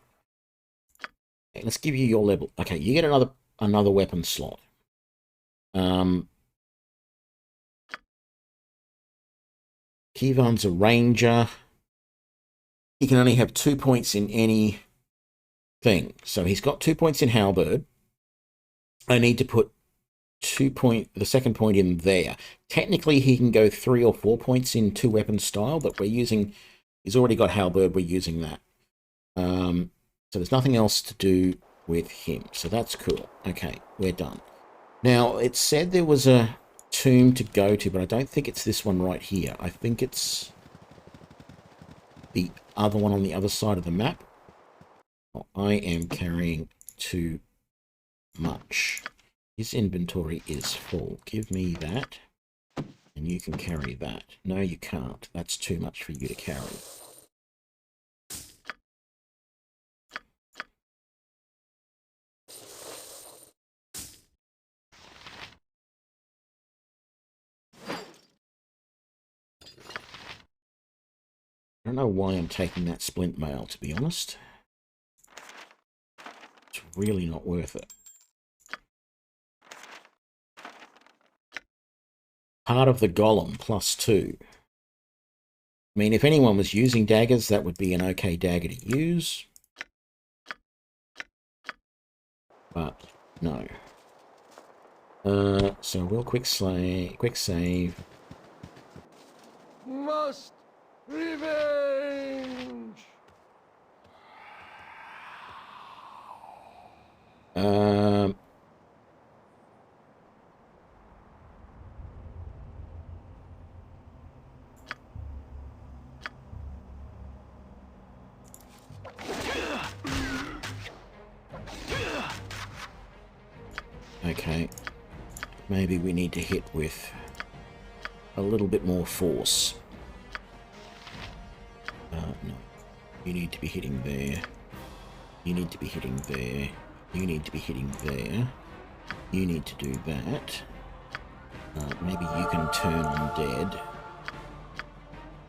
Okay, let's give you your level. Okay, you get another weapon slot. Kivan's a ranger. He can only have 2 points in any thing. So he's got 2 points in halberd. I need to put the second point in there. Technically, he can go 3 or 4 points in 2 weapon style, but we're using. He's already got halberd. We're using that. So there's nothing else to do with him. So that's cool. Okay, we're done. Now it said there was a tomb to go to, but I don't think it's this one right here. I think it's the other one on the other side of the map. Oh, I am carrying too much. His inventory is full. Give me that. And you can carry that. No, you can't. That's too much for you to carry. I don't know why I'm taking that splint mail, to be honest. It's really not worth it. Part of the golem, +2. I mean, if anyone was using daggers, that would be an okay dagger to use. But, no. So we'll quick save. Must revenge. Okay. Maybe we need to hit with a little bit more force. No. You need to be hitting there. You need to be hitting there. You need to be hitting there. You need to do that. Maybe you can turn on dead.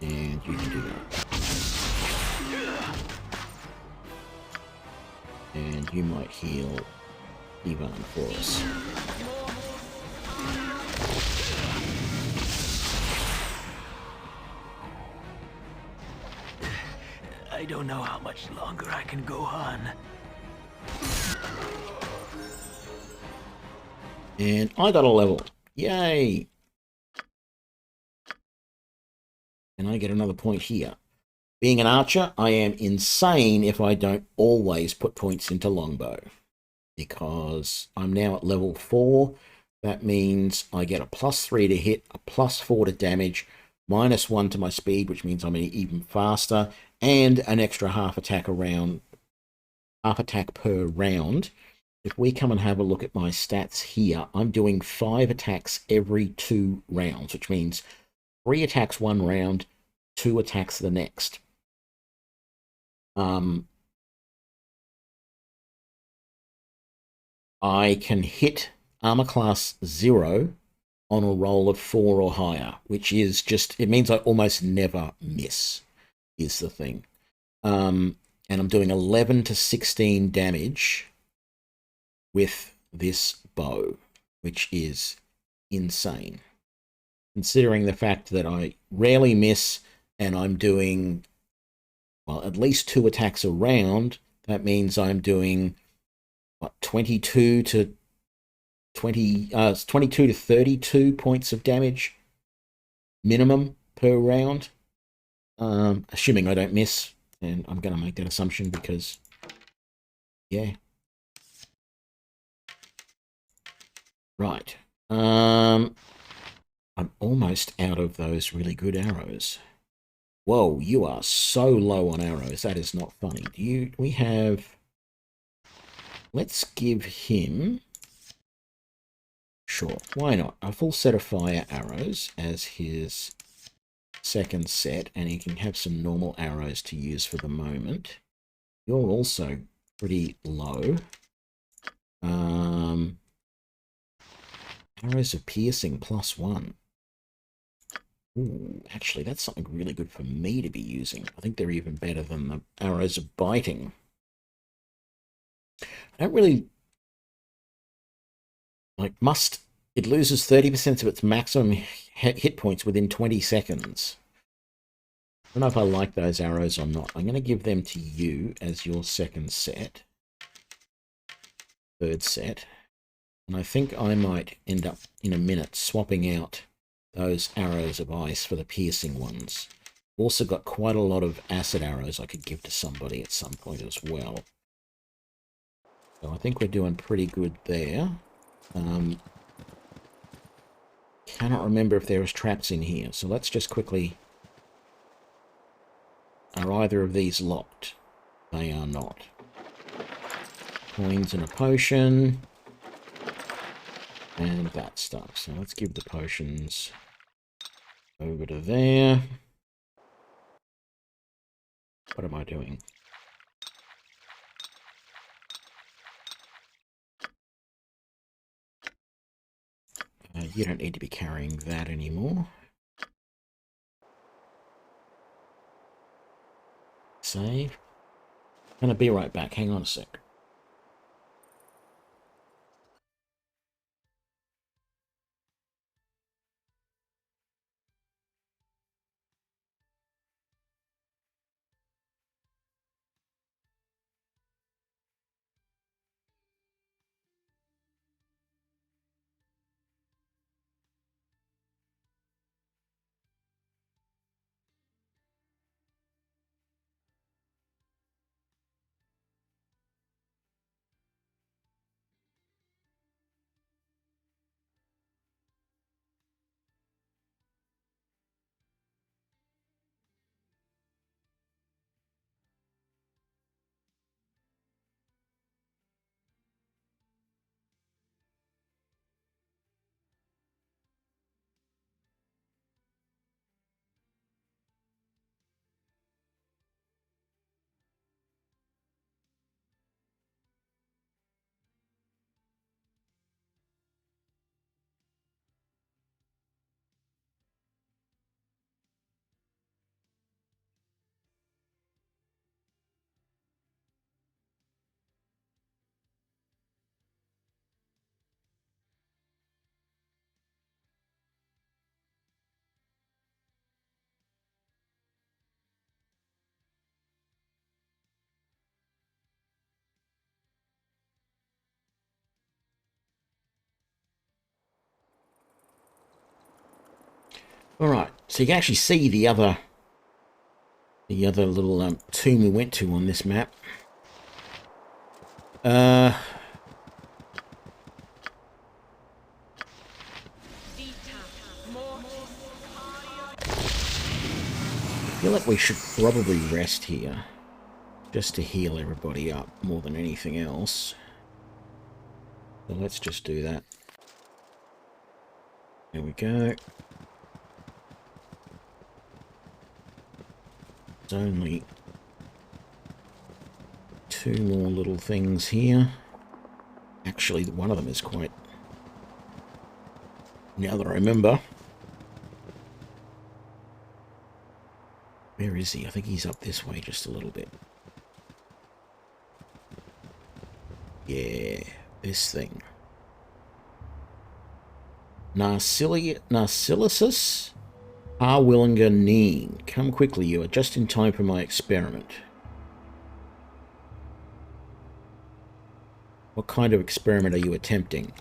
And you can do that. And you might heal Kivan for us. I don't know how much longer I can go on. And I got a level. Yay! And I get another point here. Being an archer, I am insane if I don't always put points into longbow. Because I'm now at level 4. That means I get a +3 to hit, a +4 to damage, -1 to my speed, which means I'm even faster, and an extra half attack per round. If we come and have a look at my stats here, I'm doing 5 attacks every 2 rounds, which means 3 attacks 1 round, 2 attacks the next. I can hit armor class 0 on a roll of 4 or higher, which is just, it means I almost never miss, is the thing. And I'm doing 11 to 16 damage with this bow, which is insane. Considering the fact that I rarely miss and I'm doing, well, at least 2 attacks a round, that means I'm doing, what, 22 to 32 points of damage minimum per round, assuming I don't miss, and I'm going to make that assumption because, yeah. Right. I'm almost out of those really good arrows. Whoa, you are so low on arrows. That is not funny. We have... Let's give him... Sure, why not? A full set of fire arrows as his second set, and he can have some normal arrows to use for the moment. You're also pretty low. Arrows of piercing +1. Ooh, actually, that's something really good for me to be using. I think they're even better than the arrows of biting. I don't really... It loses 30% of its maximum hit points within 20 seconds. I don't know if I like those arrows or not. I'm going to give them to you as your second set. Third set. And I think I might end up, in a minute, swapping out those arrows of ice for the piercing ones. Also got quite a lot of acid arrows I could give to somebody at some point as well. So I think we're doing pretty good there. Cannot remember if there was traps in here, so let's just quickly... Are either of these locked? They are not. Coins and a potion. And that stuff. So let's give the potions over to there. What am I doing? You don't need to be carrying that anymore. Save. Gonna be right back. Hang on a sec. All right, so you can actually see the other little tomb we went to on this map. I feel like we should probably rest here, just to heal everybody up more than anything else. So let's just do that. There we go. It's only 2 more little things here. Actually, one of them is quite... Now that I remember. Where is he? I think he's up this way just a little bit. Yeah, this thing. Narcissus Harwillinger Neen. Come quickly, you are just in time for my experiment. What kind of experiment are you attempting?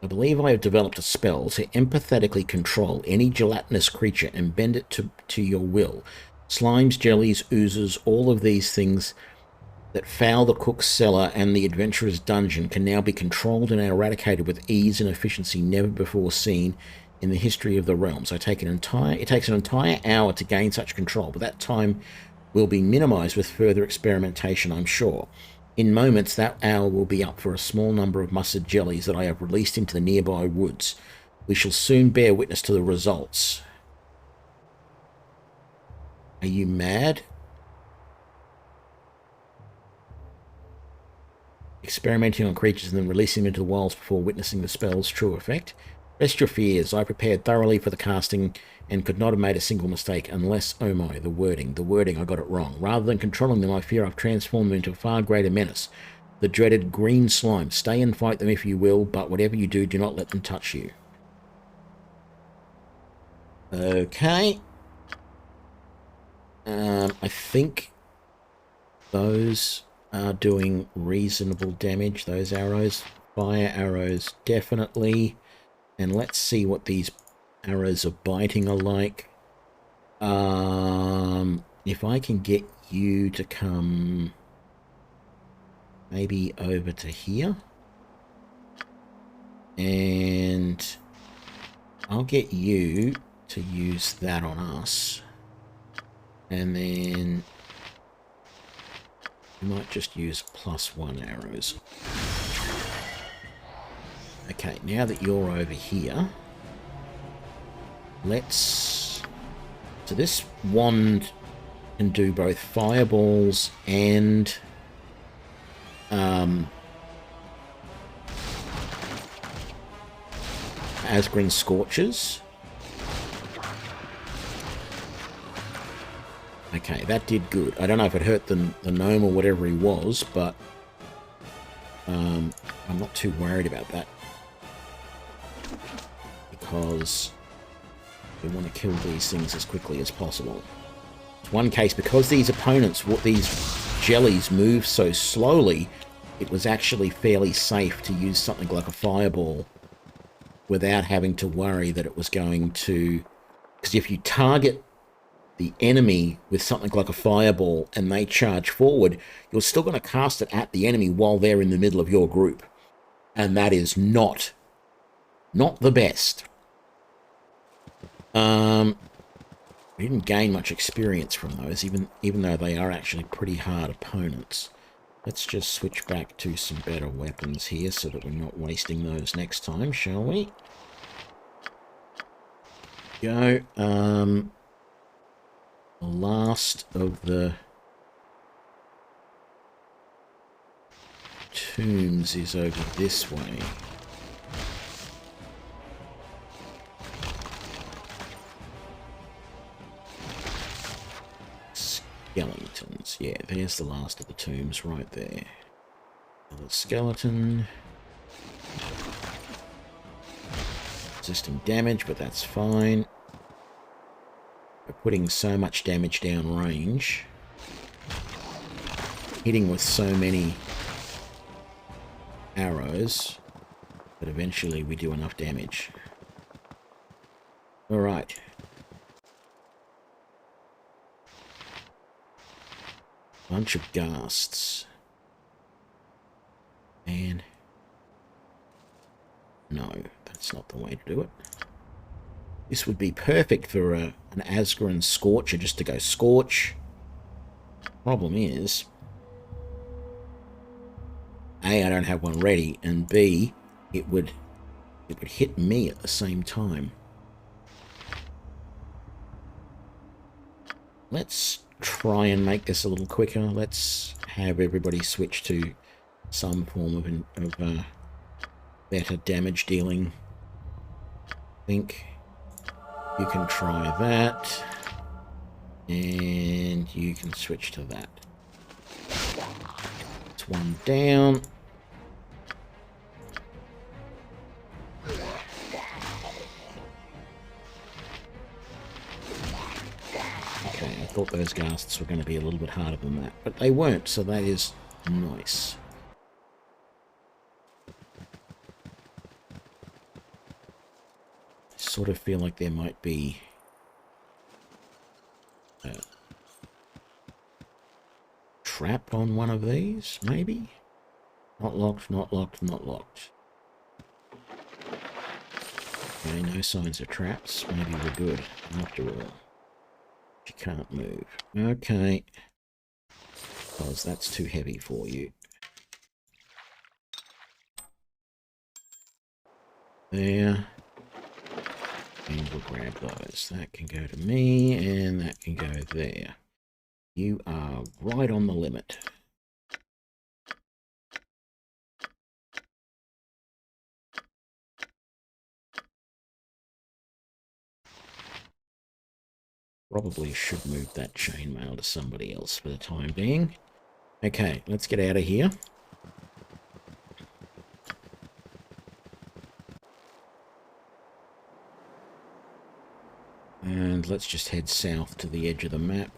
I believe I have developed a spell to empathetically control any gelatinous creature and bend it to your will. Slimes, jellies, oozes, all of these things that foul the cook's cellar and the adventurer's dungeon can now be controlled and eradicated with ease and efficiency never before seen in the history of the realms. It takes an entire hour to gain such control, but that time will be minimized with further experimentation, I'm sure. In moments, that hour will be up for a small number of mustard jellies that I have released into the nearby woods. We shall soon bear witness to the results. Are you mad? Experimenting on creatures and then releasing them into the wilds before witnessing the spell's true effect? Rest your fears. I prepared thoroughly for the casting and could not have made a single mistake unless, oh my, the wording, I got it wrong. Rather than controlling them, I fear I've transformed them into a far greater menace. The dreaded green slime. Stay and fight them if you will, but whatever you do, do not let them touch you. Okay. I think those are doing reasonable damage, those arrows. Fire arrows, definitely. And let's see what these arrows of biting are like. If I can get you to come maybe over to here. And I'll get you to use that on us. And then you might just use +1 arrows. Okay, now that you're over here, let's... So this wand can do both fireballs and Asgrin Scorches. Okay, that did good. I don't know if it hurt the gnome or whatever he was, but I'm not too worried about that. Because we want to kill these things as quickly as possible. In one case, because these opponents, these jellies move so slowly, it was actually fairly safe to use something like a fireball without having to worry that it was going to... Because if you target the enemy with something like a fireball and they charge forward, you're still going to cast it at the enemy while they're in the middle of your group. And that is not the best. We didn't gain much experience from those, even though they are actually pretty hard opponents. Let's just switch back to some better weapons here so that we're not wasting those next time, shall we? Go. The last of the tombs is over this way. Skeletons. Yeah, there's the last of the tombs right there. Another skeleton. Resisting damage, but that's fine. We're putting so much damage down range. Hitting with so many arrows that eventually we do enough damage. All right. Bunch of ghasts. And no, that's not the way to do it. This would be perfect for an Asgaran Scorcher, just to go Scorch. Problem is, A, I don't have one ready, and B, it would hit me at the same time. Let's try and make this a little quicker. Let's have everybody switch to some form of better damage dealing. I think you can try that, and you can switch to that. It's one down. Okay, I thought those ghasts were going to be a little bit harder than that, but they weren't, so that is nice. Sort of feel like there might be a trap on one of these, maybe? Not locked, not locked, not locked. Okay, no signs of traps. Maybe we're good, after all. You can't move. Okay. Because that's too heavy for you. There. And we'll grab those. That can go to me, and that can go there. You are right on the limit. Probably should move that chainmail to somebody else for the time being. Okay, let's get out of here. And let's just head south to the edge of the map.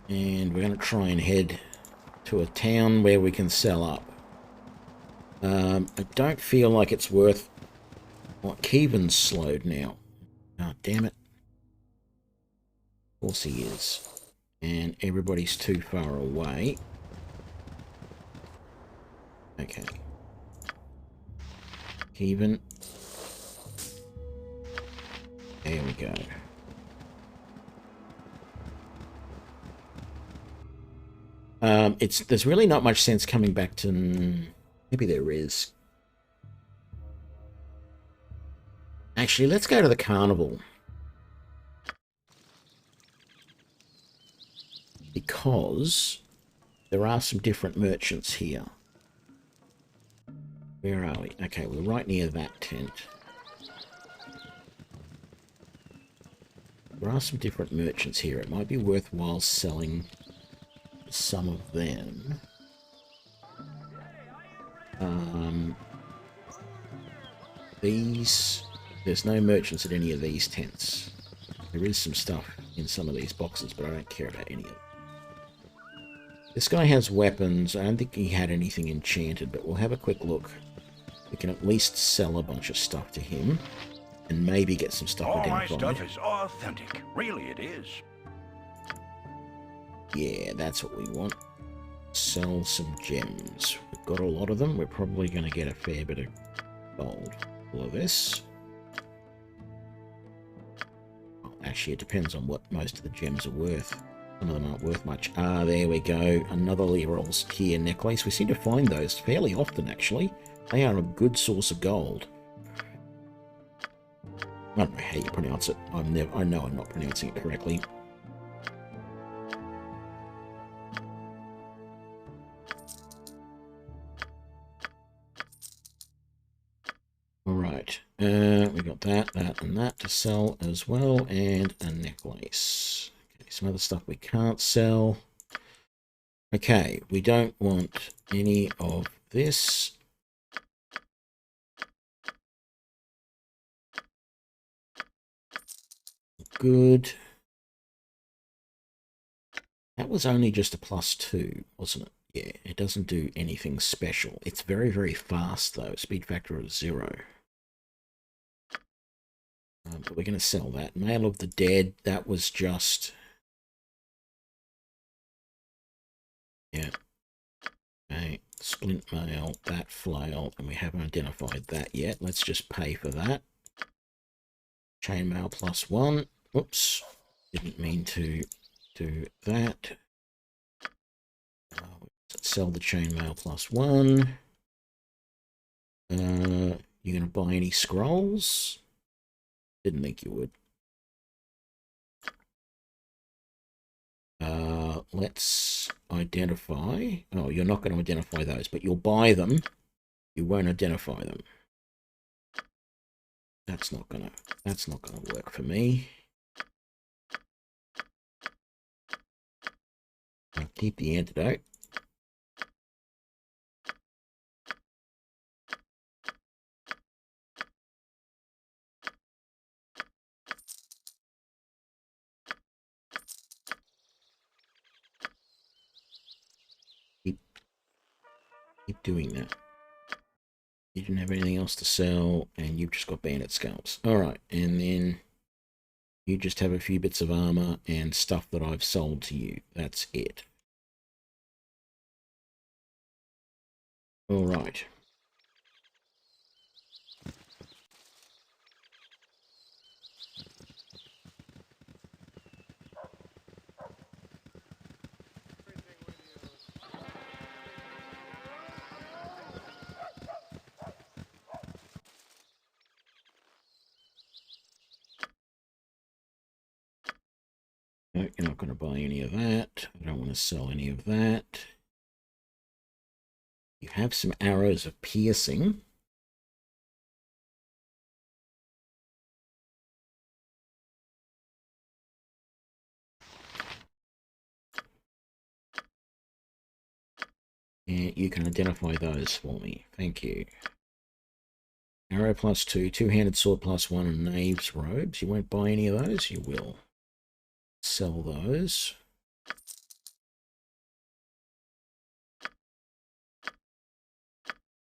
And we're going to try and head to a town where we can sell up. I don't feel like it's worth... What, Kivan's slowed now. Oh, damn it. Of course he is. And everybody's too far away. Okay. Kivan. There we go. There's really not much sense coming back to... Maybe there is. Actually, let's go to the carnival. Because there are some different merchants here. Where are we? Okay, we're right near that tent. There are some different merchants here. It might be worthwhile selling some of them. There's no merchants at any of these tents. There is some stuff in some of these boxes, but I don't care about any of them. This guy has weapons. I don't think he had anything enchanted, but we'll have a quick look. We can at least sell a bunch of stuff to him, and maybe get some stuff identified. All my stuff is authentic. Really, it is. Yeah, that's what we want. Sell some gems. We've got a lot of them. We're probably going to get a fair bit of gold. All of this. Well, actually, it depends on what most of the gems are worth. Some of them aren't worth much. Ah, there we go. Another Leroy's here necklace. We seem to find those fairly often, actually. They are a good source of gold. I don't know how you pronounce it. I know I'm not pronouncing it correctly. Alright, we got that, and that to sell as well, and a necklace. Okay, some other stuff we can't sell. Okay, we don't want any of this. Good. That was only just a +2, wasn't it? Yeah, it doesn't do anything special. It's very, very fast, though. Speed factor of 0. But we're going to sell that. Mail of the Dead, that was just... Yeah. Okay, splint mail, that flail, and we haven't identified that yet. Let's just pay for that. Chainmail +1. Oops. Didn't mean to do that. Sell the chainmail +1. You going to buy any scrolls? Didn't think you would. Let's identify. Oh, you're not going to identify those, but you'll buy them. You won't identify them. That's not gonna work for me. I'll keep the antidote. Keep doing that. You didn't have anything else to sell, and you've just got bandit scalps. Alright, and then you just have a few bits of armor and stuff that I've sold to you. That's it. Alright. No, you're not going to buy any of that. I don't want to sell any of that. You have some arrows of piercing. And you can identify those for me. Thank you. Arrow +2, two-handed sword +1, and knave's robes. You won't buy any of those? You will. Sell those.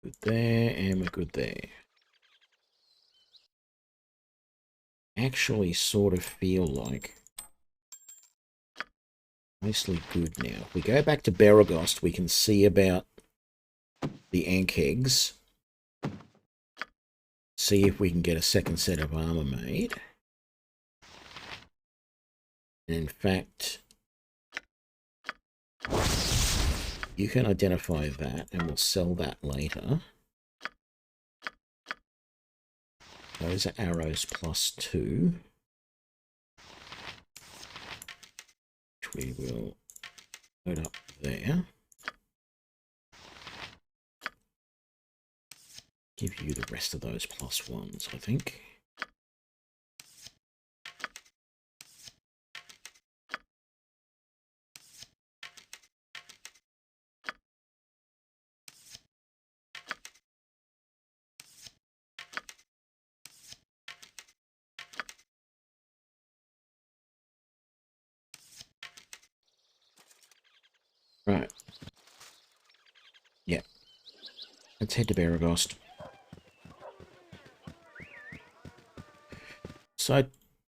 Good there, and we're good there. Actually sort of feel like mostly good now. If we go back to Baragost, we can see about the Ankhegs. See if we can get a second set of armor made. And in fact, you can identify that, and we'll sell that later. Those are arrows +2. Which we will put up there. Give you the rest of those +1s, I think. Right. Yeah. Let's head to Baragost. So I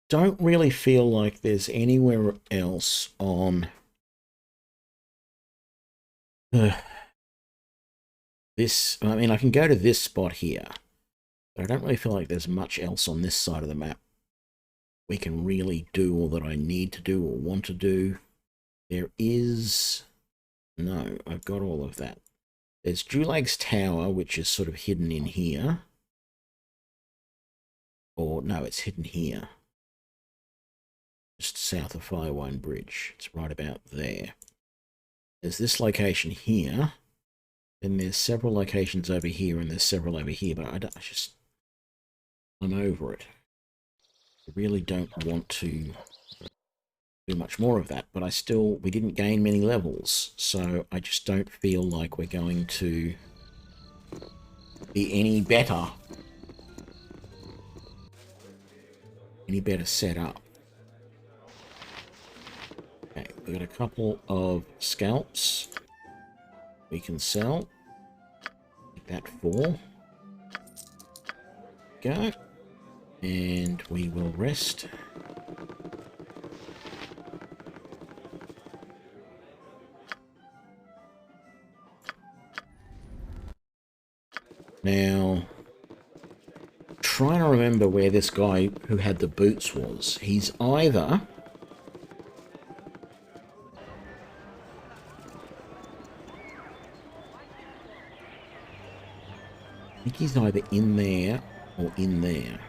don't really feel like there's anywhere else on this. I mean, I can go to this spot here, but I don't really feel like there's much else on this side of the map we can really do all that I need to do or want to do. There is... No, I've got all of that. There's Dulag's Tower, which is sort of hidden in here. Or, no, it's hidden here. Just south of Firewine Bridge. It's right about there. There's this location here. Then there's several locations over here, and there's several over here, but I'm over it. I really don't want to do much more of that, but we didn't gain many levels, so I just don't feel like we're going to be any better set up. Okay, we've got a couple of scalps we can sell. Take that 4. Go. And we will rest. Now, trying to remember where this guy who had the boots was. He's either... I think he's either in there or in there.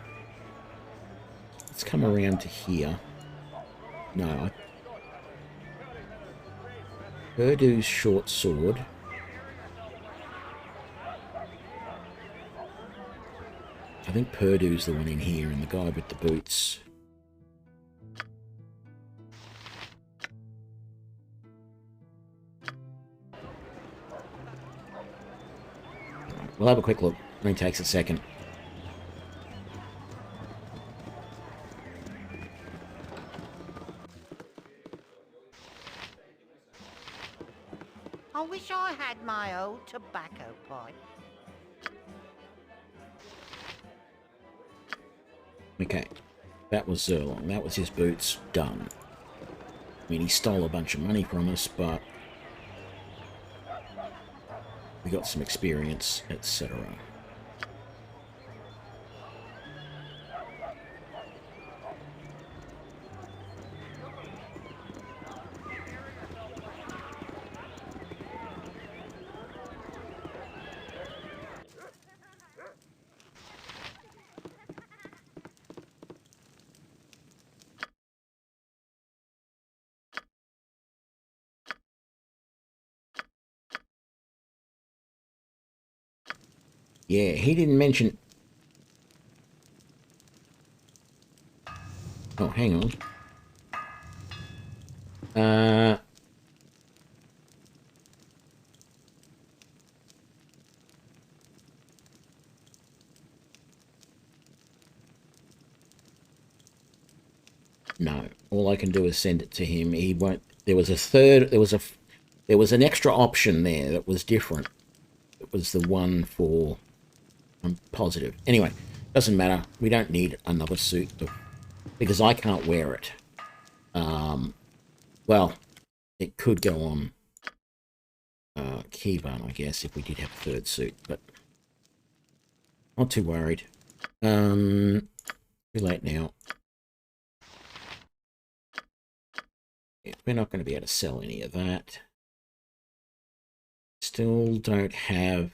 Let's come around to here. No. Purdu's short sword. I think Purdu's the one in here, and the guy with the boots. We'll have a quick look. Only takes a second. I wish I had my old tobacco pipe. Okay, that was Zerlong. That was his boots. Done. I mean, he stole a bunch of money from us, but we got some experience, etc. Yeah, he didn't mention... Oh, hang on. No, all I can do is send it to him. He won't... There was a third... There was an extra option there that was different. It was the one for... I'm positive. Anyway, doesn't matter. We don't need another suit because I can't wear it. Well, it could go on Kivan, I guess, if we did have a third suit, but not too worried. Too late now. Yeah, we're not going to be able to sell any of that. Still don't have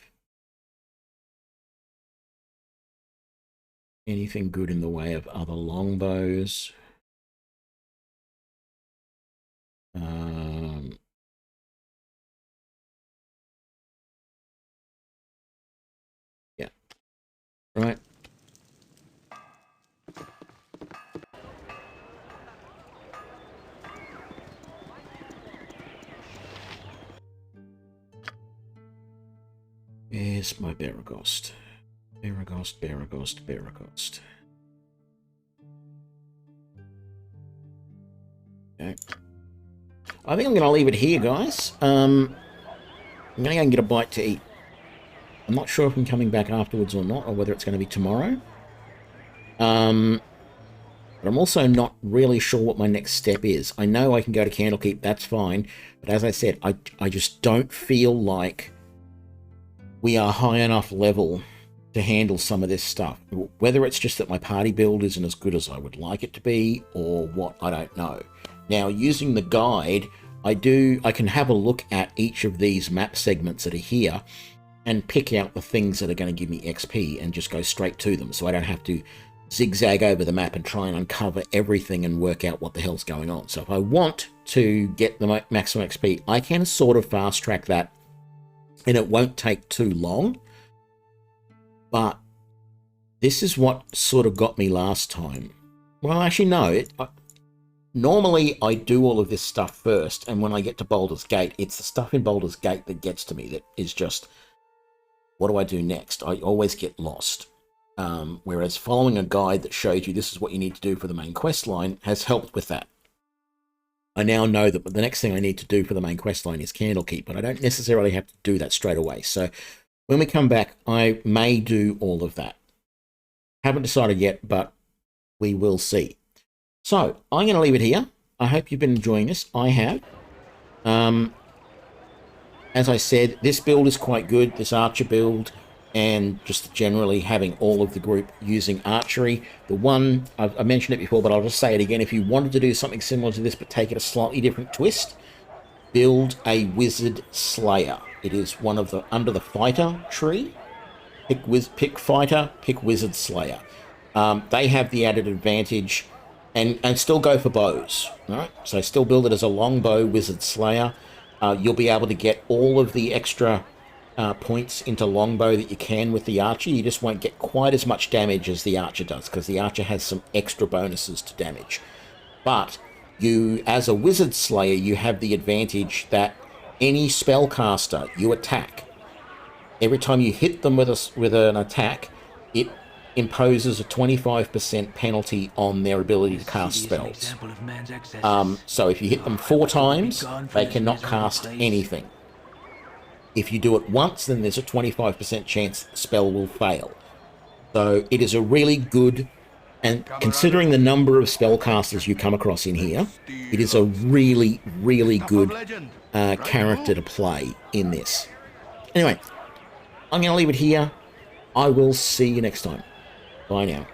anything good in the way of other longbows. Yeah. Right. Where's my Baragost? Baragost. Okay. I think I'm going to leave it here, guys. I'm going to go and get a bite to eat. I'm not sure if I'm coming back afterwards or not, or whether it's going to be tomorrow. But I'm also not really sure what my next step is. I know I can go to Candlekeep, that's fine. But as I said, I just don't feel like we are high enough level to handle some of this stuff. Whether it's just that my party build isn't as good as I would like it to be, or what, I don't know. Now, using the guide, I can have a look at each of these map segments that are here and pick out the things that are going to give me XP and just go straight to them, so I don't have to zigzag over the map and try and uncover everything and work out what the hell's going on. So if I want to get the maximum XP, I can sort of fast track that, and it won't take too long. But this is what sort of got me last time. Well, actually, no. Normally, I do all of this stuff first, and when I get to Baldur's Gate, it's the stuff in Baldur's Gate that gets to me, that is just, what do I do next? I always get lost. Whereas following a guide that shows you this is what you need to do for the main quest line has helped with that. I now know that the next thing I need to do for the main quest line is Candlekeep, but I don't necessarily have to do that straight away. So when we come back, I may do all of that. Haven't decided yet, but we will see. So I'm going to leave it here. I hope you've been enjoying this. I have. As I said, this build is quite good, this archer build, and just generally having all of the group using archery. The one, I mentioned it before, but I'll just say it again. If you wanted to do something similar to this, but take it a slightly different twist, build a Wizard Slayer. It is one of the, under the fighter tree. Pick fighter, pick Wizard Slayer. They have the added advantage, and still go for bows. All right, so still build it as a longbow Wizard Slayer. You'll be able to get all of the extra points into longbow that you can with the archer. You just won't get quite as much damage as the archer does, because the archer has some extra bonuses to damage. But you, as a Wizard Slayer, you have the advantage that any spellcaster you attack, every time you hit them with an attack, it imposes a 25% penalty on their ability to cast spells. So if you hit them 4 times, they cannot cast anything. If you do it once, then there's a 25% chance the spell will fail. So it is a really good, and considering the number of spellcasters you come across in here, it is a really, really good character to play in this. Anyway, I'm going to leave it here. I will see you next time. Bye now.